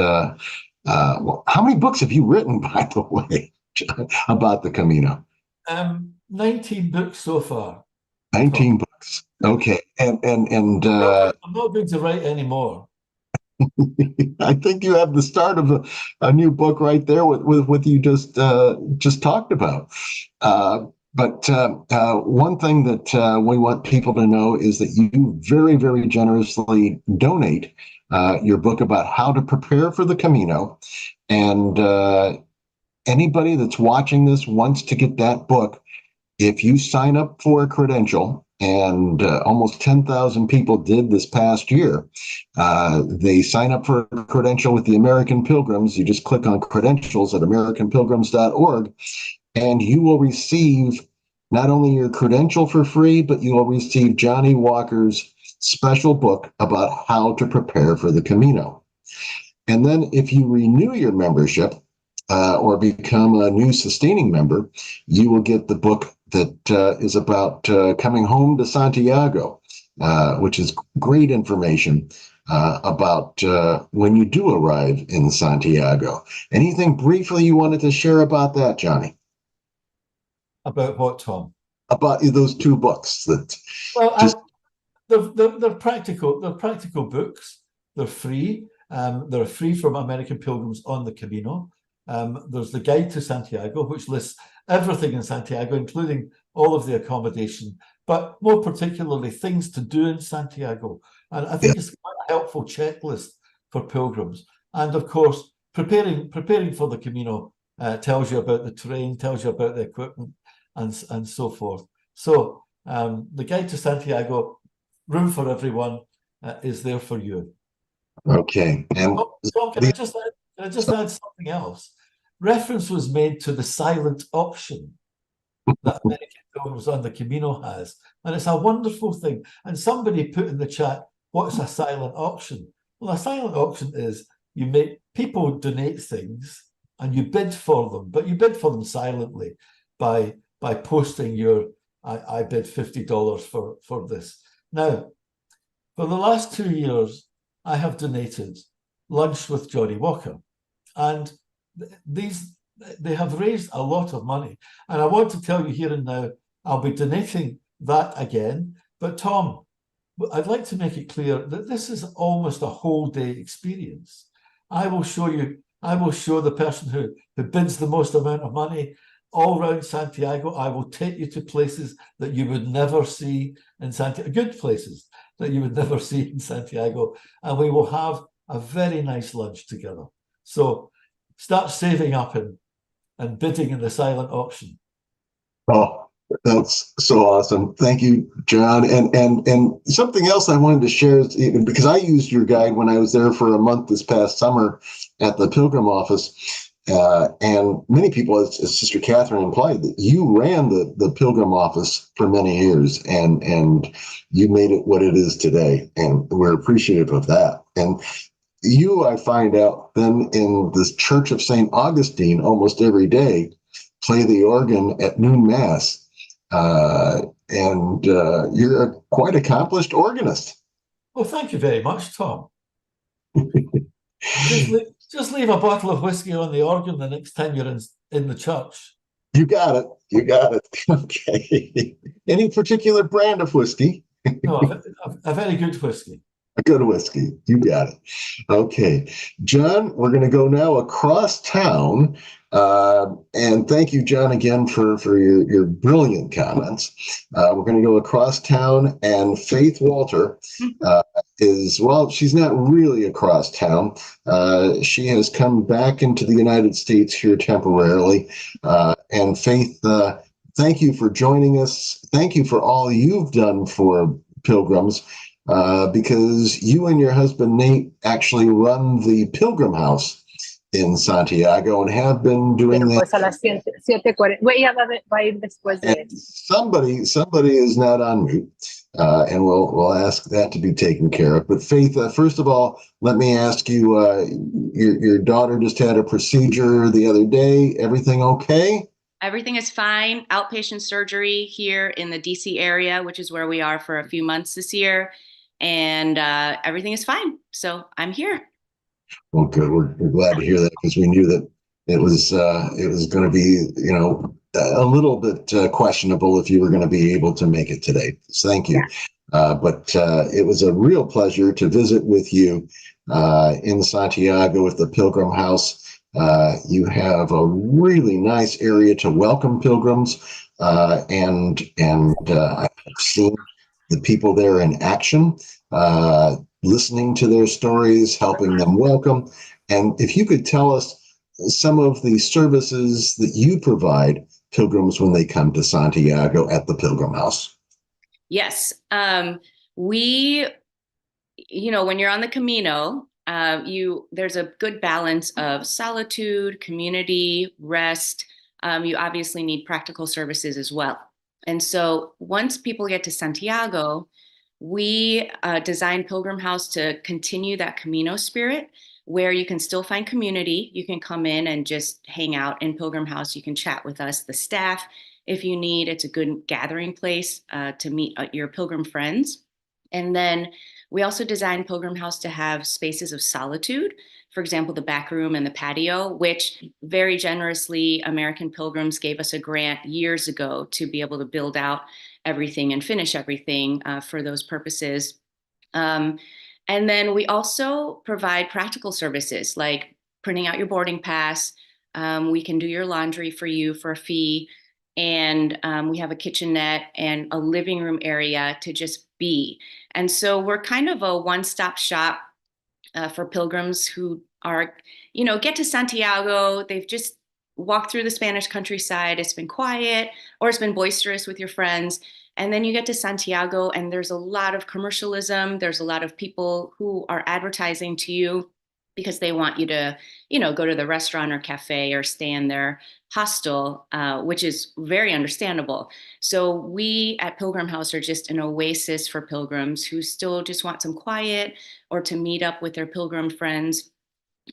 how many books have you written, by the way, about the Camino? 19 books so far. 19 books. Okay. And I'm not going to write any more. I think you have the start of a new book right there with what you just talked about. But one thing that we want people to know is that you very, very generously donate your book about how to prepare for the Camino. And anybody that's watching this wants to get that book. If you sign up for a credential, and almost 10,000 people did this past year, they sign up for a credential with the American Pilgrims. You just click on credentials at americanpilgrims.org, and you will receive not only your credential for free, but you will receive Johnnie Walker's special book about how to prepare for the Camino. And then if you renew your membership or become a new sustaining member, you will get the book that is about coming home to Santiago, which is great information about when you do arrive in Santiago. Anything briefly you wanted to share about that, Johnnie? About what, Tom? About those two books that Well, just they're practical. They're practical books. They're free. They're free from American Pilgrims on the Camino. There's the Guide to Santiago, which lists everything in Santiago, including all of the accommodation, but more particularly things to do in Santiago. And I think it's quite a helpful checklist for pilgrims. And of course, preparing for the Camino tells you about the terrain, tells you about the equipment, and so forth. So the Guide to Santiago, room for everyone, is there for you. okay. And Tom, can I just add something else? Reference was made to the silent option that American Pilgrims on the Camino has, and it's a wonderful thing. And somebody put in the chat, what's a silent auction? Well, a silent auction is you make people donate things and you bid for them, but you bid for them silently by posting your I bid $50 for this. Now, for the last 2 years, I have donated lunch with Johnnie Walker, and they have raised a lot of money. And I want to tell you here and now, I'll be donating that again. But Tom, I'd like to make it clear that this is almost a whole day experience. I will show the person who bids the most amount of money all around Santiago. I will take you to places that you would never see in Santiago, good places that you would never see in Santiago. And we will have a very nice lunch together. So start saving up and bidding in the silent auction. oh, that's so awesome. Thank you, John. And something else I wanted to share is, because I used your guide when I was there for a month this past summer at the Pilgrim office. And many people, as Sister Katherine implied, that you ran the Pilgrim office for many years, and you made it what it is today. And we're appreciative of that. And you, I find out, then in the Church of St. Augustine almost every day, play the organ at noon mass. And you're a quite accomplished organist. Well, thank you very much, Tom. Just leave a bottle of whiskey on the organ the next time you're in the church. You got it. You got it. Okay. Any particular brand of whiskey? No, a very good whiskey. A good whiskey. You got it. Okay. John, we're going to go now across town. And thank you, John, again for your brilliant comments. We're going to go across town, and Faith Walter she's not really across town. She has come back into the United States here temporarily. And Faith, thank you for joining us. Thank you for all you've done for Pilgrims. Because you and your husband, Nate, actually run the Pilgrim House in Santiago and have been doing that. And somebody is not on mute, and we'll ask that to be taken care of. But Faith, first of all, let me ask you, your daughter just had a procedure the other day. Everything okay? Everything is fine. Outpatient surgery here in the DC area, which is where we are for a few months this year. And everything is fine. So I'm here. Well, good. We're glad to hear that, because we knew that it was going to be, a little bit questionable if you were going to be able to make it today. So thank you. But it was a real pleasure to visit with you in Santiago with the Pilgrim House. You have a really nice area to welcome pilgrims, and I've seen the people there in action, listening to their stories, helping them welcome. And if you could tell us some of the services that you provide pilgrims when they come to Santiago at the Pilgrim House. Yes. When you're on the Camino, there's a good balance of solitude, community, rest. You obviously need practical services as well. And so once people get to Santiago, we designed Pilgrim House to continue that Camino spirit, where you can still find community. You can come in and just hang out in Pilgrim House. You can chat with us, the staff, if you need. It's a good gathering place to meet your pilgrim friends. And then we also designed Pilgrim House to have spaces of solitude. For example, the back room and the patio, which very generously American Pilgrims gave us a grant years ago to be able to build out everything and finish everything for those purposes. And then we also provide practical services like printing out your boarding pass. We can do your laundry for you for a fee. And we have a kitchenette and a living room area to just be. And so we're kind of a one-stop shop for pilgrims who are, get to Santiago. They've just walked through the Spanish countryside. It's been quiet, or it's been boisterous with your friends. And then you get to Santiago and there's a lot of commercialism. There's a lot of people who are advertising to you because they want you to, go to the restaurant or cafe or stay in their hostel, which is very understandable. So we at Pilgrim House are just an oasis for pilgrims who still just want some quiet or to meet up with their pilgrim friends.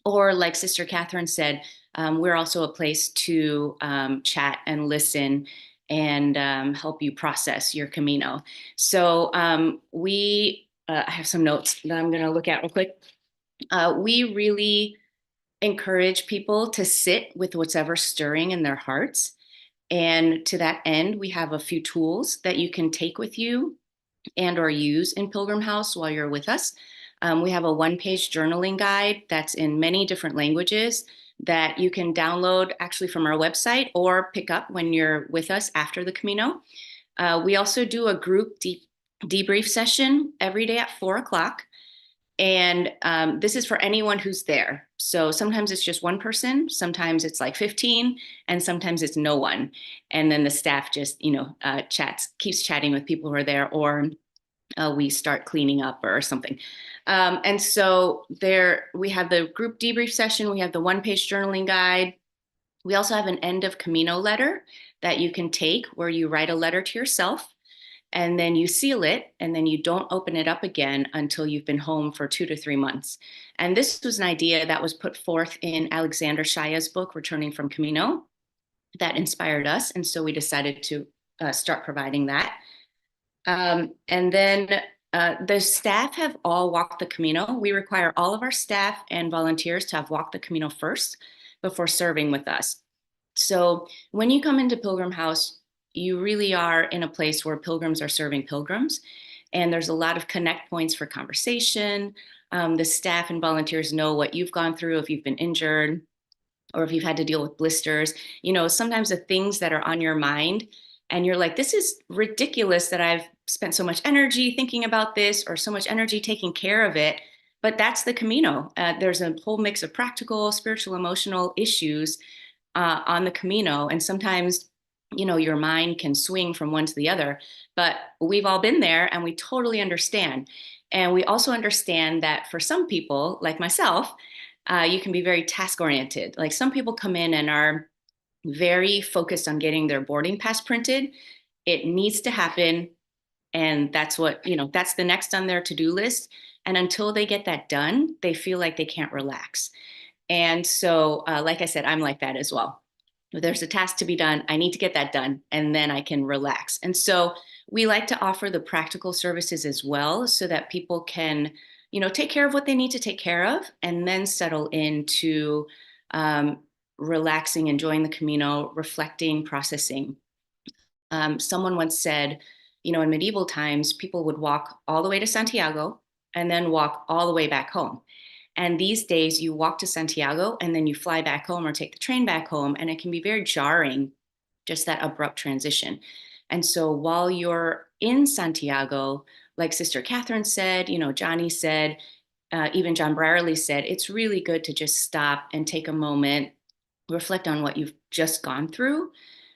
Or like Sister Katherine said, we're also a place to chat and listen and help you process your Camino. So I have some notes that I'm going to look at real quick. We really encourage people to sit with whatever stirring in their hearts. And to that end, we have a few tools that you can take with you and or use in Pilgrim House while you're with us. We have a one-page journaling guide that's in many different languages that you can download actually from our website or pick up when you're with us after the Camino. We also do a group debrief session every day at 4:00. And this is for anyone who's there. So sometimes it's just one person, sometimes it's like 15, and sometimes it's no one. And then the staff just, keeps chatting with people who are there, or we start cleaning up or something. And so there we have the group debrief session. We have the one-page journaling guide. We also have an end of Camino letter that you can take where you write a letter to yourself. And then you seal it, and then you don't open it up again until you've been home for 2 to 3 months. And this was an idea that was put forth in Alexander Shaya's book, Returning from Camino, that inspired us. And so we decided to start providing that. And then the staff have all walked the Camino. We require all of our staff and volunteers to have walked the Camino first before serving with us. So when you come into Pilgrim House, you really are in a place where pilgrims are serving pilgrims. And there's a lot of connect points for conversation. The staff and volunteers know what you've gone through if you've been injured or if you've had to deal with blisters. Sometimes the things that are on your mind and you're like, this is ridiculous that I've spent so much energy thinking about this or so much energy taking care of it. But that's the Camino. There's a whole mix of practical, spiritual, emotional issues on the Camino. And sometimes your mind can swing from one to the other, but we've all been there and we totally understand. And we also understand that for some people, like myself, you can be very task oriented. Like some people come in and are very focused on getting their boarding pass printed. It needs to happen. And that's what, that's the next on their to-do list. And until they get that done, they feel like they can't relax. And so, like I said, I'm like that as well. There's a task to be done. I need to get that done, and then I can relax. And so we like to offer the practical services as well so that people can, take care of what they need to take care of and then settle into relaxing, enjoying the Camino, reflecting, processing. Someone once said, in medieval times, people would walk all the way to Santiago and then walk all the way back home. And these days you walk to Santiago and then you fly back home or take the train back home. And it can be very jarring, just that abrupt transition. And so while you're in Santiago, like Sister Katherine said, Johnnie said, even John Brierley said, it's really good to just stop and take a moment, reflect on what you've just gone through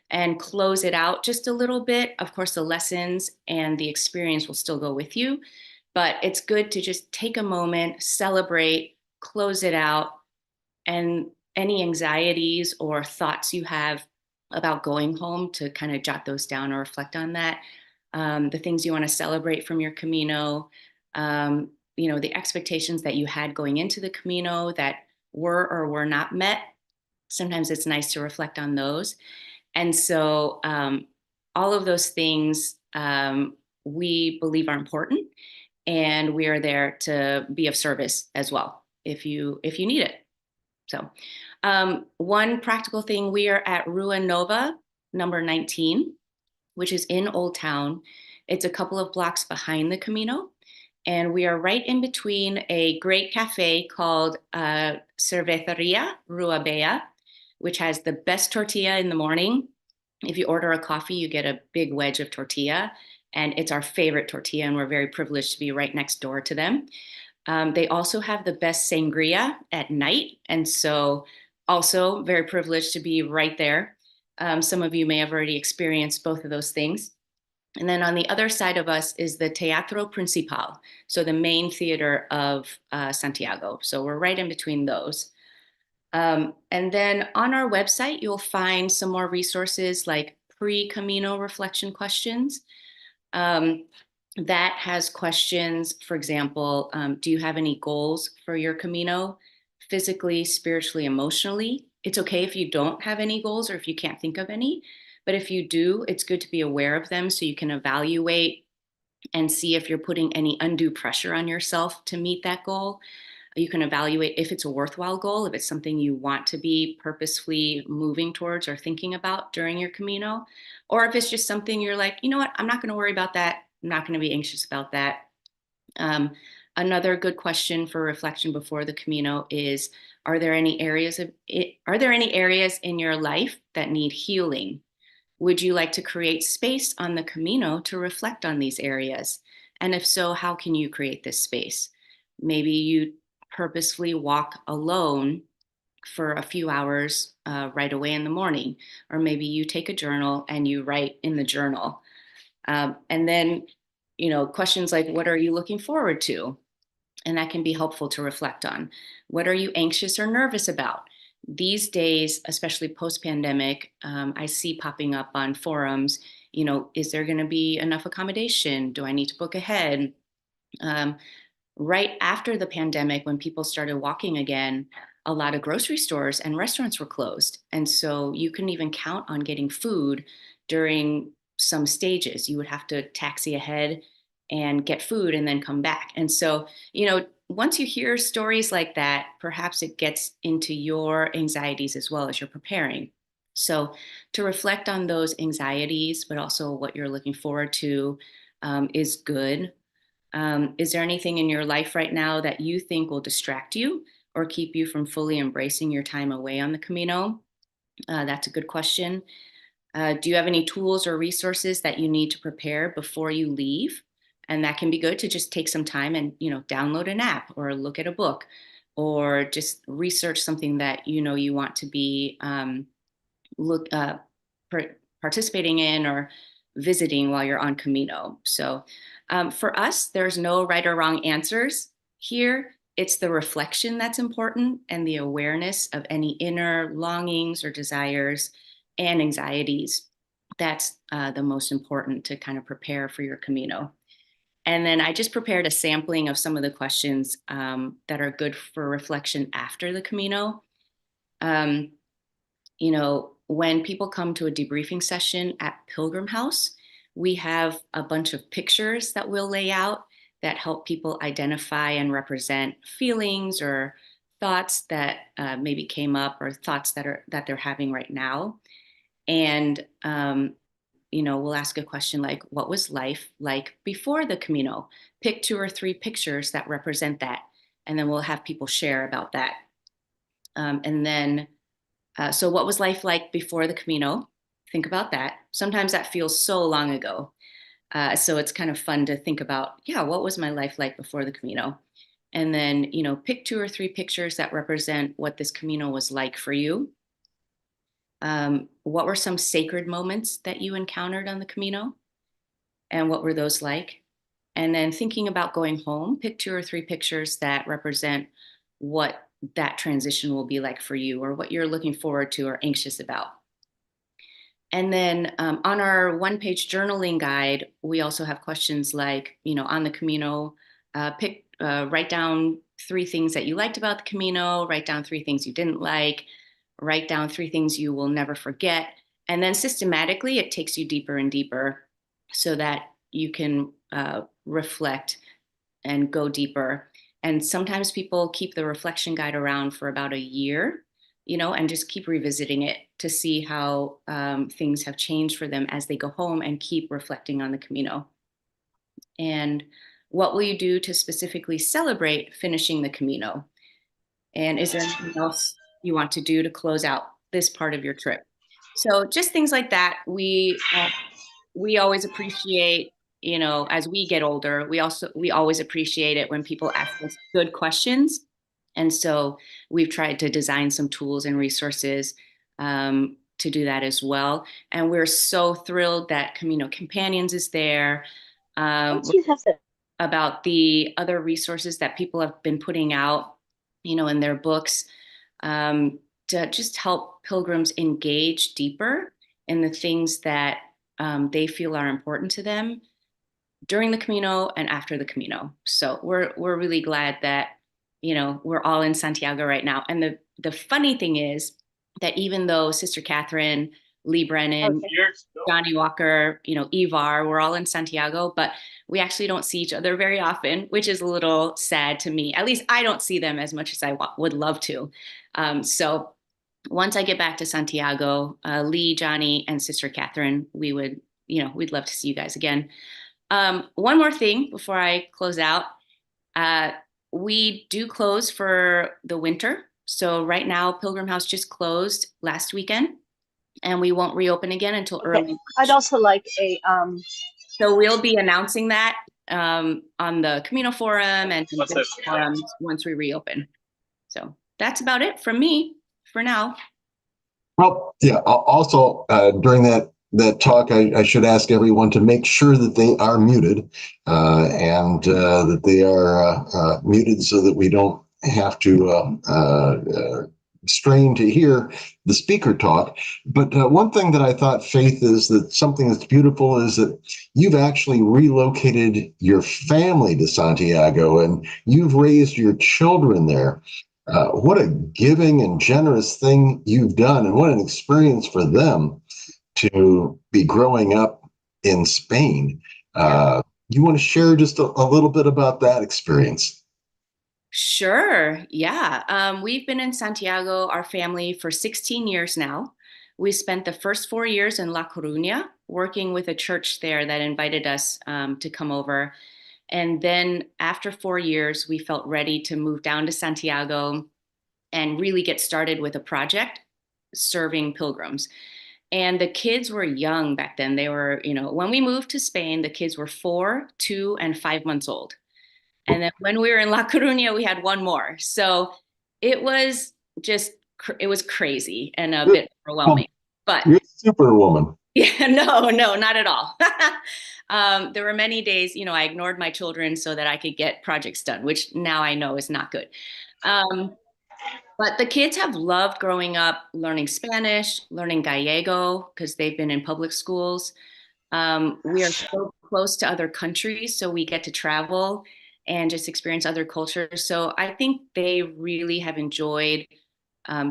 and close it out just a little bit. Of course, the lessons and the experience will still go with you. But it's good to just take a moment, celebrate, close it out, and any anxieties or thoughts you have, about going home to kind of jot those down or reflect on that. The things you want to celebrate from your Camino, the expectations that you had going into the Camino that were or were not met. Sometimes it's nice to reflect on those. And so all of those things we believe are important, and we are there to be of service as well if you need it. So one practical thing, we are at Rua Nova, number 19, which is in Old Town. It's a couple of blocks behind the Camino. And we are right in between a great cafe called Cerveceria Rua Bea, which has the best tortilla in the morning. If you order a coffee, you get a big wedge of tortilla. And it's our favorite tortilla, and we're very privileged to be right next door to them. They also have the best sangria at night. And so also very privileged to be right there. Some of you may have already experienced both of those things. And then on the other side of us is the Teatro Principal, so the main theater of Santiago. So we're right in between those. And then on our website, you'll find some more resources like pre-Camino reflection questions. That has questions, for example, do you have any goals for your Camino, physically, spiritually, emotionally? It's okay if you don't have any goals or if you can't think of any, but if you do, it's good to be aware of them so you can evaluate and see if you're putting any undue pressure on yourself to meet that goal. You can evaluate if it's a worthwhile goal, if it's something you want to be purposefully moving towards or thinking about during your Camino, or if it's just something you're like, you know what, I'm not going to worry about that. I'm not going to be anxious about that. Another good question for reflection before the Camino is, are there any areas in your life that need healing? Would you like to create space on the Camino to reflect on these areas? And if so, how can you create this space? Maybe you purposefully walk alone for a few hours right away in the morning, or maybe you take a journal and you write in the journal. And then, questions like, what are you looking forward to? And that can be helpful to reflect on. What are you anxious or nervous about? These days, especially post-pandemic, I see popping up on forums, is there going to be enough accommodation? Do I need to book ahead? Right after the pandemic, when people started walking again, a lot of grocery stores and restaurants were closed. And so you couldn't even count on getting food during some stages. You would have to taxi ahead and get food and then come back. And so, once you hear stories like that, perhaps it gets into your anxieties as well as you're preparing. So to reflect on those anxieties, but also what you're looking forward to is good. Is there anything in your life right now that you think will distract you or keep you from fully embracing your time away on the Camino? That's a good question. Do you have any tools or resources that you need to prepare before you leave? And that can be good to just take some time and, download an app or look at a book or just research something that you want to be participating in or visiting while you're on Camino. So for us, there's no right or wrong answers here. It's the reflection that's important and the awareness of any inner longings or desires and anxieties. That's the most important to kind of prepare for your Camino. And then I just prepared a sampling of some of the questions that are good for reflection after the Camino. When people come to a debriefing session at Pilgrim House, we have a bunch of pictures that we'll lay out that help people identify and represent feelings or thoughts that maybe came up or thoughts that they're having right now. And we'll ask a question like, what was life like before the Camino? Pick 2 or 3 pictures that represent that. And then we'll have people share about that. So what was life like before the Camino? Think about that. Sometimes that feels so long ago. So it's kind of fun to think about, what was my life like before the Camino? And then, pick 2 or 3 pictures that represent what this Camino was like for you. What were some sacred moments that you encountered on the Camino? And what were those like? And then thinking about going home, pick 2 or 3 pictures that represent what that transition will be like for you or what you're looking forward to or anxious about. And then on our one-page journaling guide, we also have questions like, on the Camino, write down 3 things that you liked about the Camino, write down 3 things you didn't like, write down 3 things you will never forget. And then systematically, it takes you deeper and deeper so that you can reflect and go deeper. And sometimes people keep the reflection guide around for about a year, and just keep revisiting it to see how things have changed for them as they go home and keep reflecting on the Camino. And what will you do to specifically celebrate finishing the Camino? And is there anything else you want to do to close out this part of your trip? So just things like that. We always appreciate, as we get older, we always appreciate it when people ask us good questions. And so we've tried to design some tools and resources to do that as well. And we're so thrilled that Camino Companions is there. About the other resources that people have been putting out, in their books, to just help pilgrims engage deeper in the things that they feel are important to them during the Camino and after the Camino. So we're really glad that, we're all in Santiago right now. And the funny thing is that even though Sister Katherine, Lee Brennan, Johnnie Walker, Ivar, we're all in Santiago, but we actually don't see each other very often, which is a little sad to me. At least I don't see them as much as I would love to. So once I get back to Santiago, Lee, Johnnie, and Sister Katherine, we'd love to see you guys again. One more thing before I close out. We do close for the winter. So right now, Pilgrim House just closed last weekend, and we won't reopen again until early March. I'd also like a So we'll be announcing that on the Camino forum and forums once we reopen. So that's about it from me for now. Well, yeah. Also, during that talk, I should ask everyone to make sure that they are muted and that they are muted so that we don't have to strain to hear the speaker talk. But one thing that I thought, Faith, is that something that's beautiful is that you've actually relocated your family to Santiago and you've raised your children there. What a giving and generous thing you've done, and what an experience for them to be growing up in Spain. You want to share just a little bit about that experience? Sure. Yeah. We've been in Santiago, our family, for 16 years now. We spent the first 4 years in La Coruña, working with a church there that invited us to come over. And then after 4 years, we felt ready to move down to Santiago and really get started with a project serving pilgrims. And the kids were young back then. They were, when we moved to Spain, the kids were 4, 2, and 5 months old. And then when we were in La Coruña, we had 1 more. So it was it was crazy and a bit overwhelming. But you're Superwoman. Yeah, no, not at all. There were many days, I ignored my children so that I could get projects done, which now I know is not good. But the kids have loved growing up, learning Spanish, learning Gallego, because they've been in public schools. We are so close to other countries, so we get to travel and just experience other cultures. So I think they really have enjoyed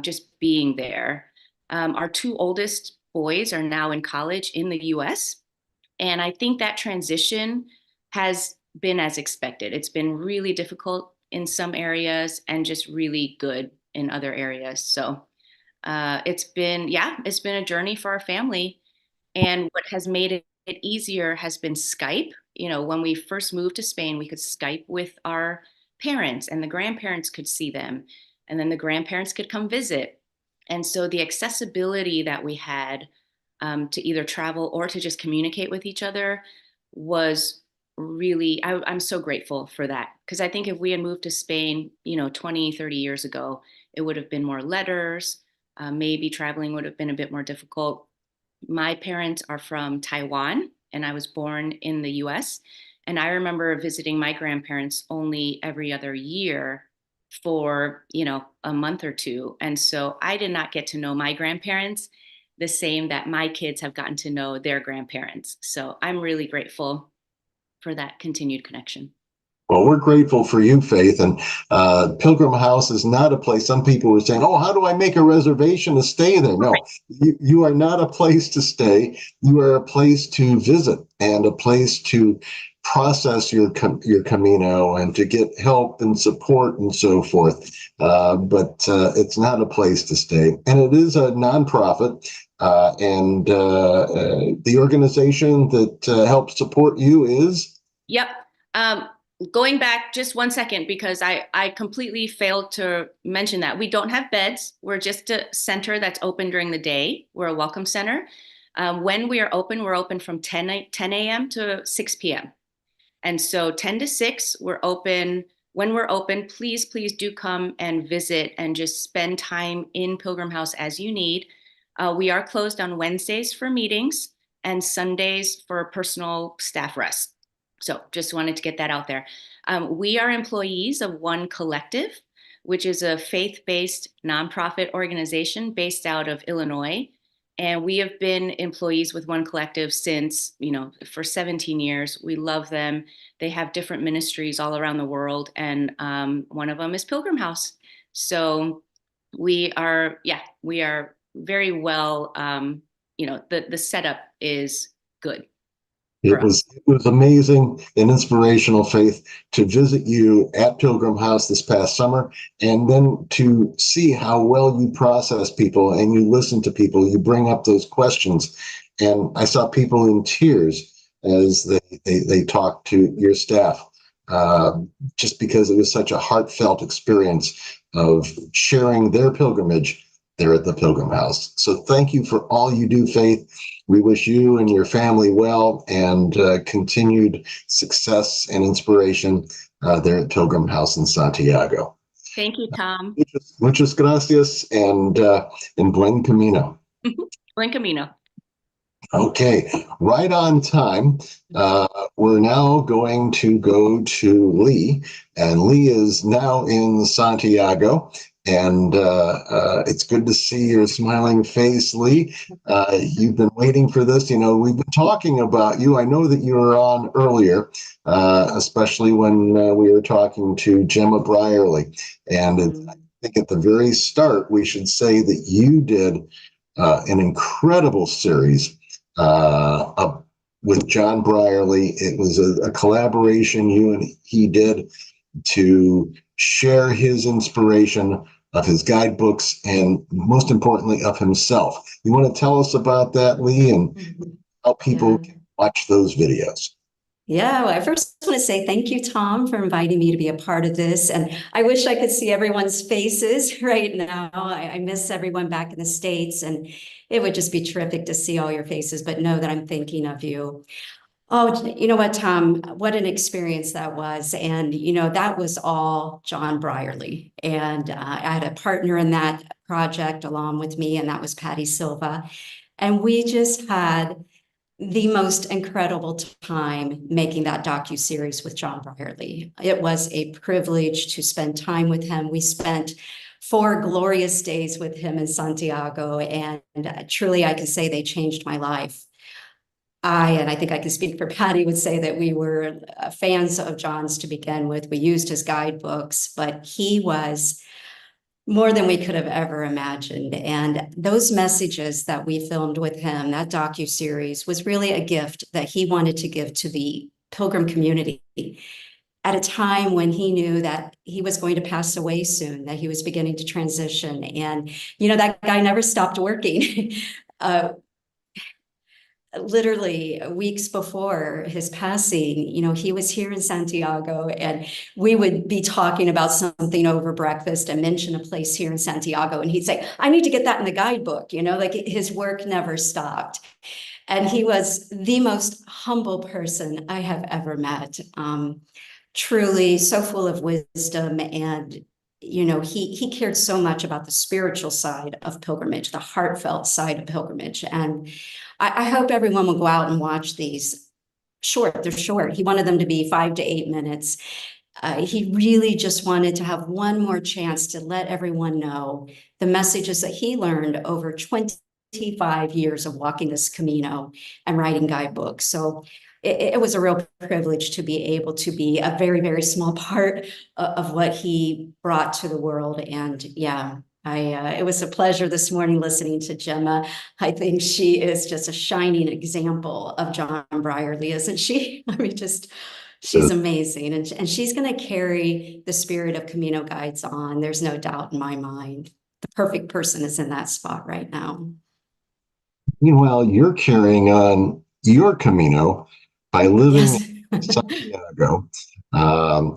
just being there. Our 2 oldest boys are now in college in the US. And I think that transition has been as expected. It's been really difficult in some areas and just really good in other areas. So it's been a journey for our family. And what has made it easier has been Skype. When we first moved to Spain, we could Skype with our parents and the grandparents could see them. And then the grandparents could come visit. And so the accessibility that we had to either travel or to just communicate with each other was really, I'm so grateful for that. Because I think if we had moved to Spain, 20, 30 years ago, it would have been more letters. Maybe traveling would have been a bit more difficult. My parents are from Taiwan, and I was born in the US. And I remember visiting my grandparents only every other year for, a month or two. And so I did not get to know my grandparents the same that my kids have gotten to know their grandparents. So I'm really grateful for that continued connection. Well, we're grateful for you, Faith. And Pilgrim House is not a place. Some people were saying, oh, how do I make a reservation to stay there? No, you are not a place to stay. You are a place to visit and a place to process your Camino and to get help and support and so forth. But it's not a place to stay. And it is a nonprofit. And the organization that helps support you is? Yep. Going back just 1 second, because I completely failed to mention that. We don't have beds. We're just a center that's open during the day. We're a welcome center. When we are open, we're open from 10 a.m. to 6 p.m. And so 10 to 6, we're open. When we're open, please do come and visit and just spend time in Pilgrim House as you need. We are closed on Wednesdays for meetings and Sundays for personal staff rest. So just wanted to get that out there. We are employees of One Collective, which is a faith-based nonprofit organization based out of Illinois. And we have been employees with One Collective since, for 17 years. We love them. They have different ministries all around the world. And one of them is Pilgrim House. So we are very well, the setup is good. It was amazing and inspirational, Faith, to visit you at Pilgrim House this past summer, and then to see how well you process people and you listen to people, you bring up those questions. And I saw people in tears as they talked to your staff, just because it was such a heartfelt experience of sharing their pilgrimage there at the Pilgrim House. So thank you for all you do, Faith. We wish you and your family well and continued success and inspiration there at Pilgrim House in Santiago. Thank you, Tom. Muchas gracias and buen camino. Buen camino. Okay, right on time. We're now going to go to Leigh, and Leigh is now in Santiago. And it's good to see your smiling face, Leigh. You've been waiting for this. We've been talking about you. I know that you were on earlier, especially when we were talking to Gemma Brierley. And I think at the very start, we should say that you did an incredible series with John Brierley. It was a collaboration you and he did to share his inspiration of his guidebooks and, most importantly, of himself. You want to tell us about that, Leigh, and how people can watch those videos? Yeah, well, I first want to say thank you, Tom, for inviting me to be a part of this. And I wish I could see everyone's faces right now. I miss everyone back in the States, and it would just be terrific to see all your faces, but know that I'm thinking of you. Oh, you know what, Tom, what an experience that was. And, that was all John Brierley. And I had a partner in that project along with me, and that was Patty Silva. And we just had the most incredible time making that docuseries with John Brierley. It was a privilege to spend time with him. We spent 4 glorious days with him in Santiago, and truly I can say they changed my life. And I think I can speak for Patty, would say that we were fans of John's to begin with. We used his guidebooks, but he was more than we could have ever imagined. And those messages that we filmed with him, that docuseries, was really a gift that he wanted to give to the Pilgrim community at a time when he knew that he was going to pass away soon, that he was beginning to transition. And, that guy never stopped working. Literally weeks before his passing, he was here in Santiago, and we would be talking about something over breakfast and mention a place here in Santiago. And he'd say, I need to get that in the guidebook, like his work never stopped. And he was the most humble person I have ever met. Truly so full of wisdom, and he cared so much about the spiritual side of pilgrimage, the heartfelt side of pilgrimage. And I hope everyone will go out and watch these. They're short. He wanted them to be 5 to 8 minutes. He really just wanted to have one more chance to let everyone know the messages that he learned over 20 25 years of walking this Camino and writing guidebooks. So it was a real privilege to be able to be a very, very small part of what he brought to the world. And yeah, it was a pleasure this morning listening to Gemma. I think she is just a shining example of John Brierley, isn't she? I mean, she's amazing. And she's going to carry the spirit of Camino Guides on. There's no doubt in my mind. The perfect person is in that spot right now. Meanwhile, you're carrying on your Camino by living Yes. in Santiago.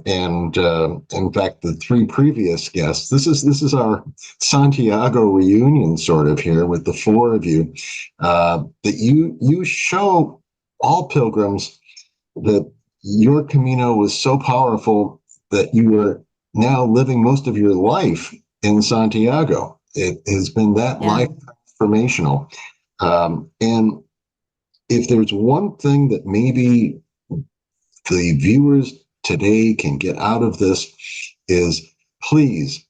In fact, the three previous guests, this is our Santiago reunion sort of here with the four of you, that you show all pilgrims that your Camino was so powerful that you are now living most of your life in Santiago. It has been that life transformational. And if there's one thing that maybe the viewers today can get out of this is please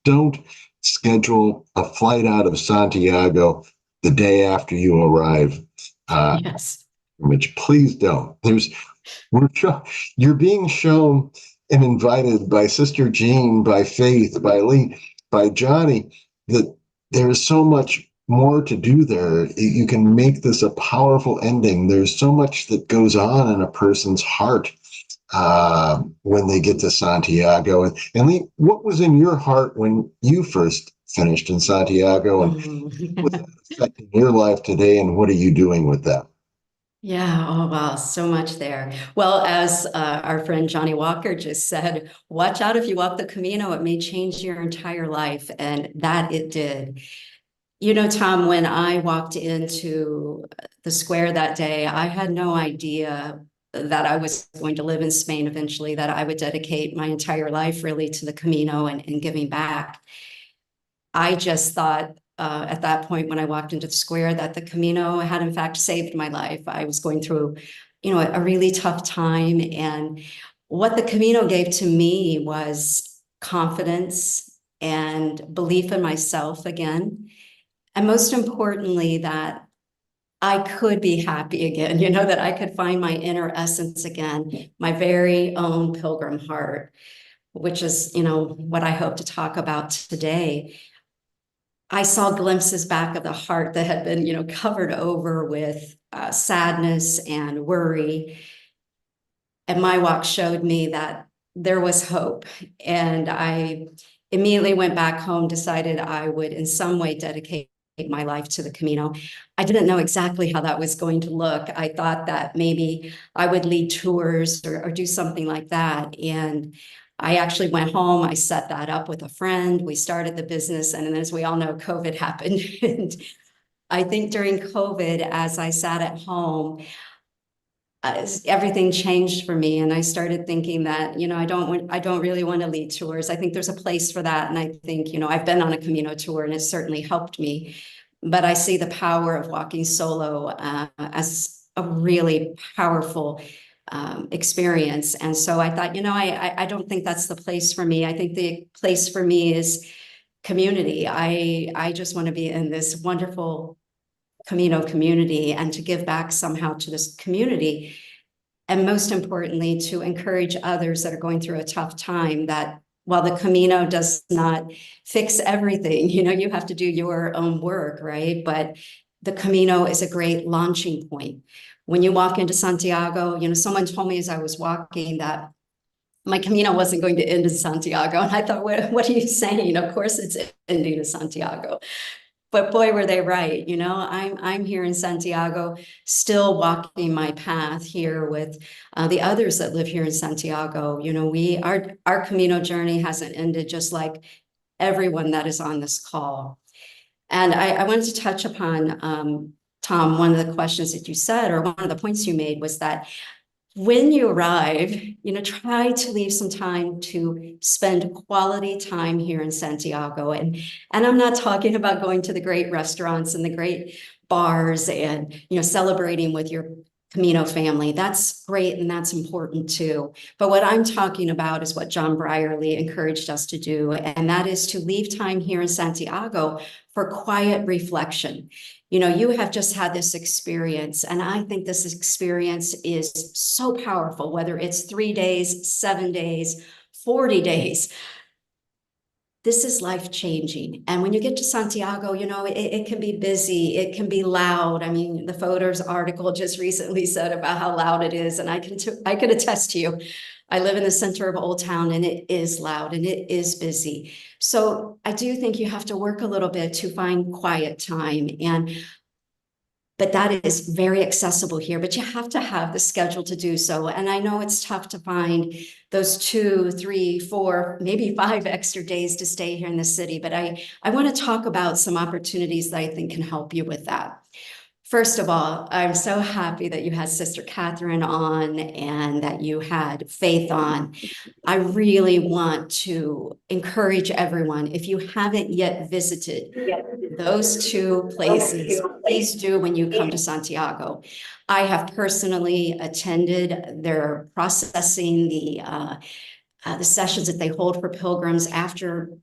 don't schedule a flight out of Santiago the day after you arrive. Yes. Which please don't. You're being shown and invited by Sister Jean, by Faith, by Lee, by Johnnie, that there is so much more to do there. You can make this a powerful ending. There's so much that goes on in a person's heart when they get to Santiago. And Lee, what was in your heart when you first finished in Santiago, and what's that affecting your life today, and what are you doing with that? Yeah, oh wow, so much there. Well, as our friend Johnnie Walker just said, watch out if you walk the Camino, it may change your entire life, and that it did. You know, Tom, when I walked into the square that day, I had no idea that I was going to live in Spain eventually, that I would dedicate my entire life really to the Camino and giving back. I just thought at that point when I walked into the square that the Camino had in fact saved my life. I was going through, you know, a really tough time. And what the Camino gave to me was confidence and belief in myself again. And most importantly, that I could be happy again, you know, that I could find my inner essence again, my very own pilgrim heart, which is, you know, what I hope to talk about today. I saw glimpses back of the heart that had been, you know, covered over with sadness and worry. And my walk showed me that there was hope. And I immediately went back home, decided I would in some way dedicate my life to the Camino. I didn't know exactly how that was going to look. I thought that maybe I would lead tours or do something like that. And I actually went home. I set that up with a friend. We started the business. And then, as we all know, COVID happened. And I think during COVID, as I sat at home, everything changed for me. And I started thinking that, you know, I don't really want to lead tours. I think there's a place for that. And I think, you know, I've been on a Camino tour and it certainly helped me. But I see the power of walking solo as a really powerful experience. And so I thought, you know, I don't think that's the place for me. I think the place for me is community. I just want to be in this wonderful Camino community and to give back somehow to this community. And most importantly, to encourage others that are going through a tough time, that while the Camino does not fix everything, you know, you have to do your own work, right? But the Camino is a great launching point. When you walk into Santiago, you know, someone told me as I was walking that my Camino wasn't going to end in Santiago. And I thought, what are you saying? Of course it's ending in Santiago. But boy, were they right. You know, I'm here in Santiago, still walking my path here with the others that live here in Santiago. You know, our Camino journey hasn't ended, just like everyone that is on this call. And I wanted to touch upon, Tom, one of the questions that you said, or one of the points you made, was that when you arrive, you know, try to leave some time to spend quality time here in Santiago. And I'm not talking about going to the great restaurants and the great bars and, you know, celebrating with your Camino family. That's great and that's important too. But what I'm talking about is what John Brierley encouraged us to do, and that is to leave time here in Santiago for quiet reflection. You know, you have just had this experience, and I think this experience is so powerful, whether it's 3 days, 7 days, 40 days. This is life-changing. And when you get to Santiago, you know, it can be busy, it can be loud. I mean, the Photos article just recently said about how loud it is, and I can attest to you. I live in the center of Old Town, and it is loud and it is busy. So I do think you have to work a little bit to find quiet time, but that is very accessible here, but you have to have the schedule to do so. And I know it's tough to find those 2, 3, 4, maybe 5 extra days to stay here in the city, but I want to talk about some opportunities that I think can help you with that. First of all, I'm so happy that you had Sister Katherine on and that you had Faith on. I really want to encourage everyone, if you haven't yet visited those 2 places, please do when you come to Santiago. I have personally attended their processing, the sessions that they hold for pilgrims after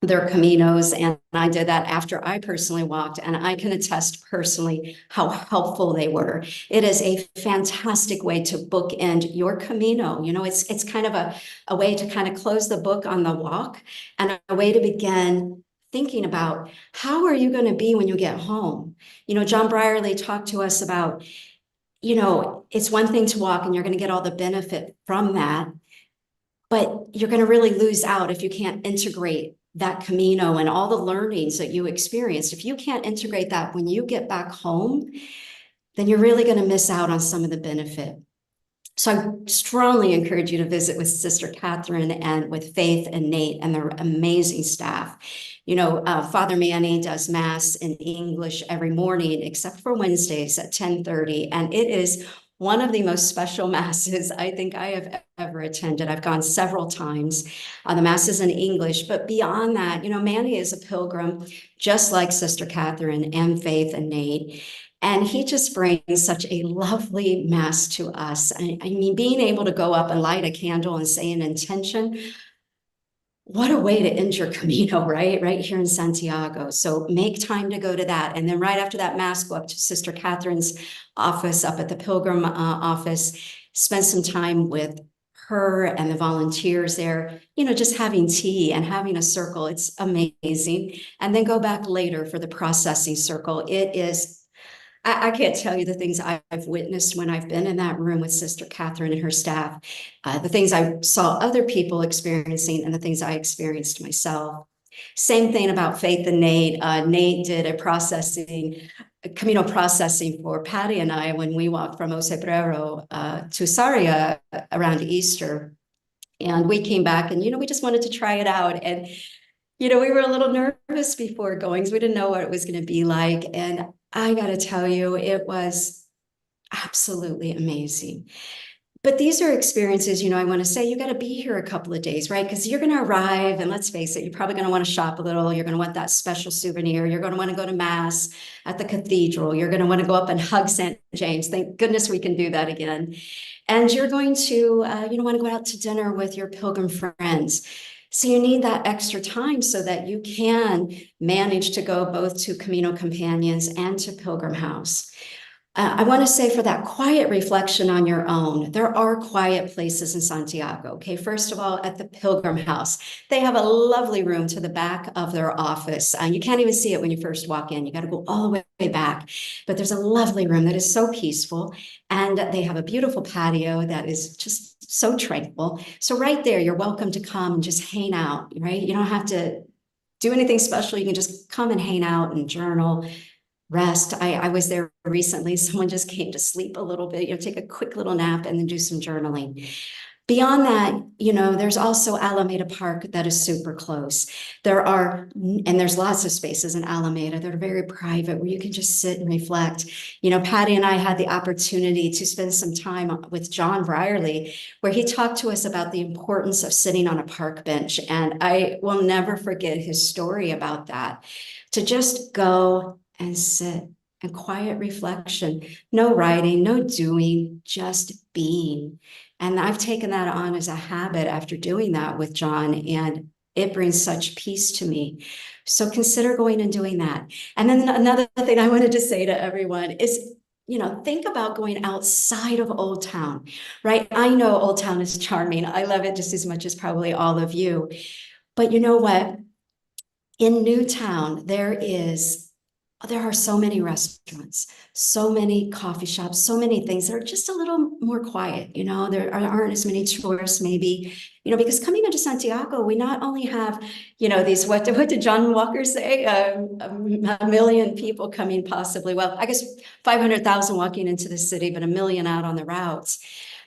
their Caminos, and I did that after I personally walked, and I can attest personally how helpful they were. It is a fantastic way to bookend your Camino. You know, it's kind of a way to kind of close the book on the walk, and a way to begin thinking about how are you going to be when you get home. You know, John Brierley talked to us about, you know, it's one thing to walk and you're going to get all the benefit from that, but you're going to really lose out if you can't integrate that Camino and all the learnings that you experienced. If you can't integrate that when you get back home, then you're really going to miss out on some of the benefit. So I strongly encourage you to visit with Sister Katherine and with Faith and Nate and their amazing staff. You know, Father Manny does Mass in English every morning, except for Wednesdays at 10:30. And it is one of the most special Masses I think I have ever attended. I've gone several times. The Mass is in English, but beyond that, you know, Manny is a pilgrim, just like Sister Katherine and Faith and Nate. And he just brings such a lovely Mass to us. I mean, being able to go up and light a candle and say an intention, what a way to end your Camino, right? Right here in Santiago. So make time to go to that. And then right after that Mass, go up to Sister Katherine's office up at the Pilgrim office, spend some time with her and the volunteers there, you know, just having tea and having a circle. It's amazing. And then go back later for the processing circle. It is, I can't tell you the things I've witnessed when I've been in that room with Sister Katherine and her staff, the things I saw other people experiencing and the things I experienced myself. Same thing about Faith and Nate. Nate did a Camino processing for Patty and I when we walked from Osebrero to Sarria around Easter. And we came back and, you know, we just wanted to try it out. And, you know, we were a little nervous before going because we didn't know what it was going to be like. And I got to tell you, it was absolutely amazing. But these are experiences, you know, I want to say you got to be here a couple of days, right? Because you're going to arrive and let's face it, you're probably going to want to shop a little. You're going to want that special souvenir. You're going to want to go to Mass at the cathedral. You're going to want to go up and hug St. James. Thank goodness we can do that again. And you're going to, you know, want to go out to dinner with your pilgrim friends. So you need that extra time so that you can manage to go both to Camino Companions and to Pilgrim House. I want to say for that quiet reflection on your own, there are quiet places in Santiago. Okay, first of all, at the Pilgrim House, they have a lovely room to the back of their office. You can't even see it when you first walk in. You got to go all the way back. But there's a lovely room that is so peaceful. And they have a beautiful patio that is just so tranquil. So right there, you're welcome to come and just hang out, right? You don't have to do anything special. You can just come and hang out and journal. Rest. I was there recently. Someone just came to sleep a little bit, you know, take a quick little nap and then do some journaling. Beyond that, you know, there's also Alameda Park that is super close. There's lots of spaces in Alameda that are very private where you can just sit and reflect. You know, Patty and I had the opportunity to spend some time with John Brierley, where he talked to us about the importance of sitting on a park bench. And I will never forget his story about that. To just go and sit and quiet reflection. No writing, no doing, just being. And I've taken that on as a habit after doing that with John, and it brings such peace to me. So consider going and doing that. And then another thing I wanted to say to everyone is, think about going outside of Old Town, right? I know Old Town is charming. I love it just as much as probably all of you. But you know what? In Newtown, there are so many restaurants, so many coffee shops, so many things that are just a little more quiet. There aren't as many tourists, maybe, because coming into Santiago, we not only have, these, what did John Walker say? A million people coming possibly. Well, I guess 500,000 walking into the city, but 1 million out on the routes.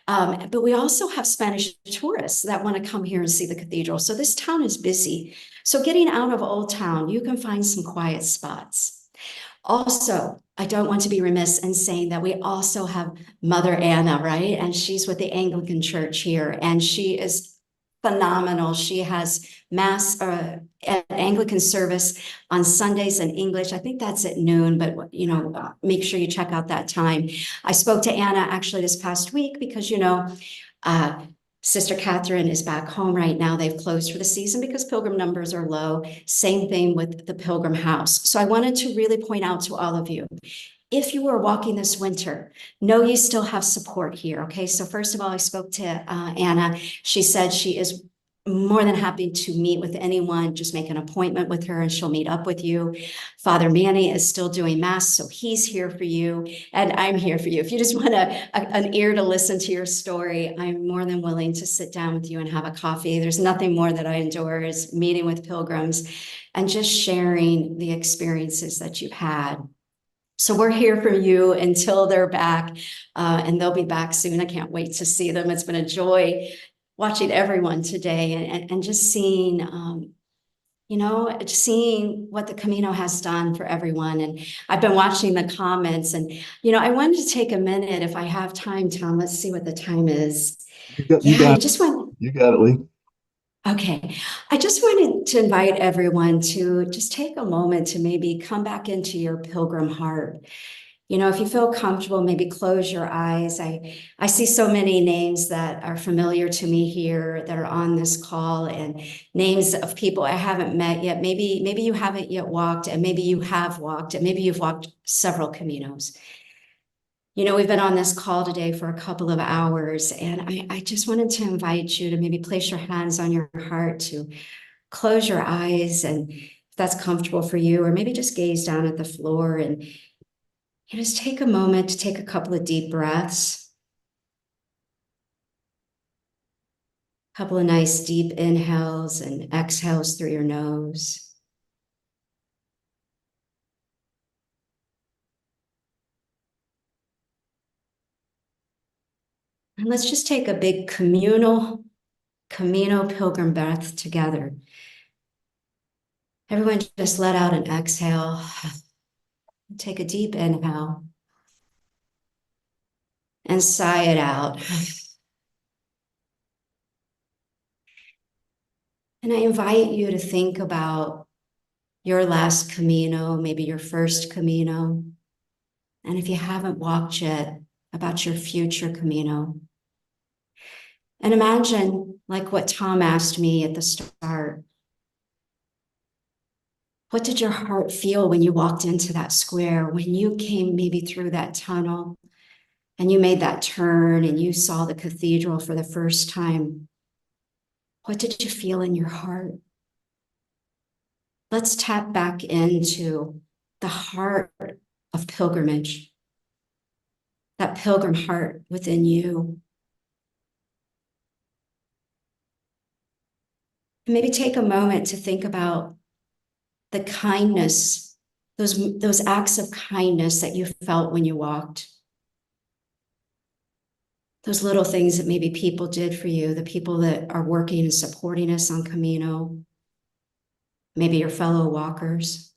But we also have Spanish tourists that want to come here and see the cathedral. So this town is busy. So getting out of Old Town, you can find some quiet spots. Also, I don't want to be remiss in saying that we also have Mother Anna, right? And she's with the Anglican Church here, and she is phenomenal. She has Mass Anglican service on Sundays in English. I think that's at noon, but make sure you check out that time. I spoke to Anna actually this past week because Sister Katherine is back home right now. They've closed for the season because pilgrim numbers are low. Same thing with the Pilgrim House. So I wanted to really point out to all of you, if you are walking this winter, know you still have support here, okay? So first of all, I spoke to Anna. She said she is more than happy to meet with anyone, just make an appointment with her and she'll meet up with you. Father Manny is still doing Mass, so he's here for you, and I'm here for you. If you just want an ear to listen to your story, I'm more than willing to sit down with you and have a coffee. There's nothing more that I enjoy is meeting with pilgrims and just sharing the experiences that you've had. So we're here for you until they're back, and they'll be back soon. I can't wait to see them. It's been a joy watching everyone today and just seeing, seeing what the Camino has done for everyone. And I've been watching the comments, and, I wanted to take a minute if I have time, Tom. Let's see what the time is. You got it, Lee. Okay, I just wanted to invite everyone to just take a moment to maybe come back into your pilgrim heart. If you feel comfortable, maybe close your eyes. I see so many names that are familiar to me here that are on this call, and names of people I haven't met yet. Maybe you haven't yet walked, and maybe you have walked, and maybe you've walked several Caminos. We've been on this call today for a couple of hours, and I just wanted to invite you to maybe place your hands on your heart, to close your eyes, and if that's comfortable for you, or maybe just gaze down at the floor and just take a moment to take a couple of deep breaths. A couple of nice deep inhales and exhales through your nose. And let's just take a big Camino pilgrim breath together. Everyone just let out an exhale. Take a deep inhale and sigh it out. And I invite you to think about your last Camino, maybe your first Camino. And if you haven't walked yet, about your future Camino. And imagine, like what Tom asked me at the start, what did your heart feel when you walked into that square, when you came maybe through that tunnel and you made that turn and you saw the cathedral for the first time? What did you feel in your heart? Let's tap back into the heart of pilgrimage, that pilgrim heart within you. And maybe take a moment to think about the kindness, those acts of kindness that you felt when you walked. Those little things that maybe people did for you, the people that are working and supporting us on Camino, maybe your fellow walkers.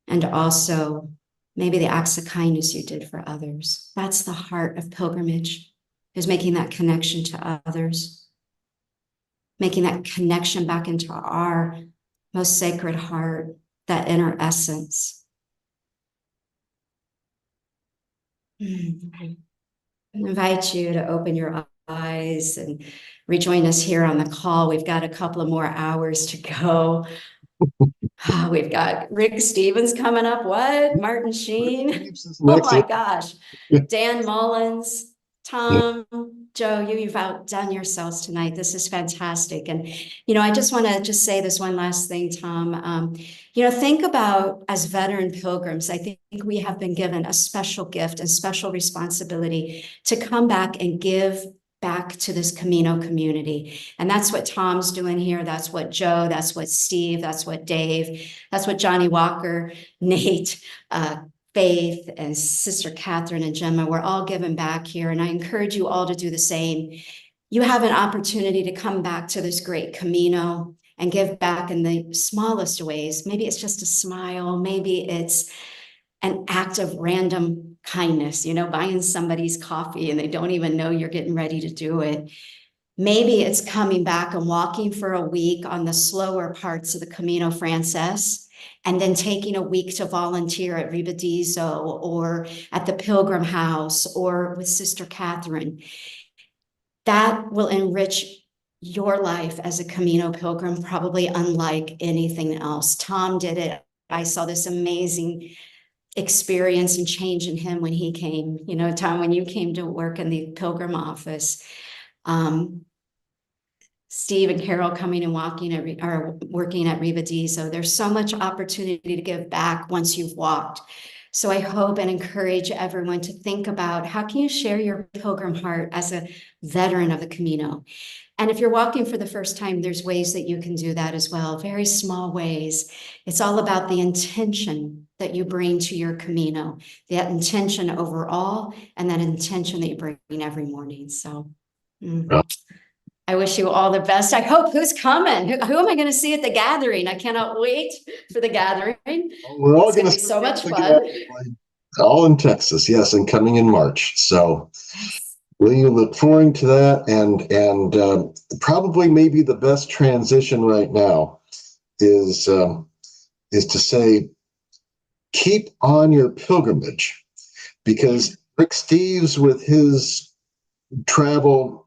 And also maybe the acts of kindness you did for others. That's the heart of pilgrimage, is making that connection to others, making that connection back into our most sacred heart, that inner essence. I invite you to open your eyes and rejoin us here on the call. We've got a couple of more hours to go. We've got Rick Stevens coming up. What? Martin Sheen? Oh my gosh. Dan Mullins, Tom, Joe, you've outdone yourselves tonight. This is fantastic. And, I just want to just say this one last thing, Tom. Think about, as veteran pilgrims, I think we have been given a special gift and special responsibility to come back and give back to this Camino community. And that's what Tom's doing here. That's what Joe, that's what Steve, that's what Dave, that's what Johnnie Walker, Nate, Faith, and Sister Katherine and Gemma, we're all giving back here. And I encourage you all to do the same. You have an opportunity to come back to this great Camino and give back in the smallest ways. Maybe it's just a smile. Maybe it's an act of random kindness, buying somebody's coffee and they don't even know you're getting ready to do it. Maybe it's coming back and walking for a week on the slower parts of the Camino Frances, and then taking a week to volunteer at Ribadizo or at the Pilgrim House or with Sister Katherine. That will enrich your life as a Camino pilgrim, probably unlike anything else. Tom did it. I saw this amazing experience and change in him when he came. Tom, when you came to work in the Pilgrim office, Steve and Carol coming and working at Ribadizo. There's so much opportunity to give back once you've walked. So I hope and encourage everyone to think about, how can you share your pilgrim heart as a veteran of the Camino? And if you're walking for the first time, there's ways that you can do that as well, very small ways. It's all about the intention that you bring to your Camino, that intention overall, and that intention that you bring every morning. So I wish you all the best. I hope, who's coming? Who am I going to see at the gathering? I cannot wait for the gathering. We're all going to be so much fun. All in Texas, yes, and coming in March. So we look forward to that, and probably maybe the best transition right now is to say, keep on your pilgrimage, because Rick Steves, with his travel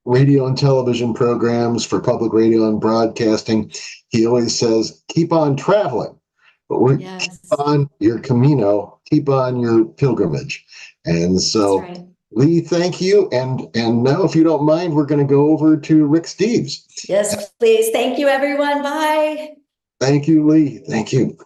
radio and television programs for public radio and broadcasting, he always says, keep on traveling, but we're keep on your Camino, keep on your pilgrimage. And so Leigh, thank you. And now, if you don't mind, we're going to go over to Rick Steves. Yes, please. Thank you, everyone. Bye. Thank you, Leigh. Thank you.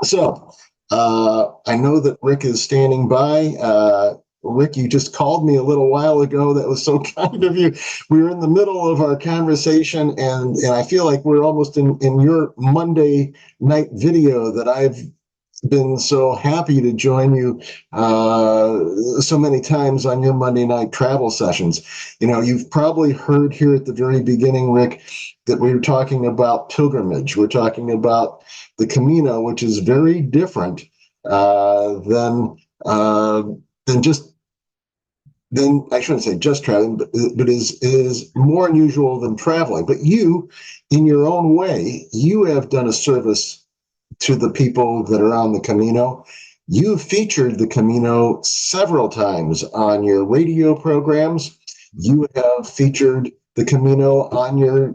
So I know that Rick is standing by. Rick, you just called me a little while ago. That was so kind of you. We were in the middle of our conversation, and I feel like we're almost in your Monday night video that I've been so happy to join you so many times on your Monday night travel sessions. You've probably heard here at the very beginning, Rick, that we were talking about pilgrimage. We're talking about the Camino, which is very different than I shouldn't say just traveling, but is more unusual than traveling. But you, in your own way, you have done a service to the people that are on the Camino. You featured the Camino several times on your radio programs. You have featured the Camino on your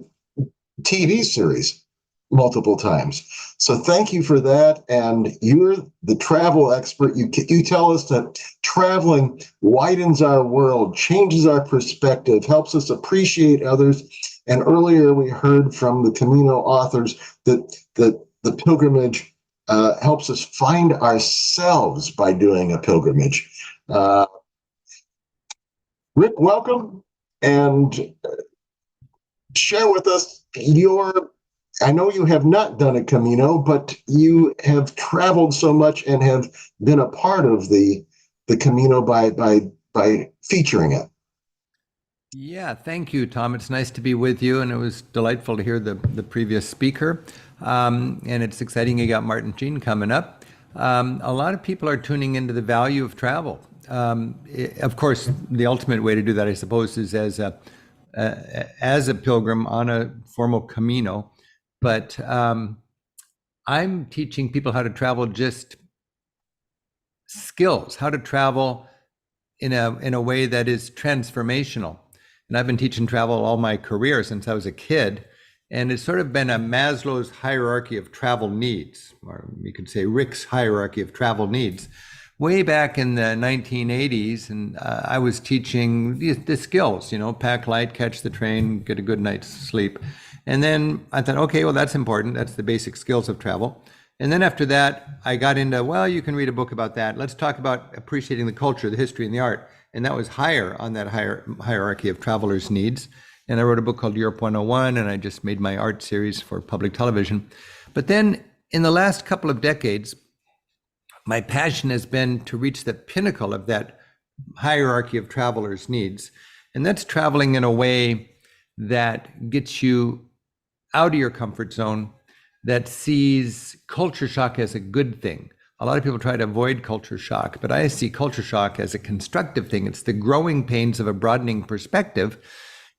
TV series multiple times. So thank you for that. And you're the travel expert. You tell us that traveling widens our world, changes our perspective, helps us appreciate others. And earlier we heard from the Camino authors that the pilgrimage helps us find ourselves by doing a pilgrimage. Rick, welcome, and share with us I know you have not done a Camino, but you have traveled so much and have been a part of the Camino by featuring it. Yeah, thank you, Tom. It's nice to be with you, and it was delightful to hear the previous speaker. And it's exciting you got Martin Sheen coming up. A lot of people are tuning into the value of travel. Of course, the ultimate way to do that, I suppose, is as a pilgrim on a formal Camino. But I'm teaching people how to travel, just skills, how to travel in a way that is transformational. And I've been teaching travel all my career since I was a kid. And it's sort of been a Maslow's hierarchy of travel needs, or you could say Rick's hierarchy of travel needs. Way back in the 1980s, and I was teaching the skills, pack light, catch the train, get a good night's sleep. And then I thought, okay, well, that's important. That's the basic skills of travel. And then after that, I got into, well, you can read a book about that. Let's talk about appreciating the culture, the history, and the art. And that was higher on that hierarchy of travelers' needs. And I wrote a book called Europe 101, and I just made my art series for public television. But then in the last couple of decades, my passion has been to reach the pinnacle of that hierarchy of travelers' needs. And that's traveling in a way that gets you out of your comfort zone, that sees culture shock as a good thing. A lot of people try to avoid culture shock, but I see culture shock as a constructive thing. It's the growing pains of a broadening perspective,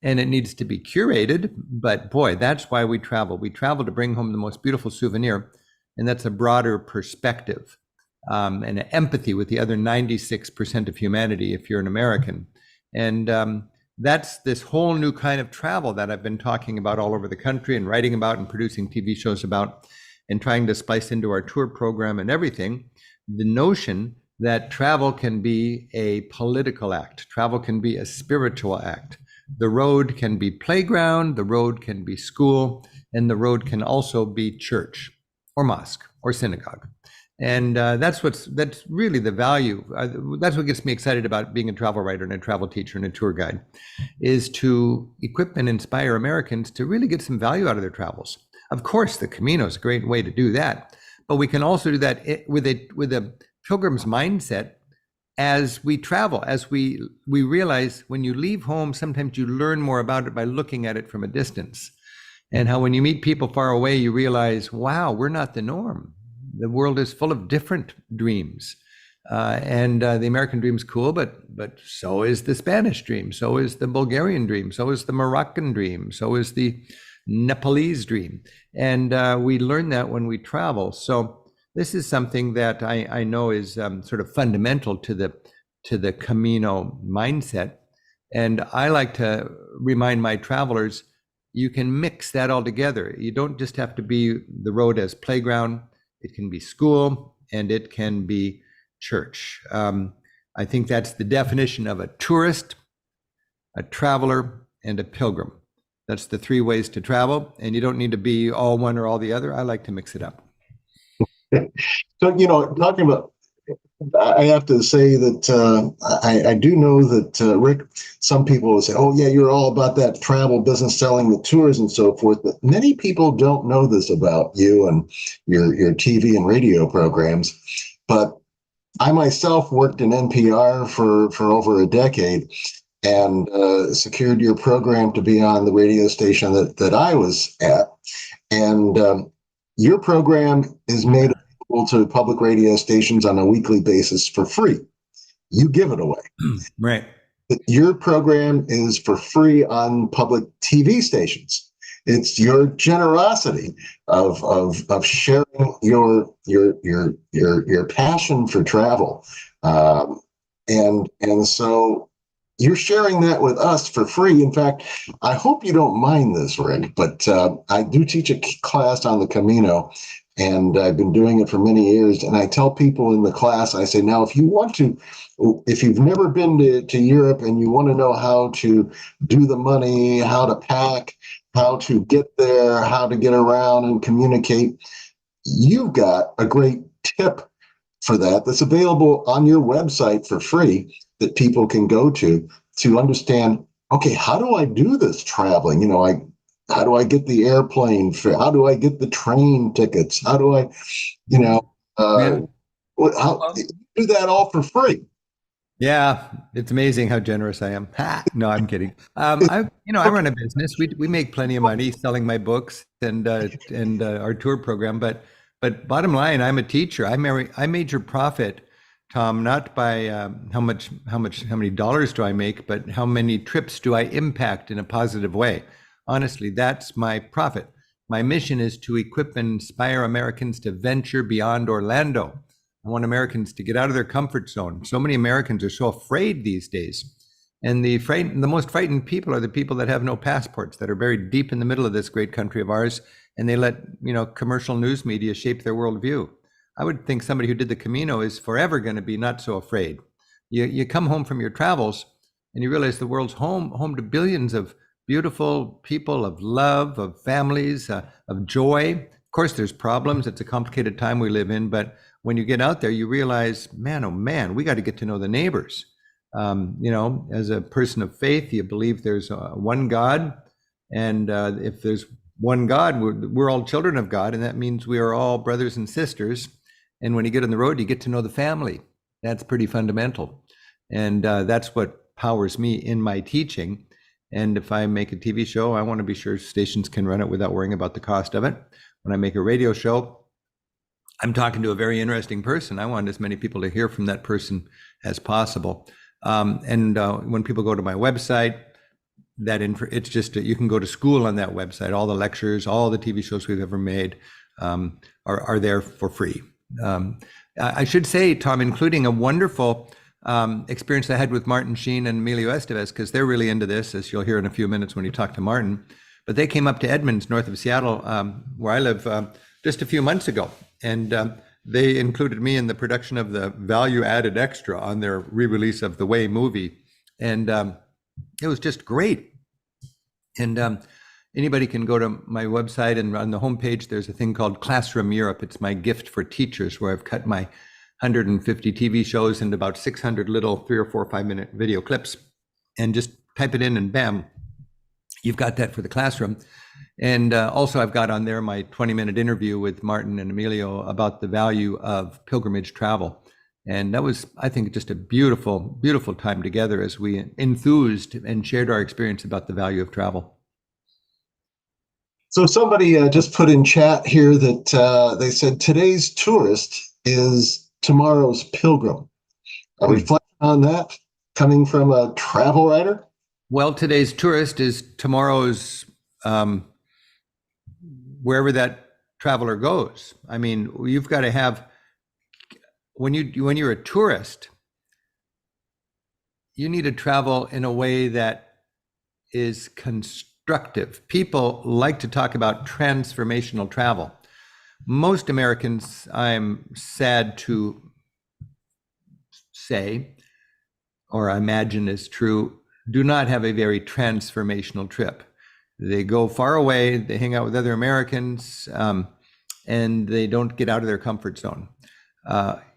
and it needs to be curated. But boy, that's why we travel. We travel to bring home the most beautiful souvenir, and that's a broader perspective and an empathy with the other 96% of humanity if you're an American. And that's this whole new kind of travel that I've been talking about all over the country and writing about and producing TV shows about and trying to splice into our tour program and everything. The notion that travel can be a political act, travel can be a spiritual act. The road can be playground, the road can be school, and the road can also be church or mosque or synagogue. And that's really the value. That's what gets me excited about being a travel writer and a travel teacher and a tour guide, is to equip and inspire Americans to really get some value out of their travels. Of course, the Camino is a great way to do that, but we can also do that with a pilgrim's mindset as we travel, as we realize when you leave home, sometimes you learn more about it by looking at it from a distance. And how when you meet people far away, you realize, wow, we're not the norm. The world is full of different dreams. And the American dream's cool, but so is the Spanish dream, so is the Bulgarian dream, so is the Moroccan dream, so is the Nepalese dream. And we learn that when we travel. So this is something that I know is sort of fundamental to the Camino mindset. And I like to remind my travelers, you can mix that all together. You don't just have to be the road as playground. It can be school and it can be church. I think that's the definition of a tourist, a traveler, and a pilgrim. That's the three ways to travel, and you don't need to be all one or all the other. I like to mix it up. So, talking about, I have to say that I do know that, Rick, some people will say, oh, yeah, you're all about that travel business, selling the tours and so forth. But many people don't know this about you and your TV and radio programs. But I myself worked in NPR for over a decade and secured your program to be on the radio station that I was at. And your program is made to public radio stations on a weekly basis for free. You give it away. Right. Your program is for free on public TV stations. It's your generosity of sharing your passion for travel, and so you're sharing that with us for free. In fact, I hope you don't mind this, Rick, but I do teach a class on the Camino. And I've been doing it for many years. And I tell people in the class, I say, now, if you've never been to Europe and you want to know how to do the money, how to pack, how to get there, how to get around and communicate, you've got a great tip for that's available on your website for free that people can go to understand, okay, how do I do this traveling? How do I get the airplane fare? How do I get the train tickets? How do I, how do that all for free? Yeah, it's amazing how generous I am. No, I'm kidding. I run a business. We make plenty of money selling my books and our tour program. But bottom line, I'm a teacher. I major profit, Tom, not by how many dollars do I make, but how many trips do I impact in a positive way. Honestly, that's my profit. My mission is to equip and inspire Americans to venture beyond Orlando. I want Americans to get out of their comfort zone. So many Americans are so afraid these days. And the most frightened people are the people that have no passports, that are buried deep in the middle of this great country of ours, and they let, commercial news media shape their worldview. I would think somebody who did the Camino is forever going to be not so afraid. You come home from your travels and you realize the world's home to billions of beautiful people, of love, of families, of joy. Of course, there's problems. It's a complicated time we live in, but when you get out there, you realize, man, oh man, we got to get to know the neighbors. As a person of faith, you believe there's one God. And if there's one God, we're all children of God. And that means we are all brothers and sisters. And when you get on the road, you get to know the family. That's pretty fundamental. And that's what powers me in my teaching. And if I make a TV show, I want to be sure stations can run it without worrying about the cost of it. When I make a radio show, I'm talking to a very interesting person. I want as many people to hear from that person as possible. When people go to my website, it's just you can go to school on that website. All the lectures, all the TV shows we've ever made are there for free. I should say, Tom, including a wonderful experience I had with Martin Sheen and Emilio Estevez, because they're really into this, as you'll hear in a few minutes when you talk to Martin. But they came up to Edmonds, north of Seattle, where I live, just a few months ago. And they included me in the production of the Value Added Extra on their re-release of the Way movie. And it was just great. And anybody can go to my website, and on the homepage, there's a thing called Classroom Europe. It's my gift for teachers, where I've cut my 150 TV shows into about 600 little 3 or 4 or 5 minute video clips, and just type it in and bam, you've got that for the classroom. And also I've got on there my 20-minute interview with Martin and Emilio about the value of pilgrimage travel. And that was, I think, just a beautiful, beautiful time together as we enthused and shared our experience about the value of travel. So somebody just put in chat here that they said today's tourist is tomorrow's pilgrim. Are we reflecting on that coming from a travel writer? Well, today's tourist is tomorrow's wherever that traveler goes. I mean, you've got to have, when you're a tourist, you need to travel in a way that is constructive. People like to talk about transformational travel. Most Americans, I'm sad to say, or I imagine is true, do not have a very transformational trip. They go far away, they hang out with other Americans, and they don't get out of their comfort zone.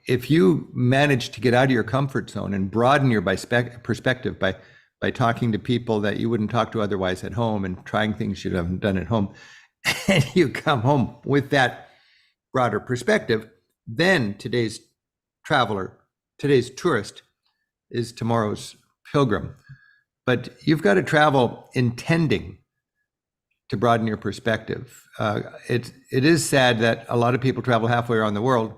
If you manage to get out of your comfort zone and broaden your perspective by talking to people that you wouldn't talk to otherwise at home and trying things you haven't done at home, and you come home with that broader perspective, then today's tourist is tomorrow's pilgrim. But you've got to travel intending to broaden your perspective. It is sad that a lot of people travel halfway around the world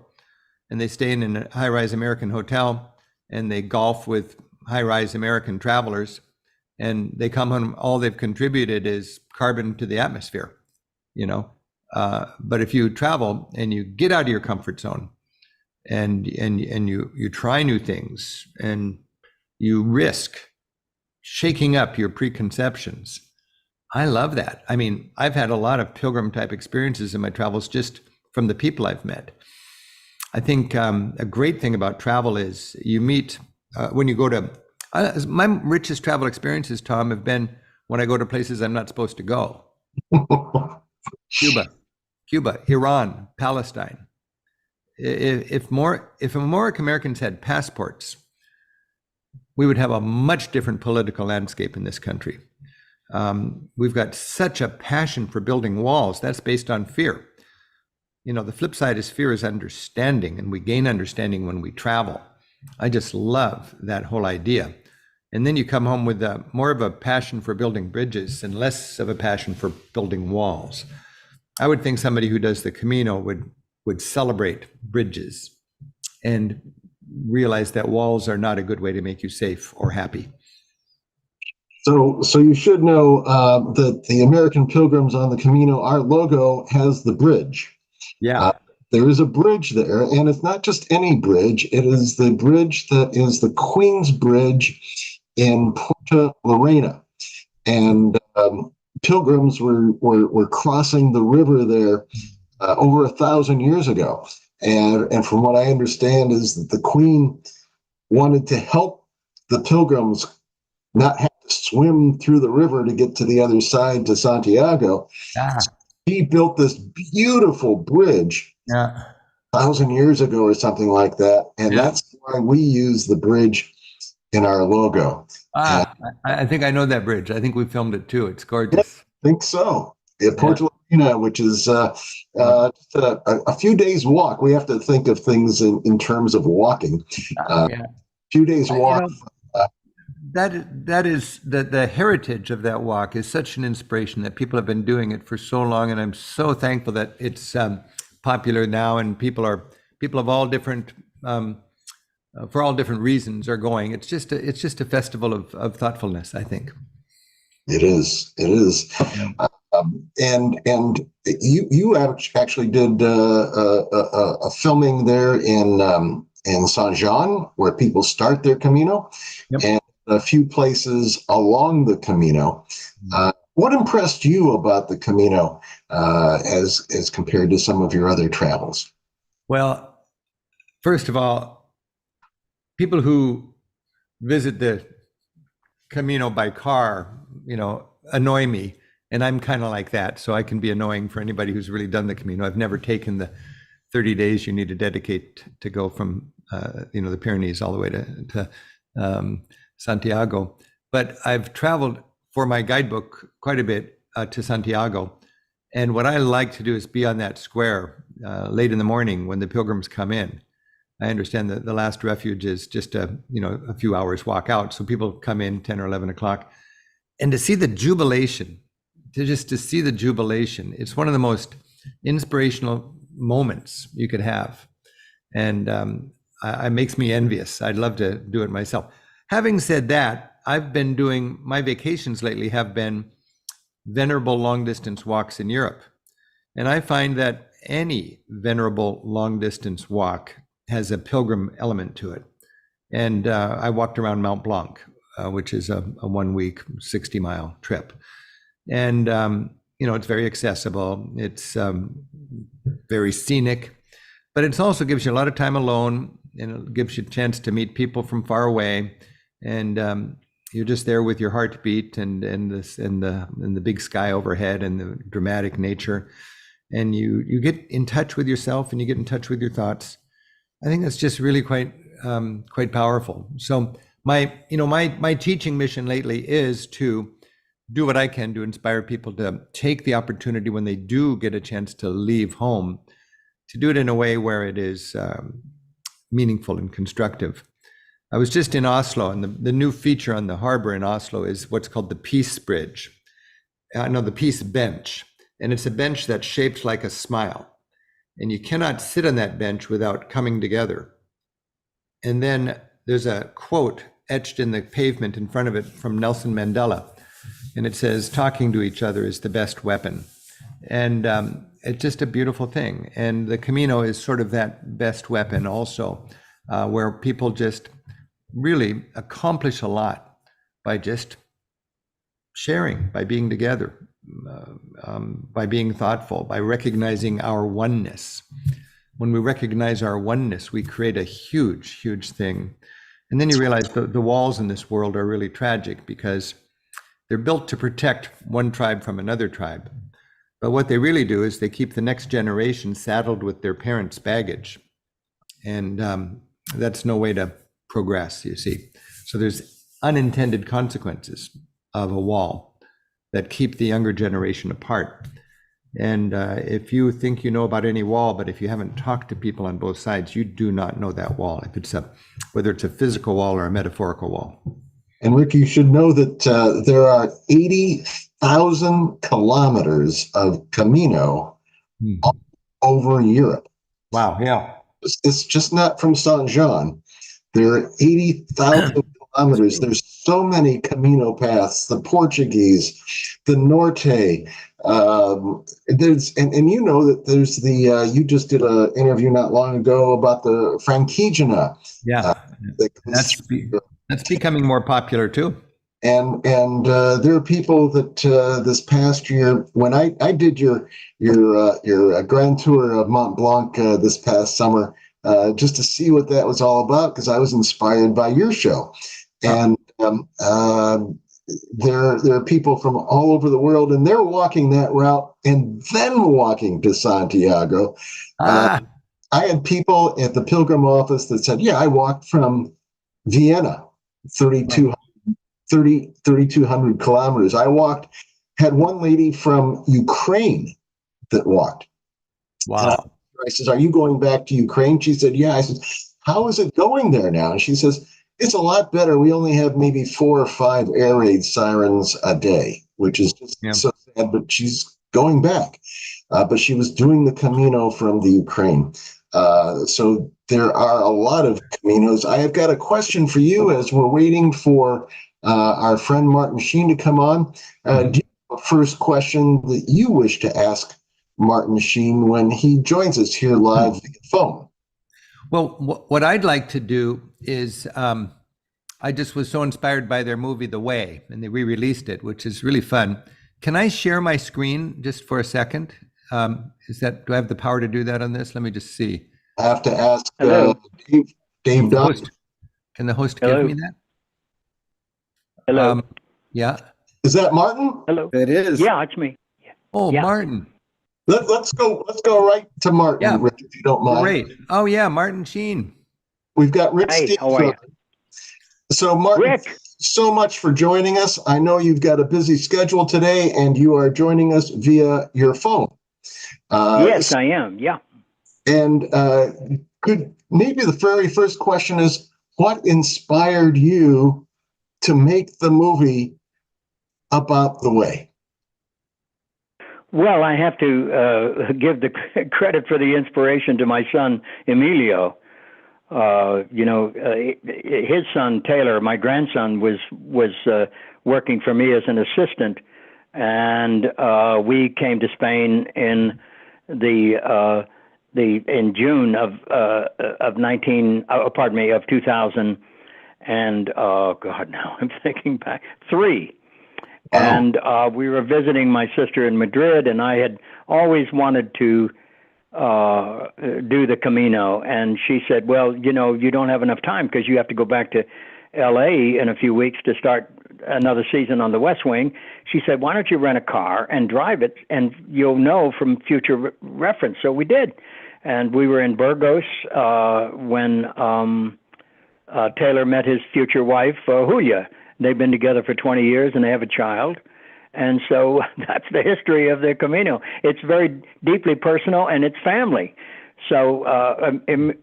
and they stay in a high-rise American hotel and they golf with high-rise American travelers, and they come home, all they've contributed is carbon to the atmosphere, But if you travel and you get out of your comfort zone and you try new things and you risk shaking up your preconceptions, I love that. I mean, I've had a lot of pilgrim type experiences in my travels just from the people I've met. I think a great thing about travel is you meet, when you go to, my richest travel experiences, Tom, have been when I go to places I'm not supposed to go. Cuba, Iran, Palestine. If Americans had passports, we would have a much different political landscape in this country. We've got such a passion for building walls. That's based on fear. The flip side is fear is understanding, and we gain understanding when we travel. I just love that whole idea. And then you come home with more of a passion for building bridges and less of a passion for building walls. I would think somebody who does the Camino would celebrate bridges and realize that walls are not a good way to make you safe or happy. So you should know that the American Pilgrims on the Camino, our logo has the bridge. Yeah. There is a bridge there, and it's not just any bridge. It is the bridge that is the Queen's Bridge in Porta Lorena. And pilgrims were crossing the river there over 1,000 years ago. And from what I understand is that the Queen wanted to help the pilgrims not have to swim through the river to get to the other side to Santiago. Yeah. He built this beautiful bridge 1,000 years ago or something like that. And that's why we use the bridge in our logo. I think I know that bridge. I think we filmed it too. It's gorgeous. I think so. Porta Lorena, which is just a few days walk. We have to think of things in terms of walking. A few days walk. That is the heritage of that walk is such an inspiration that people have been doing it for so long, and I'm so thankful that it's popular now, and people of all different for all different reasons are going. It's just a festival of thoughtfulness, I think. It is. And you actually did a filming there in Saint Jean, where people start their Camino, and a few places along the Camino. What impressed you about the Camino as compared to some of your other travels? Well, first of all, people who visit the Camino by car, annoy me. And I'm kind of like that. So I can be annoying for anybody who's really done the Camino. I've never taken the 30 days you need to dedicate to go from, the Pyrenees all the way to Santiago. But I've traveled for my guidebook quite a bit to Santiago. And what I like to do is be on that square late in the morning when the pilgrims come in. I understand that the last refuge is just a few hours walk out. So people come in 10 or 11 o'clock, and to see the jubilation, to see the jubilation, it's one of the most inspirational moments you could have. And it makes me envious. I'd love to do it myself. Having said that, I've been doing, my vacations lately have been venerable long distance walks in Europe. And I find that any venerable long distance walk has a pilgrim element to it. And I walked around Mount Blanc, which is a 1 week, 60-mile trip. And, it's very accessible. It's very scenic, but it also gives you a lot of time alone, and it gives you a chance to meet people from far away. And you're just there with your heartbeat and the big sky overhead and the dramatic nature. And you get in touch with yourself, and you get in touch with your thoughts. I think that's just really quite powerful. So my teaching mission lately is to do what I can to inspire people to take the opportunity when they do get a chance to leave home, to do it in a way where it is meaningful and constructive. I was just in Oslo, and the new feature on the harbor in Oslo is what's called the Peace Bridge. The Peace Bench. And it's a bench that's shaped like a smile. And you cannot sit on that bench without coming together. And then there's a quote etched in the pavement in front of it from Nelson Mandela. And it says, "Talking to each other is the best weapon." And it's just a beautiful thing. And the Camino is sort of that best weapon also, where people just really accomplish a lot by just sharing, by being together, by being thoughtful, by recognizing our oneness. When we recognize our oneness, we create a huge, huge thing. And then you realize the walls in this world are really tragic, because they're built to protect one tribe from another tribe. But what they really do is they keep the next generation saddled with their parents' baggage. And that's no way to progress, you see. So there's unintended consequences of a wall that keep the younger generation apart. And if you think you know about any wall, but if you haven't talked to people on both sides, you do not know that wall, whether it's a physical wall or a metaphorical wall. And Rick, you should know that there are 80,000 kilometers of Camino all over Europe. Wow, yeah. It's just not from Saint Jean. There are 80,000 kilometers. There's so many Camino paths, the Portuguese, the Norte. There's and you know that there's the you just did an interview not long ago about the Frankigena. Yeah, that's becoming more popular too. And there are people that this past year, when I did your grand tour of Mont Blanc this past summer, just to see what that was all about, because I was inspired by your show. And there are people from all over the world, and they're walking that route and then walking to Santiago. I had people at the Pilgrim office that said, yeah, I walked from Vienna, 3,200 kilometers. Had one lady from Ukraine that walked. Wow. I says, are you going back to Ukraine? She said, yeah. I said, how is it going there now? And she says, it's a lot better. We only have maybe 4 or 5 air raid sirens a day, which is just so sad, but she's going back. But she was doing the Camino from the Ukraine. So there are a lot of Caminos. I have got a question for you as we're waiting for our friend Martin Sheen to come on. Do you have a first question that you wish to ask Martin Sheen when he joins us here live via phone? Well, what I'd like to do is, I just was so inspired by their movie, The Way, and they re-released it, which is really fun. Can I share my screen just for a second? Do I have the power to do that on this? Let me just see. I have to ask Dave Dunn. Can the host give me that? Hello. Yeah. Is that Martin? Hello. It is. Yeah, it's me. Oh, Yeah. Martin. Let's go right to Martin, Rick, if you don't mind. Great. Oh yeah, Martin Sheen. We've got Rick. Hey, how are you? So Martin, Rick, so much for joining us. I know you've got a busy schedule today, and you are joining us via your phone. yes, I am. Yeah. And maybe the very first question is, what inspired you to make the movie about the way? Well, I have to give the credit for the inspiration to my son, Emilio. His son, Taylor, my grandson, was working for me as an assistant. And we came to Spain in June of 2000. And God, now I'm thinking back, 3. And we were visiting my sister in Madrid, and I had always wanted to do the Camino. And she said, well, you don't have enough time because you have to go back to LA in a few weeks to start another season on the West Wing. She said, why don't you rent a car and drive it, and you'll know from future reference. So we did. And we were in Burgos when Taylor met his future wife, Julia. They've been together for 20 years, and they have a child. And so that's the history of the Camino. It's very deeply personal, and it's family. So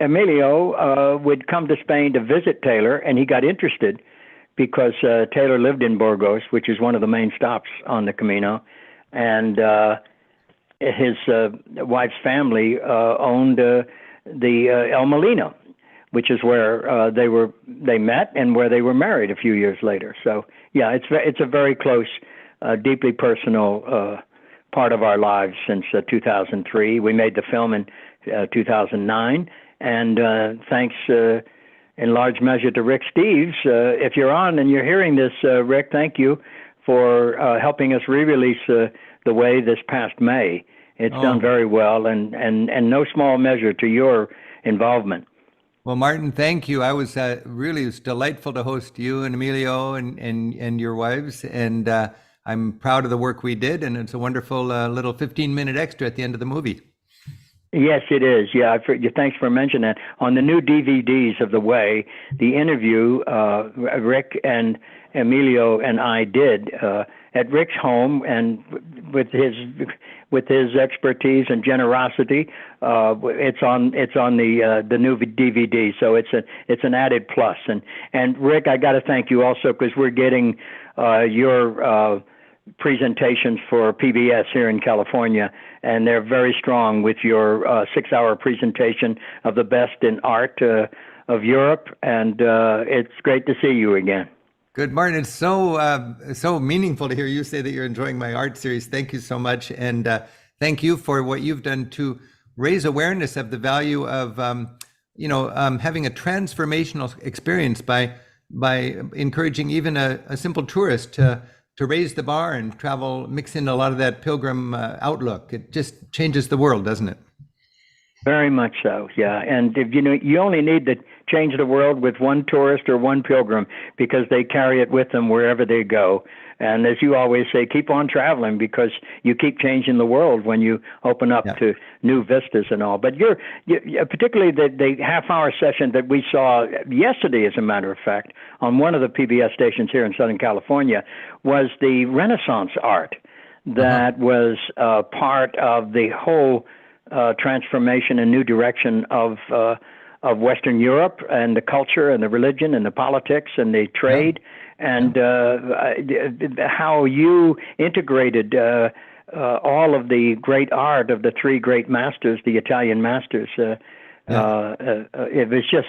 Emilio would come to Spain to visit Taylor, and he got interested because Taylor lived in Burgos, which is one of the main stops on the Camino. And his wife's family owned the El Molino, which is where they met and where they were married a few years later. So yeah, it's a very close, deeply personal part of our lives since 2003. We made the film in 2009, and thanks in large measure to Rick Steves. If you're on and you're hearing this, Rick, thank you for helping us re-release The Way this past May. It's done very well, and no small measure to your involvement. Well, Martin, thank you. I was it was delightful to host you and Emilio and your wives, and I'm proud of the work we did, and it's a wonderful little 15-minute extra at the end of the movie. Yes, it is. Yeah, thanks for mentioning that. On the new DVDs of The Way, the interview Rick and Emilio and I did at Rick's home, and with his expertise and generosity, it's on the new DVD. So it's an added plus. And Rick, I got to thank you also, because we're getting your presentations for PBS here in California, and they're very strong with your 6-hour presentation of the best in art of Europe, and it's great to see you again. Good, Martin. It's so meaningful to hear you say that you're enjoying my art series. Thank you so much, and thank you for what you've done to raise awareness of the value of having a transformational experience by encouraging even a simple tourist to raise the bar and travel, mix in a lot of that pilgrim outlook. It just changes the world, doesn't it? Very much so, yeah. And if, you only need to change the world with one tourist or one pilgrim, because they carry it with them wherever they go. And as you always say, keep on traveling, because you keep changing the world when you open up to new vistas and all. But you're particularly the half-hour session that we saw yesterday, as a matter of fact, on one of the PBS stations here in Southern California, was the Renaissance art that was part of the whole transformation and new direction of Western Europe, and the culture and the religion and the politics and the trade, and how you integrated all of the great art of the three great masters, the Italian masters. It was just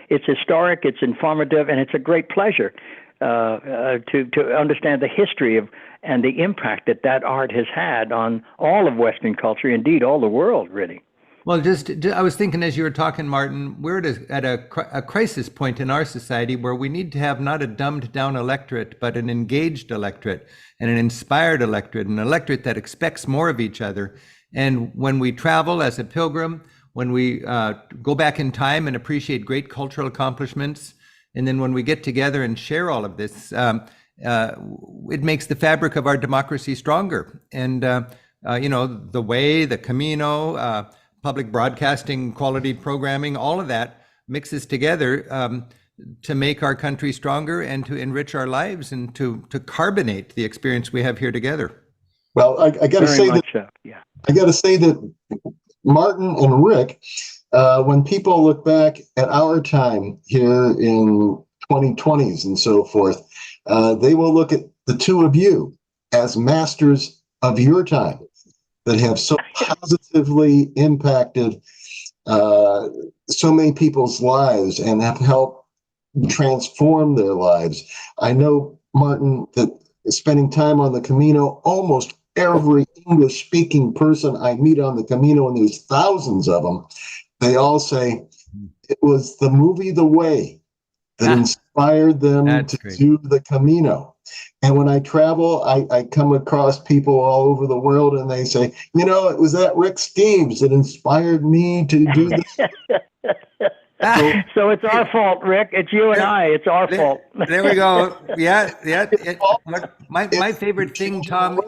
it's historic, it's informative, and it's a great pleasure to understand the history of and the impact that art has had on all of Western culture, indeed all the world, really. Well, I was thinking as you were talking, Martin, we're at a crisis point in our society where we need to have not a dumbed down electorate, but an engaged electorate and an inspired electorate, an electorate that expects more of each other. And when we travel as a pilgrim, when we go back in time and appreciate great cultural accomplishments, and then when we get together and share all of this, it makes the fabric of our democracy stronger. And, the way, the Camino, public broadcasting, quality programming, all of that mixes together to make our country stronger and to enrich our lives and to carbonate the experience we have here together. Well, I got to say that, I got to say that Martin and Rick, when people look back at our time here in 2020s and so forth, they will look at the two of you as masters of your time that have so positively impacted so many people's lives and have helped transform their lives. I know, Martin, that spending time on the Camino, almost every English-speaking person I meet on the Camino, and there's thousands of them, they all say it was the movie The Way that inspired them to do the Camino. And when I travel, I come across people all over the world, and they say, it was that Rick Steves that inspired me to do this. So it's our fault, Rick. It's you and I. It's our fault. There we go. Yeah. My favorite thing, Tom,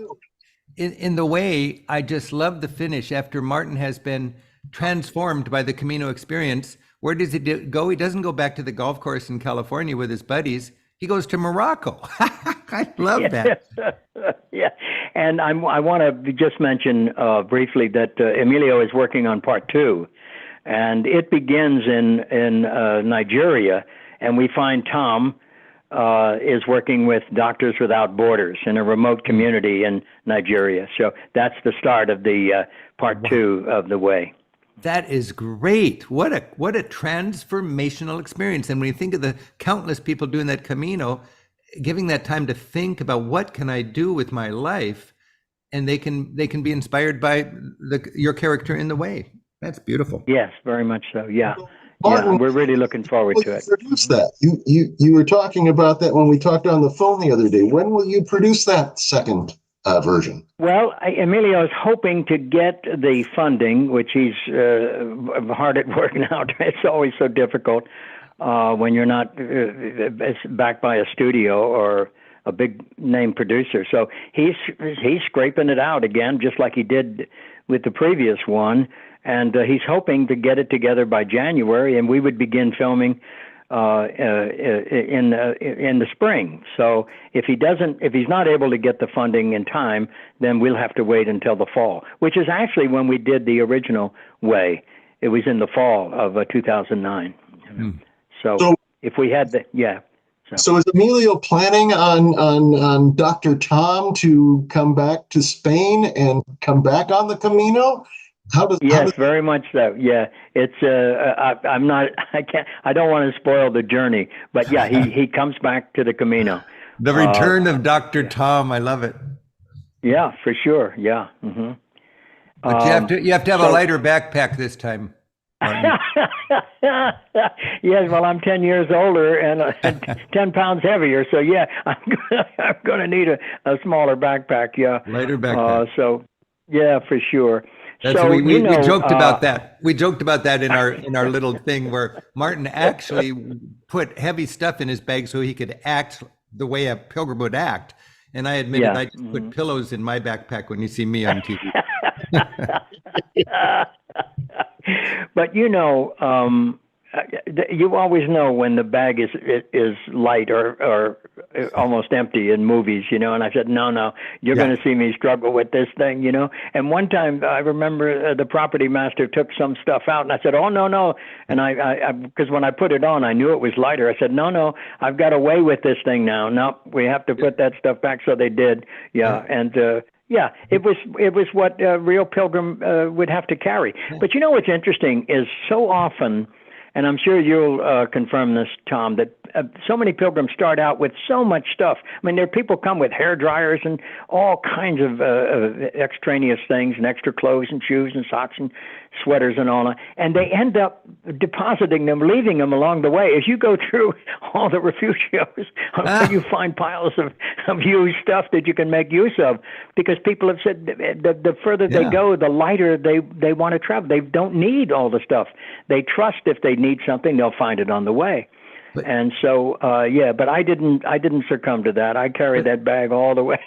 in The Way, I just love the finish after Martin has been transformed by the Camino experience. Where does he go? He doesn't go back to the golf course in California with his buddies. He goes to Morocco. I love that. Yeah. And I want to just mention briefly that Emilio is working on part 2, and it begins in Nigeria, and we find Tom is working with Doctors Without Borders in a remote community in Nigeria. So that's the start of the part 2 of The Way. That is great. What a transformational experience. And when you think of the countless people doing that Camino, giving that time to think about what can I do with my life, and they can be inspired by your character in The Way. That's beautiful. Yes, very much so. Yeah. Martin, we're really looking forward to it. Produce that. You were talking about that when we talked on the phone the other day. When will you produce that second version? Well, Emilio is hoping to get the funding, which he's hard at work now. It's always so difficult when you're not backed by a studio or a big name producer. So he's scraping it out again, just like he did with the previous one. And he's hoping to get it together by January, and we would begin filming in the spring. So if he's not able to get the funding in time, then we'll have to wait until the fall, which is actually when we did the original Way. It was in the fall of 2009. So if we had So is Emilio planning on Dr. Tom to come back to Spain and come back on the Camino? Yes, very much so. Yeah, it's I don't want to spoil the journey, but yeah, he comes back to the Camino. The return of Dr. Tom. I love it. Yeah, for sure. Yeah. Mm-hmm. But you have to have a lighter backpack this time. Yes, well, I'm 10 years older and 10 pounds heavier, so yeah, I'm gonna need a smaller backpack. Yeah, lighter backpack. So yeah, for sure. That's, so we joked about that. We joked about that in our little thing where Martin actually put heavy stuff in his bag so he could act the way a pilgrim would act. And I admitted I just put pillows in my backpack when you see me on TV. But you always know when the bag is light or almost empty in movies, and I said, no, you're going to see me struggle with this thing, And one time I remember the property master took some stuff out and I said, oh, no. And I because when I put it on, I knew it was lighter. I said, no, I've got away with this thing now. No, we have to put that stuff back. So they did. Yeah. And, yeah, it was what a real pilgrim would have to carry. But what's interesting is so often, and I'm sure you'll confirm this, Tom, that so many pilgrims start out with so much stuff. I mean, there are people come with hair dryers and all kinds of extraneous things and extra clothes and shoes and socks and sweaters and all that. And they end up depositing them, leaving them along the way. As you go through all the refugios, you find piles of used stuff that you can make use of, because people have said the further they go, the lighter they want to travel. They don't need all the stuff. They trust if they need something, they'll find it on the way. And so, but I didn't succumb to that. I carried that bag all the way.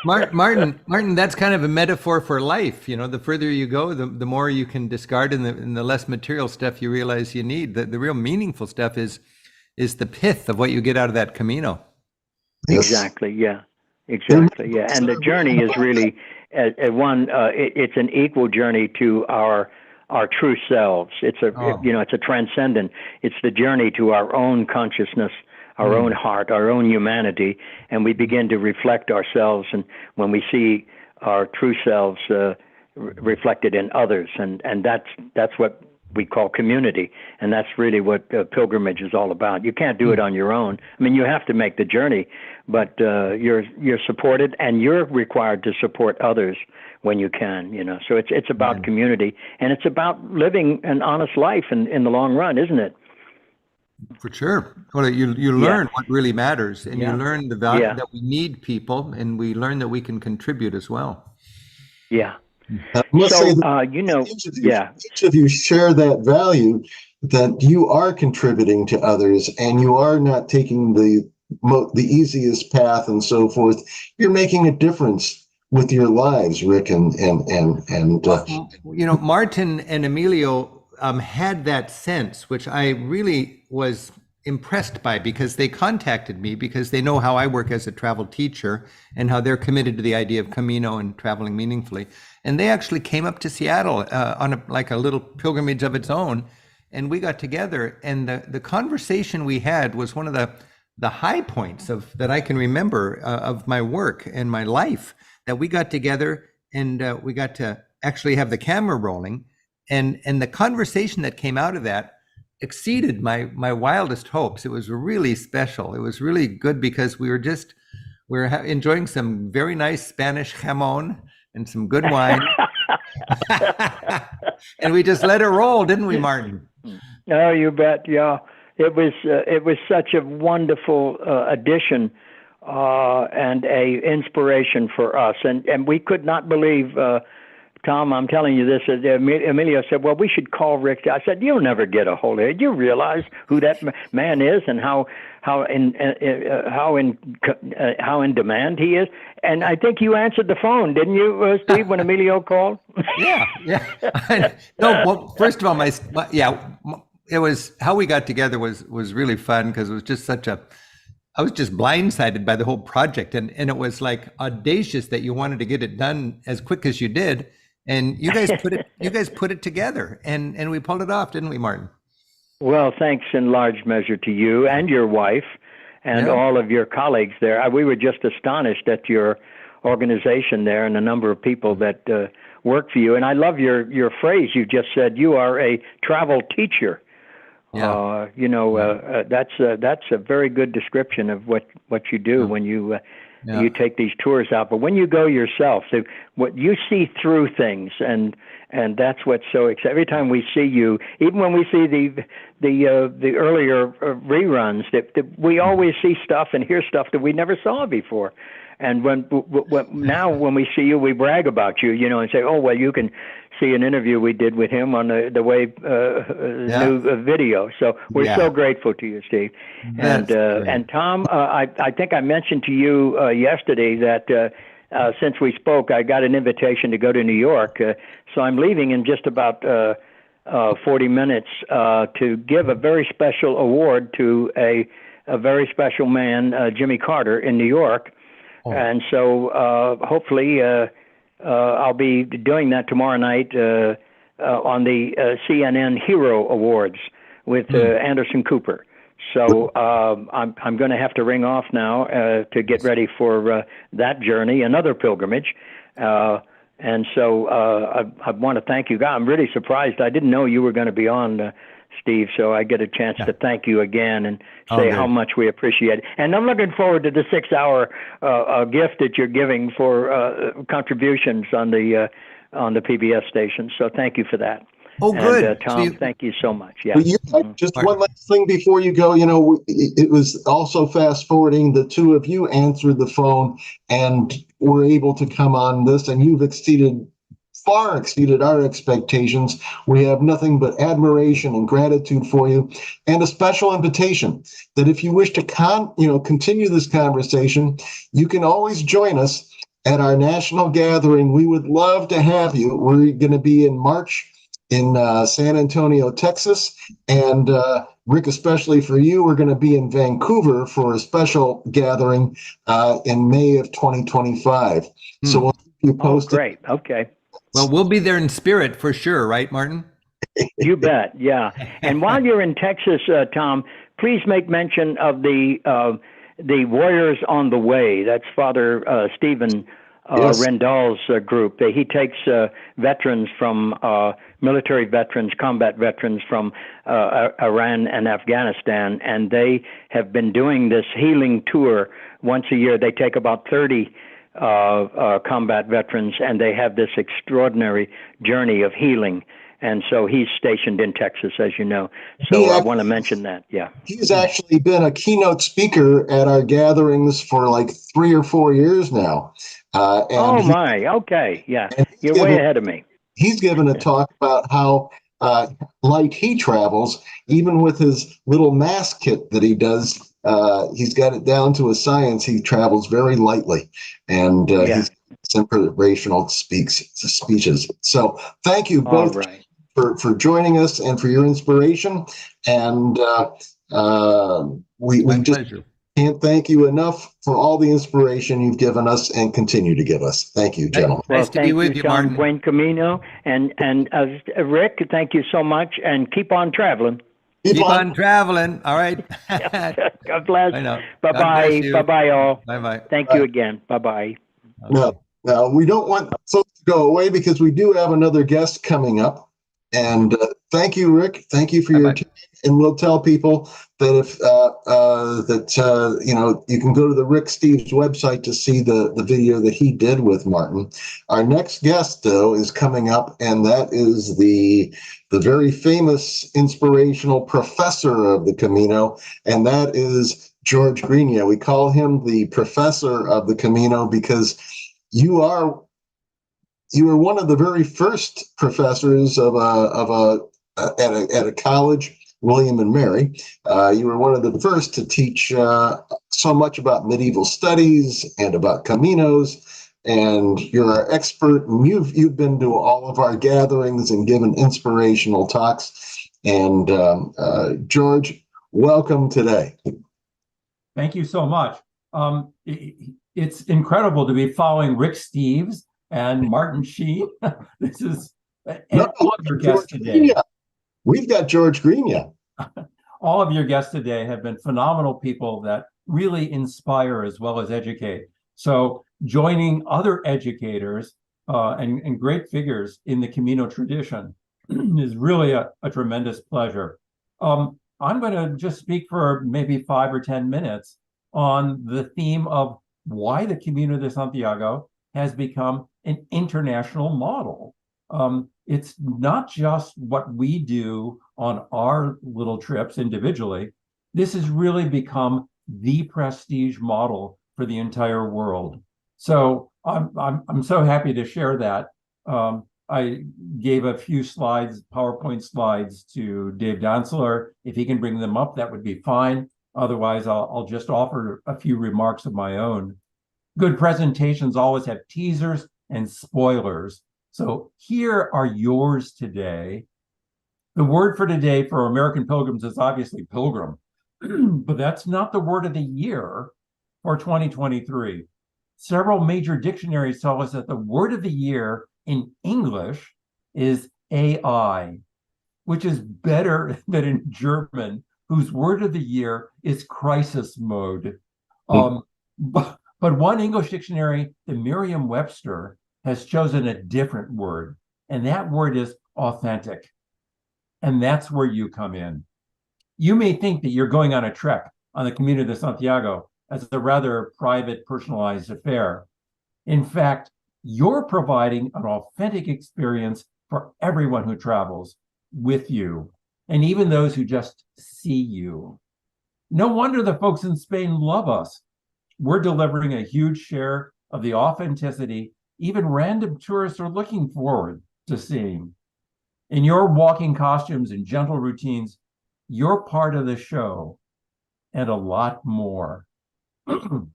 Martin, that's kind of a metaphor for life. The further you go, the more you can discard, and the less material stuff you realize you need. The real meaningful stuff is the pith of what you get out of that Camino. Exactly. Yeah. Exactly. Yeah. And the journey is really it's an equal journey to our true selves. It's a transcendent. It's the journey to our own consciousness, our own heart, our own humanity, and we begin to reflect ourselves. And when we see our true selves reflected in others, and that's what we call community, and that's really what pilgrimage is all about. You can't do it on your own. I mean, you have to make the journey, but you're supported, and you're required to support others when you can, So it's about community, and it's about living an honest life in the long run, isn't it? For sure. Well, you learn what really matters, and you learn the value that we need people, and we learn that we can contribute as well. Yeah. I must say that each of you share that value, that you are contributing to others, and you are not taking the easiest path and so forth. You're making a difference with your lives, Rick and Martin and Emilio had that sense, which I really was impressed by, because they contacted me because they know how I work as a travel teacher and how they're committed to the idea of Camino and traveling meaningfully. And they actually came up to Seattle on a little pilgrimage of its own, and we got together. And the conversation we had was one of the high points that I can remember of my work and my life. That we got together and we got to actually have the camera rolling, and the conversation that came out of that exceeded my wildest hopes. It was really special. It was really good because we were enjoying some very nice Spanish jamon and some good wine, and we just let it roll, didn't we, Martin? Oh, you bet. Yeah, it was such a wonderful addition. And a inspiration for us. And we could not believe, Tom, I'm telling you this, Emilio said, well, we should call Rick. I said, you'll never get a hold of it. Do you realize who that man is and how in demand he is? And I think you answered the phone, didn't you, Steve, when Emilio called? Yeah. No, well, first of all, it was how we got together was really fun, because it was just I was just blindsided by the whole project, and it was like audacious that you wanted to get it done as quick as you did, and you guys put it together, and we pulled it off, didn't we, Martin? Well, thanks in large measure to you and your wife, and all of your colleagues there. We were just astonished at your organization there and the number of people that work for you. And I love your phrase you just said. You are a travel teacher. Yeah. That's a very good description of what you do when you you take these tours out. But when you go yourself, so what you see through things, and that's what's so exciting. Every time we see you, even when we see the earlier reruns, that we always see stuff and hear stuff that we never saw before. And when we see you, we brag about you, and say, oh, well, you can see an interview we did with him on the Wave new video. So we're so grateful to you, Steve. And Tom, I think I mentioned to you yesterday that since we spoke, I got an invitation to go to New York. So I'm leaving in just about 40 minutes to give a very special award to a very special man, Jimmy Carter, in New York. Oh. And so hopefully I'll be doing that tomorrow night on the CNN Hero Awards with Anderson Cooper. So I'm going to have to ring off now to get ready for that journey, another pilgrimage. And so I want to thank you. I'm really surprised. I didn't know you were going to be on, Steve, so I get a chance to thank you again and say how much we appreciate it. And I'm looking forward to the 6-hour gift that you're giving for contributions on the PBS station. So thank you for that. Oh, good. And, Tom, thank you so much. Yeah. Just one last thing before you go. It was also fast forwarding. The two of you answered the phone and were able to come on this, and you've far exceeded our expectations. We have nothing but admiration and gratitude for you, and a special invitation that if you wish to continue this conversation, you can always join us at our national gathering. We would love to have you. We're going to be in March in San Antonio, Texas, and Rick, especially for you, we're going to be in Vancouver for a special gathering in May of 2025. So we'll keep you posted. Oh, great. Okay. Well, we'll be there in spirit for sure, right, Martin? You bet. Yeah. And while you're in Texas, Tom, please make mention of the Warriors on the Way. That's Father Stephen Rendall's group. He takes veterans from military veterans, combat veterans from Iran and Afghanistan, and they have been doing this healing tour once a year. They take about 30 combat veterans, and they have this extraordinary journey of healing. And so he's stationed in Texas, as you know. So I want to mention that. Yeah. He's actually been a keynote speaker at our gatherings for like 3 or 4 years now. Okay. Yeah. You're way ahead of me. He's given a talk about how light he travels, even with his little mask kit that he does. He's got it down to a science. He travels very lightly, and he's inspirational speeches. So thank you both for joining us and for your inspiration. And we just can't thank you enough for all the inspiration you've given us and continue to give us. Thank you, gentlemen. Nice to be with you, Martin. Buen Camino. And Rick, thank you so much, and keep on traveling. Keep on traveling. All right. God bless. Bye-bye. Bye-bye, all. Bye-bye. Thank you again. Bye-bye. No, we don't want folks to go away because we do have another guest coming up. And thank you, Rick. Thank you for your time. And we'll tell people that if you can go to the Rick Steves website to see the video that he did with Martin. Our next guest, though, is coming up, and that is the very famous inspirational professor of the Camino, and that is George Greenia. We call him the professor of the Camino because you were one of the very first professors at a college, William and Mary. You were one of the first to teach so much about medieval studies and about Caminos, and you're our expert. And you've been to all of our gatherings and given inspirational talks. And George, welcome today. Thank you so much. It's incredible to be following Rick Steves and Martin Sheen. This is all of your guests today. We've got George Greenia. All of your guests today have been phenomenal people that really inspire as well as educate. So joining other educators and great figures in the Camino tradition is really a tremendous pleasure. I'm going to just speak for maybe 5 or 10 minutes on the theme of why the Camino de Santiago has become an international model. It's not just what we do on our little trips individually. This has really become the prestige model for the entire world. So I'm so happy to share that. I gave a few slides, PowerPoint slides, to Dave Dantzler. If he can bring them up, that would be fine. Otherwise, I'll just offer a few remarks of my own. Good presentations always have teasers and spoilers. So here are yours today. The word for today for American pilgrims is obviously pilgrim, but that's not the word of the year for 2023. Several major dictionaries tell us that the word of the year in English is AI, which is better than in German, whose word of the year is crisis mode. But one English dictionary, the Merriam-Webster, has chosen a different word, and that word is authentic. And that's where you come in. You may think that you're going on a trek on the Camino de Santiago as a rather private, personalized affair. In fact, you're providing an authentic experience for everyone who travels with you, and even those who just see you. No wonder the folks in Spain love us. We're delivering a huge share of the authenticity even random tourists are looking forward to seeing. In your walking costumes and gentle routines, you're part of the show and a lot more. You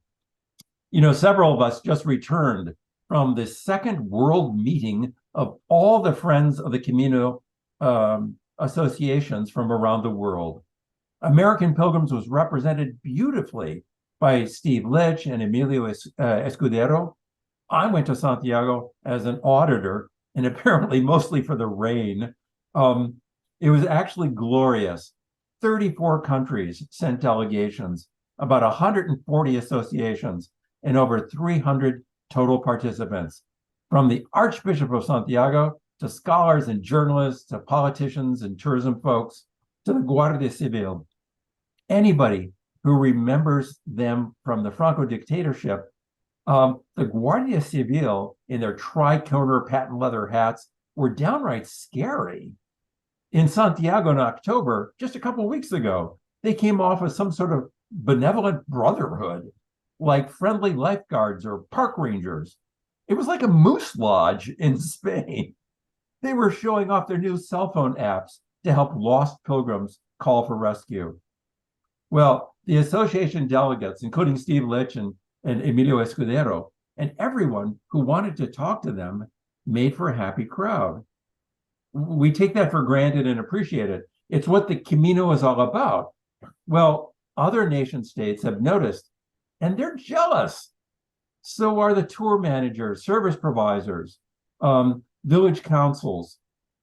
know, several of us just returned from the second world meeting of all the Friends of the Camino associations from around the world. American Pilgrims was represented beautifully by Steve Litch and Emilio Escudero. I went to Santiago as an auditor, and apparently mostly for the rain. It was actually glorious. 34 countries sent delegations, about 140 associations, and over 300 total participants. From the Archbishop of Santiago to scholars and journalists to politicians and tourism folks to the Guardia Civil. Anybody who remembers them from the Franco dictatorship, the Guardia Civil in their tri-corner patent leather hats were downright scary. In Santiago in October, just a couple of weeks ago, they came off as some sort of benevolent brotherhood, like friendly lifeguards or park rangers. It was like a moose lodge in Spain. They were showing off their new cell phone apps to help lost pilgrims call for rescue. Well, the association delegates, including Steve Litch and Emilio Escudero, and everyone who wanted to talk to them, made for a happy crowd. We take that for granted and appreciate it. It's what the Camino is all about. Well, other nation states have noticed, and they're jealous. So are the tour managers, service providers, village councils,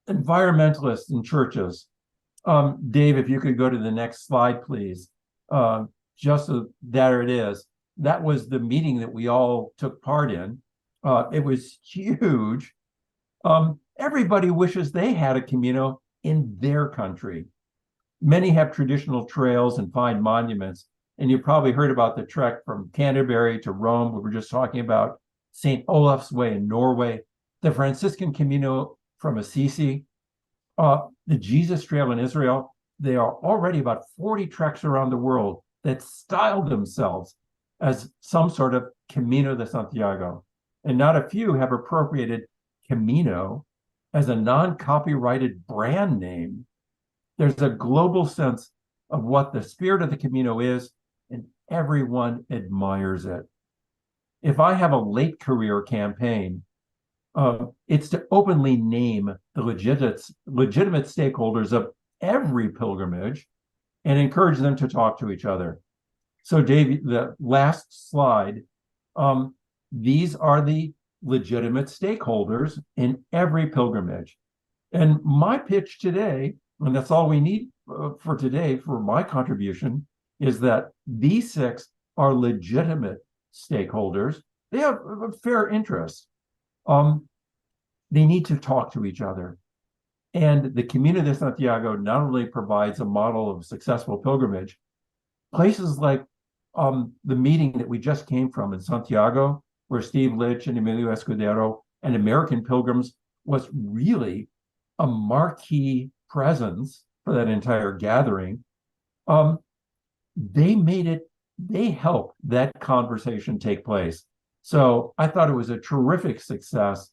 environmentalists, and churches. Dave, if you could go to the next slide, please. Just so there it is. That was the meeting that we all took part in. It was huge. Everybody wishes they had a Camino in their country. Many have traditional trails and fine monuments, and you probably heard about the trek from Canterbury to Rome. We were just talking about St. Olaf's Way in Norway, the Franciscan Camino from Assisi, the Jesus Trail in Israel. There are already about 40 treks around the world that styled themselves as some sort of Camino de Santiago. And not a few have appropriated Camino as a non-copyrighted brand name. There's a global sense of what the spirit of the Camino is, and everyone admires it. If I have a late career campaign, it's to openly name the legitimate stakeholders of every pilgrimage and encourage them to talk to each other. So Dave, the last slide, these are the legitimate stakeholders in every pilgrimage. And my pitch today, and that's all we need for today for my contribution, is that these 6 are legitimate stakeholders. They have a fair interest. They need to talk to each other. And the Camino de Santiago not only provides a model of successful pilgrimage, places like the meeting that we just came from in Santiago, where Steve Litch and Emilio Escudero and American Pilgrims was really a marquee presence for that entire gathering. They helped that conversation take place. So I thought it was a terrific success.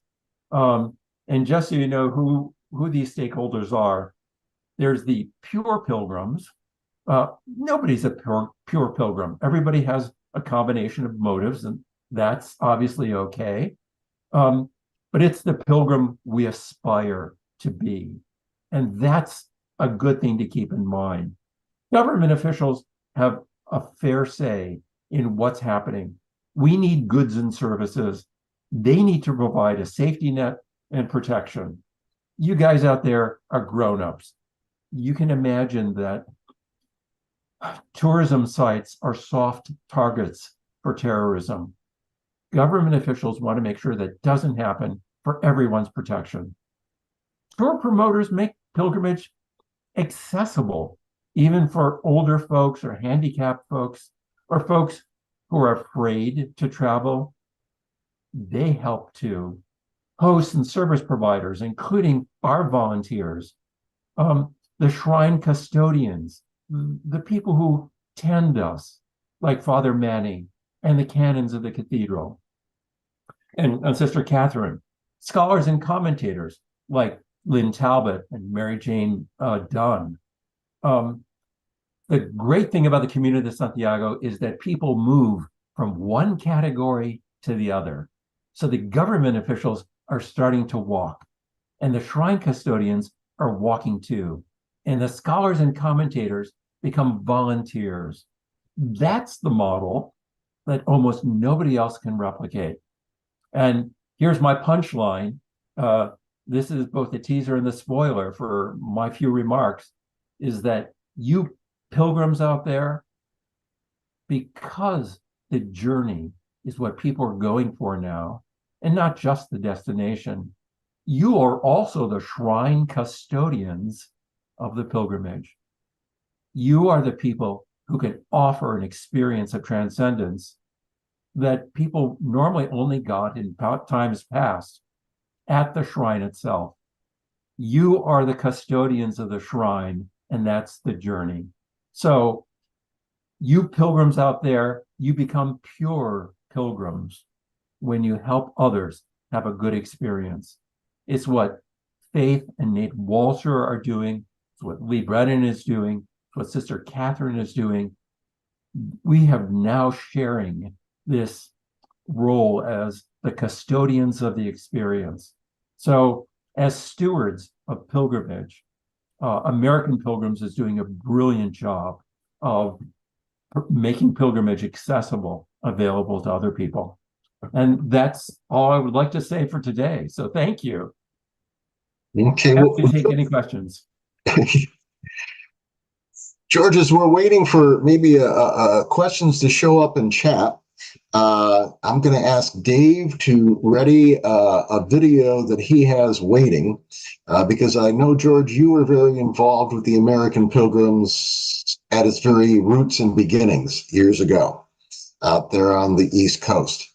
And just so you know who these stakeholders are, there's the pure pilgrims. Nobody's a pure pilgrim. Everybody has a combination of motives, and that's obviously okay. But it's the pilgrim we aspire to be. And that's a good thing to keep in mind. Government officials have a fair say in what's happening. We need goods and services. They need to provide a safety net and protection. You guys out there are grown-ups. You can imagine that tourism sites are soft targets for terrorism. Government officials want to make sure that doesn't happen for everyone's protection. Tour promoters make pilgrimage accessible, even for older folks or handicapped folks or folks who are afraid to travel. They help too. Hosts and service providers, including our volunteers, the shrine custodians, the people who tend us, like Father Manning and the canons of the cathedral, and Sister Katherine, scholars and commentators like Lynn Talbot and Mary Jane Dunn. The great thing about the Camino de Santiago is that people move from one category to the other. So the government officials are starting to walk, and the shrine custodians are walking too. And the scholars and commentators become volunteers. That's the model that almost nobody else can replicate. And here's my punchline. This is both the teaser and the spoiler for my few remarks, is that you pilgrims out there, because the journey is what people are going for now, and not just the destination, you are also the shrine custodians of the pilgrimage. You are the people who can offer an experience of transcendence that people normally only got in times past at the shrine itself. You are the custodians of the shrine, and that's the journey. So you pilgrims out there, you become pure pilgrims when you help others have a good experience. It's what Faith and Nate Walsher are doing. It's what Lee Brennan is doing. It's what Sister Katherine is doing. We have now sharing this role as the custodians of the experience. So as stewards of pilgrimage, American Pilgrims is doing a brilliant job of making pilgrimage accessible, available to other people. And that's all I would like to say for today. So thank you. Okay. Happy to take any questions. George, as we're waiting for maybe questions to show up in chat, I'm going to ask Dave to ready a video that he has waiting, because I know, George, you were very involved with the American Pilgrims at its very roots and beginnings years ago out there on the East Coast.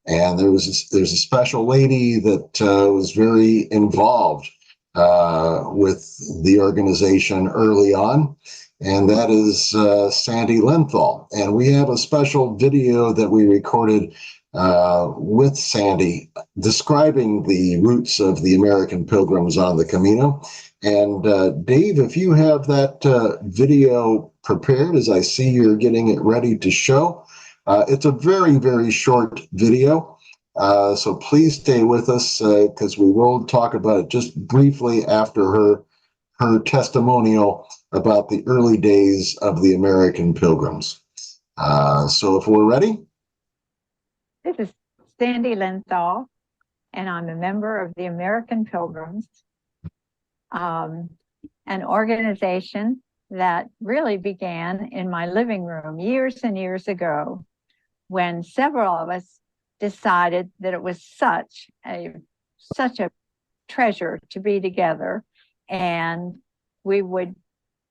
And there's a special lady that was very involved with the organization early on, and that is Sandy Lenthal. And we have a special video that we recorded with Sandy describing the roots of the American Pilgrims on the Camino. And Dave, if you have that video prepared, as I see you're getting it ready to show. It's a very, very short video. So please stay with us because we will talk about it just briefly after her testimonial about the early days of the American Pilgrims. So if we're ready. This is Sandy Lenthal, and I'm a member of the American Pilgrims, an organization that really began in my living room years and years ago when several of us decided that it was such a treasure to be together, and we would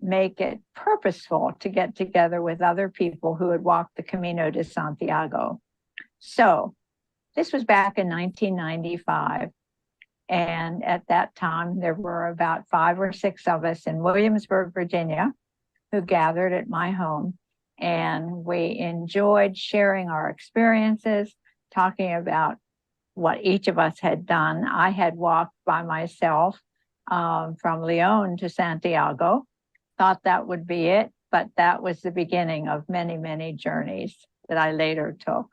make it purposeful to get together with other people who had walked the Camino de Santiago. So this was back in 1995. And at that time, there were about 5 or 6 of us in Williamsburg, Virginia, who gathered at my home. And we enjoyed sharing our experiences, talking about what each of us had done. I had walked by myself from Leon to Santiago, thought that would be it, but that was the beginning of many, many journeys that I later took.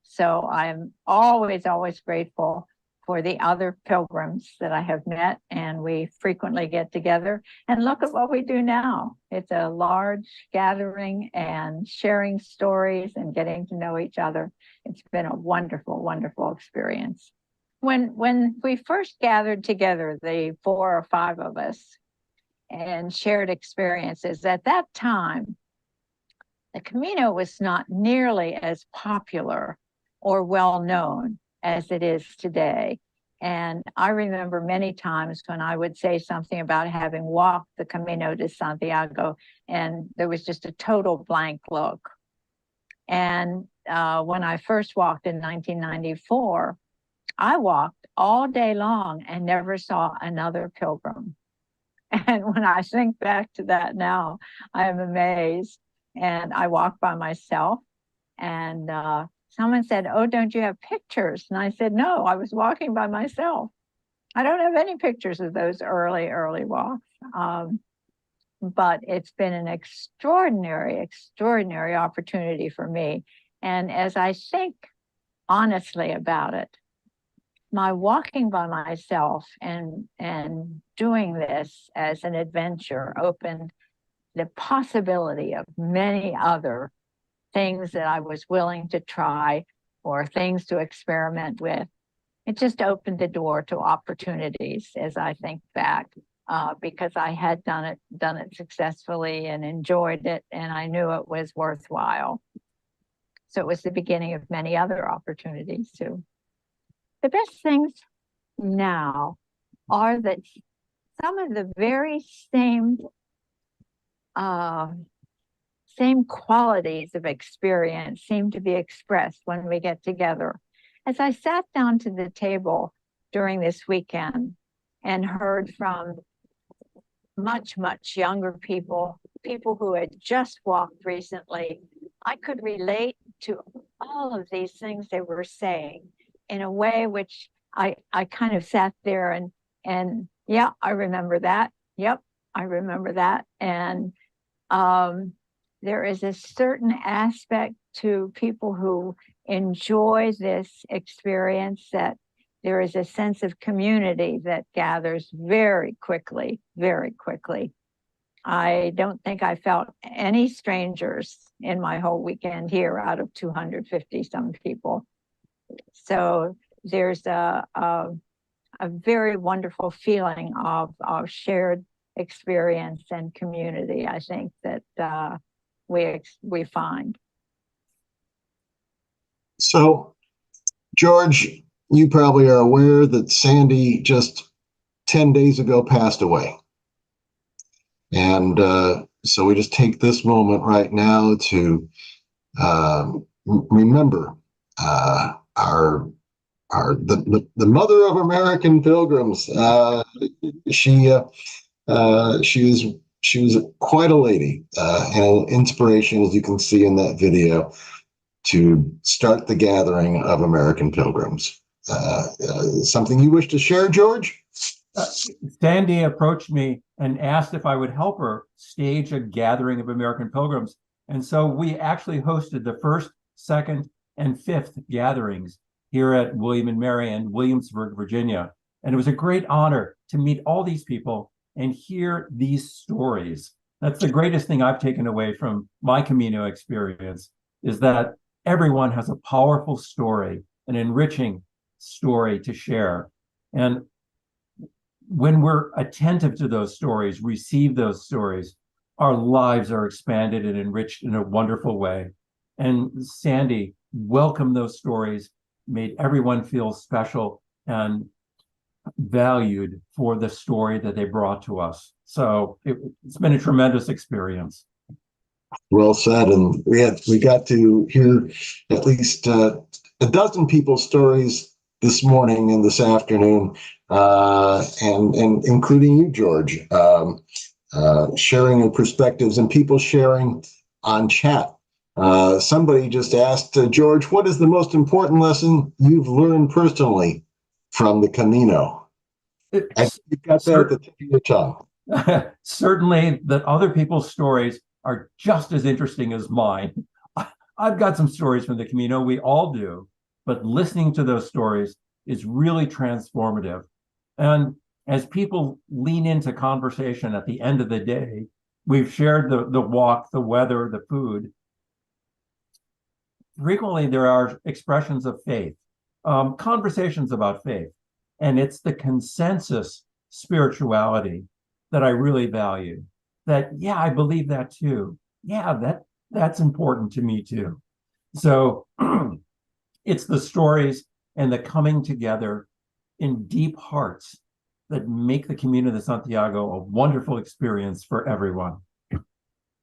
So I'm always, always grateful for the other pilgrims that I have met, and we frequently get together and look at what we do now. It's a large gathering and sharing stories and getting to know each other. It's been a wonderful, wonderful experience. When we first gathered together, the 4 or 5 of us, and shared experiences, at that time, the Camino was not nearly as popular or well known as it is today. And I remember many times when I would say something about having walked the Camino de Santiago, and there was just a total blank look. And when I first walked in 1994, I walked all day long and never saw another pilgrim. And when I think back to that now, I am amazed. And I walked by myself, and someone said, "Oh, don't you have pictures?" And I said, "No, I was walking by myself. I don't have any pictures of those early walks." But it's been an extraordinary, extraordinary opportunity for me. And as I think honestly about it, my walking by myself and doing this as an adventure opened the possibility of many other things that I was willing to try or things to experiment with. It just opened the door to opportunities as I think back, because I had done it successfully and enjoyed it, and I knew it was worthwhile. So it was the beginning of many other opportunities too. The best things now are that some of the very same qualities of experience seem to be expressed when we get together. As I sat down to the table during this weekend and heard from much, much younger people who had just walked recently, I could relate to all of these things they were saying in a way which I kind of sat there and yeah, I remember that. Yep, I remember that. And there is a certain aspect to people who enjoy this experience, that there is a sense of community that gathers very quickly, very quickly. I don't think I felt any strangers in my whole weekend here out of 250 some people. So there's a very wonderful feeling of shared experience and community, I think, that we find. So, George, you probably are aware that Sandy just 10 days ago passed away. And so we just take this moment right now to remember the mother of American pilgrims. She was quite a lady and an inspiration, as you can see in that video, to start the gathering of American pilgrims. Something you wish to share, George? Sandy approached me and asked if I would help her stage a gathering of American pilgrims. And so we actually hosted the first, second, and fifth gatherings here at William and Mary in Williamsburg, Virginia. And it was a great honor to meet all these people and hear these stories. That's the greatest thing I've taken away from my Camino experience, is that everyone has a powerful story, an enriching story to share. And when we're attentive to those stories, receive those stories, our lives are expanded and enriched in a wonderful way. And Sandy welcomed those stories, made everyone feel special and valued for the story that they brought to us. So it's been a tremendous experience. Well said. And we got to hear at least a dozen people's stories this morning and this afternoon, and including you, George, sharing your perspectives and people sharing on chat. Somebody just asked, George, what is the most important lesson you've learned personally from the Camino? I think you've got that at the tip of your tongue. Certainly that other people's stories are just as interesting as mine. I've got some stories from the Camino, we all do, but listening to those stories is really transformative. And as people lean into conversation at the end of the day, we've shared the walk, the weather, the food. Frequently, there are expressions of faith, conversations about faith, and it's the consensus spirituality that I really value. That, yeah, I believe that too. Yeah, that's important to me too. So it's the stories and the coming together in deep hearts that make the Camino de Santiago a wonderful experience for everyone.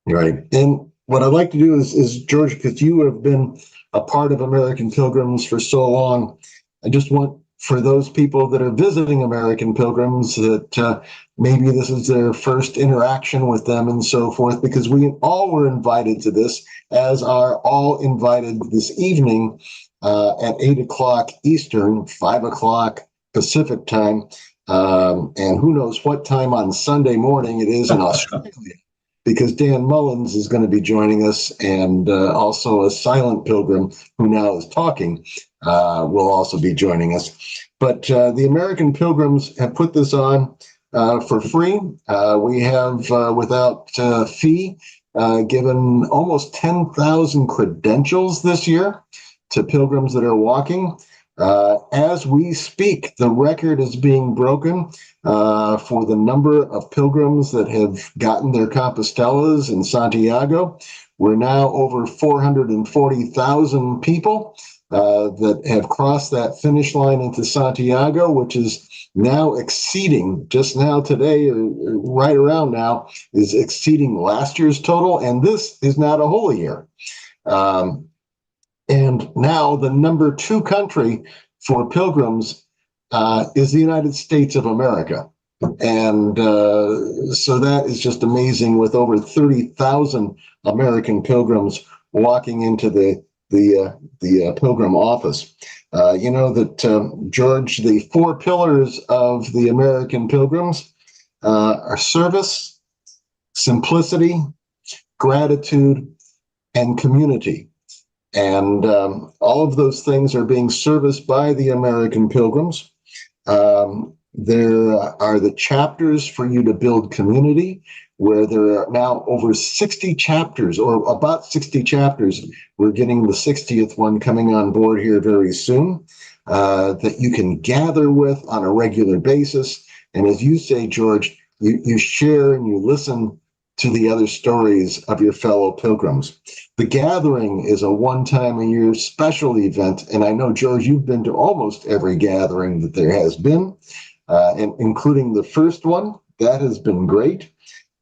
Right. And what I'd like to do is George, because you have been a part of American Pilgrims for so long, I just want for those people that are visiting American Pilgrims that maybe this is their first interaction with them and so forth, because we all were invited to this, as are all invited this evening at 8 o'clock Eastern, 5 o'clock Pacific time, and who knows what time on Sunday morning it is in Australia, because Dan Mullins is going to be joining us, and also a silent pilgrim who now is talking will also be joining us. But the American Pilgrims have put this on for free. We have, without fee, given almost 10,000 credentials this year to pilgrims that are walking. As we speak, the record is being broken for the number of pilgrims that have gotten their Compostelas in Santiago. We're now over 440,000 people that have crossed that finish line into Santiago, which is now exceeding, just now today, or right around now, is exceeding last year's total. And this is not a whole year. And now the number 2 country for pilgrims is the United States of America. And so that is just amazing, with over 30,000 American pilgrims walking into the pilgrim office. You know that, George, the 4 pillars of the American Pilgrims are service, simplicity, gratitude, and community. And all of those things are being serviced by the American Pilgrims. There are the chapters for you to build community, where there are now over 60 chapters, or about 60 chapters. We're getting the 60th one coming on board here very soon, that you can gather with on a regular basis. And as you say, George, you share and you listen to the other stories of your fellow pilgrims. The gathering is a one-time-a-year special event, and I know, George, you've been to almost every gathering that there has been, and including the first one. That has been great.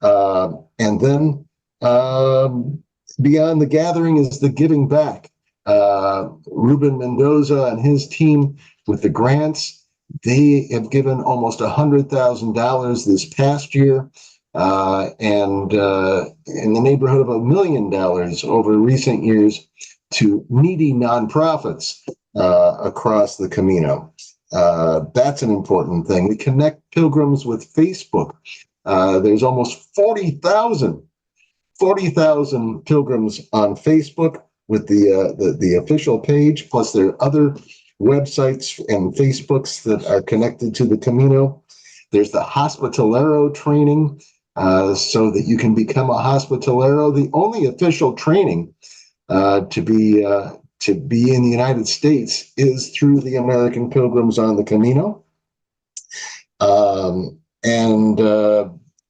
And then beyond the gathering is the giving back. Ruben Mendoza and his team with the grants, they have given almost $100,000 this past year, and in the neighborhood of $1 million over recent years to needy nonprofits across the Camino. That's an important thing. We connect pilgrims with Facebook. There's almost 40,000 pilgrims on Facebook with the official page, plus there are other websites and Facebooks that are connected to the Camino. There's the Hospitalero training, so that you can become a Hospitalero. The only official training to be in the United States is through the American Pilgrims on the Camino. And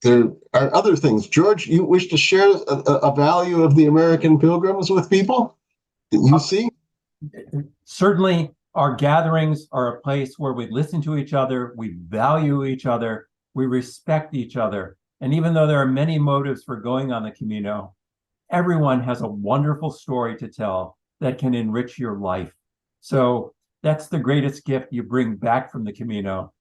there are other things. George, you wish to share a value of the American Pilgrims with people that you see? certainly our gatherings are a place where we listen to each other, we value each other, we respect each other. And even though there are many motives for going on the Camino, everyone has a wonderful story to tell that can enrich your life. So that's the greatest gift you bring back from the Camino.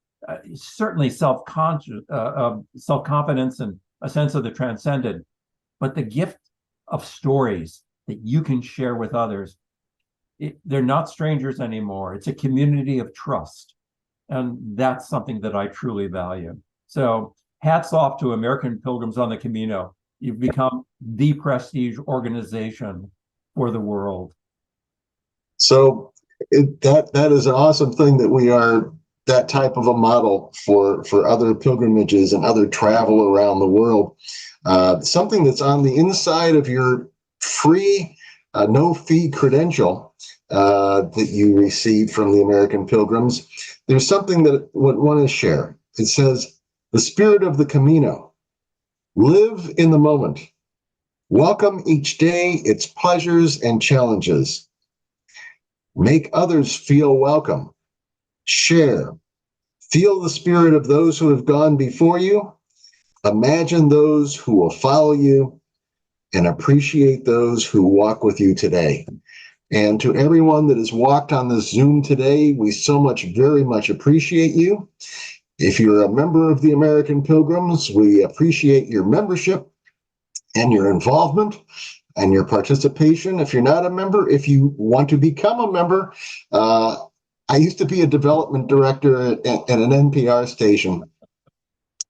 Certainly self-confidence and a sense of the transcendent, but the gift of stories that you can share with others. They're not strangers anymore. It's a community of trust. And that's something that I truly value. So hats off to American Pilgrims on the Camino. You've become the prestige organization for the world. So that is an awesome thing that we are that type of a model for other pilgrimages and other travel around the world. Something that's on the inside of your free, no-fee credential that you received from the American Pilgrims. There's something that I want to share. It says, "The spirit of the Camino. Live in the moment. Welcome each day its pleasures and challenges. Make others feel welcome. Share. Feel the spirit of those who have gone before you. Imagine those who will follow you, and appreciate those who walk with you today." And to everyone that has walked on this Zoom today, we very much appreciate you. If you're a member of the American Pilgrims, we appreciate your membership and your involvement and your participation. If you're not a member, if you want to become a member, I used to be a development director at an NPR station.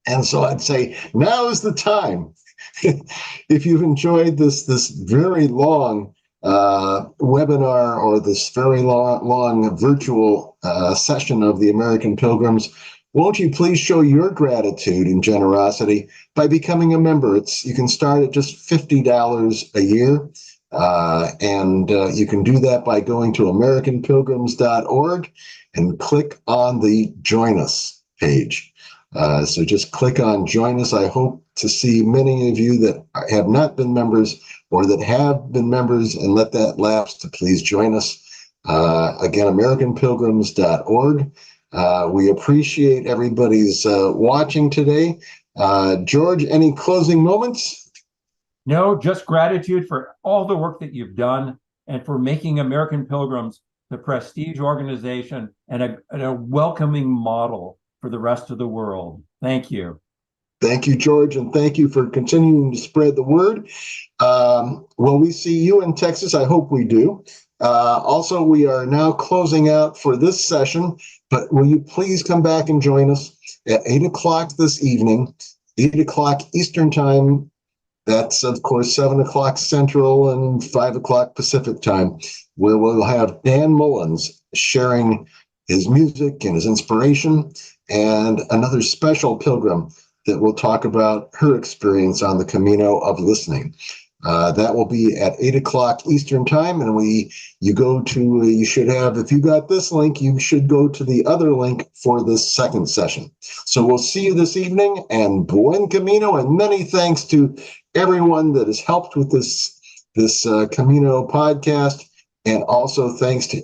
And so I'd say, now is the time. If you've enjoyed this very long webinar or this very long virtual session of the American Pilgrims, won't you please show your gratitude and generosity by becoming a member? You can start at just $50 a year. And you can do that by going to AmericanPilgrims.org and click on the Join Us page. So just click on Join Us. I hope to see many of you that have not been members or that have been members and let that lapse to please join us. Again, AmericanPilgrims.org. We appreciate everybody's watching today. George, any closing moments? No, just gratitude for all the work that you've done and for making American Pilgrims the prestige organization and a welcoming model for the rest of the world. Thank you. Thank you, George, and thank you for continuing to spread the word. Will we see you in Texas? I hope we do. Also, we are now closing out for this session, but will you please come back and join us at 8 o'clock this evening, 8 o'clock Eastern Time. That's, of course, 7 o'clock Central and 5 o'clock Pacific Time, where we'll have Dan Mullins sharing his music and his inspiration, and another special pilgrim that will talk about her experience on the Camino of listening. That will be at 8 o'clock Eastern Time, and you should have, if you got this link, you should go to the other link for this second session. So we'll see you this evening, and buen Camino, and many thanks to everyone that has helped with this Camino podcast, and also thanks to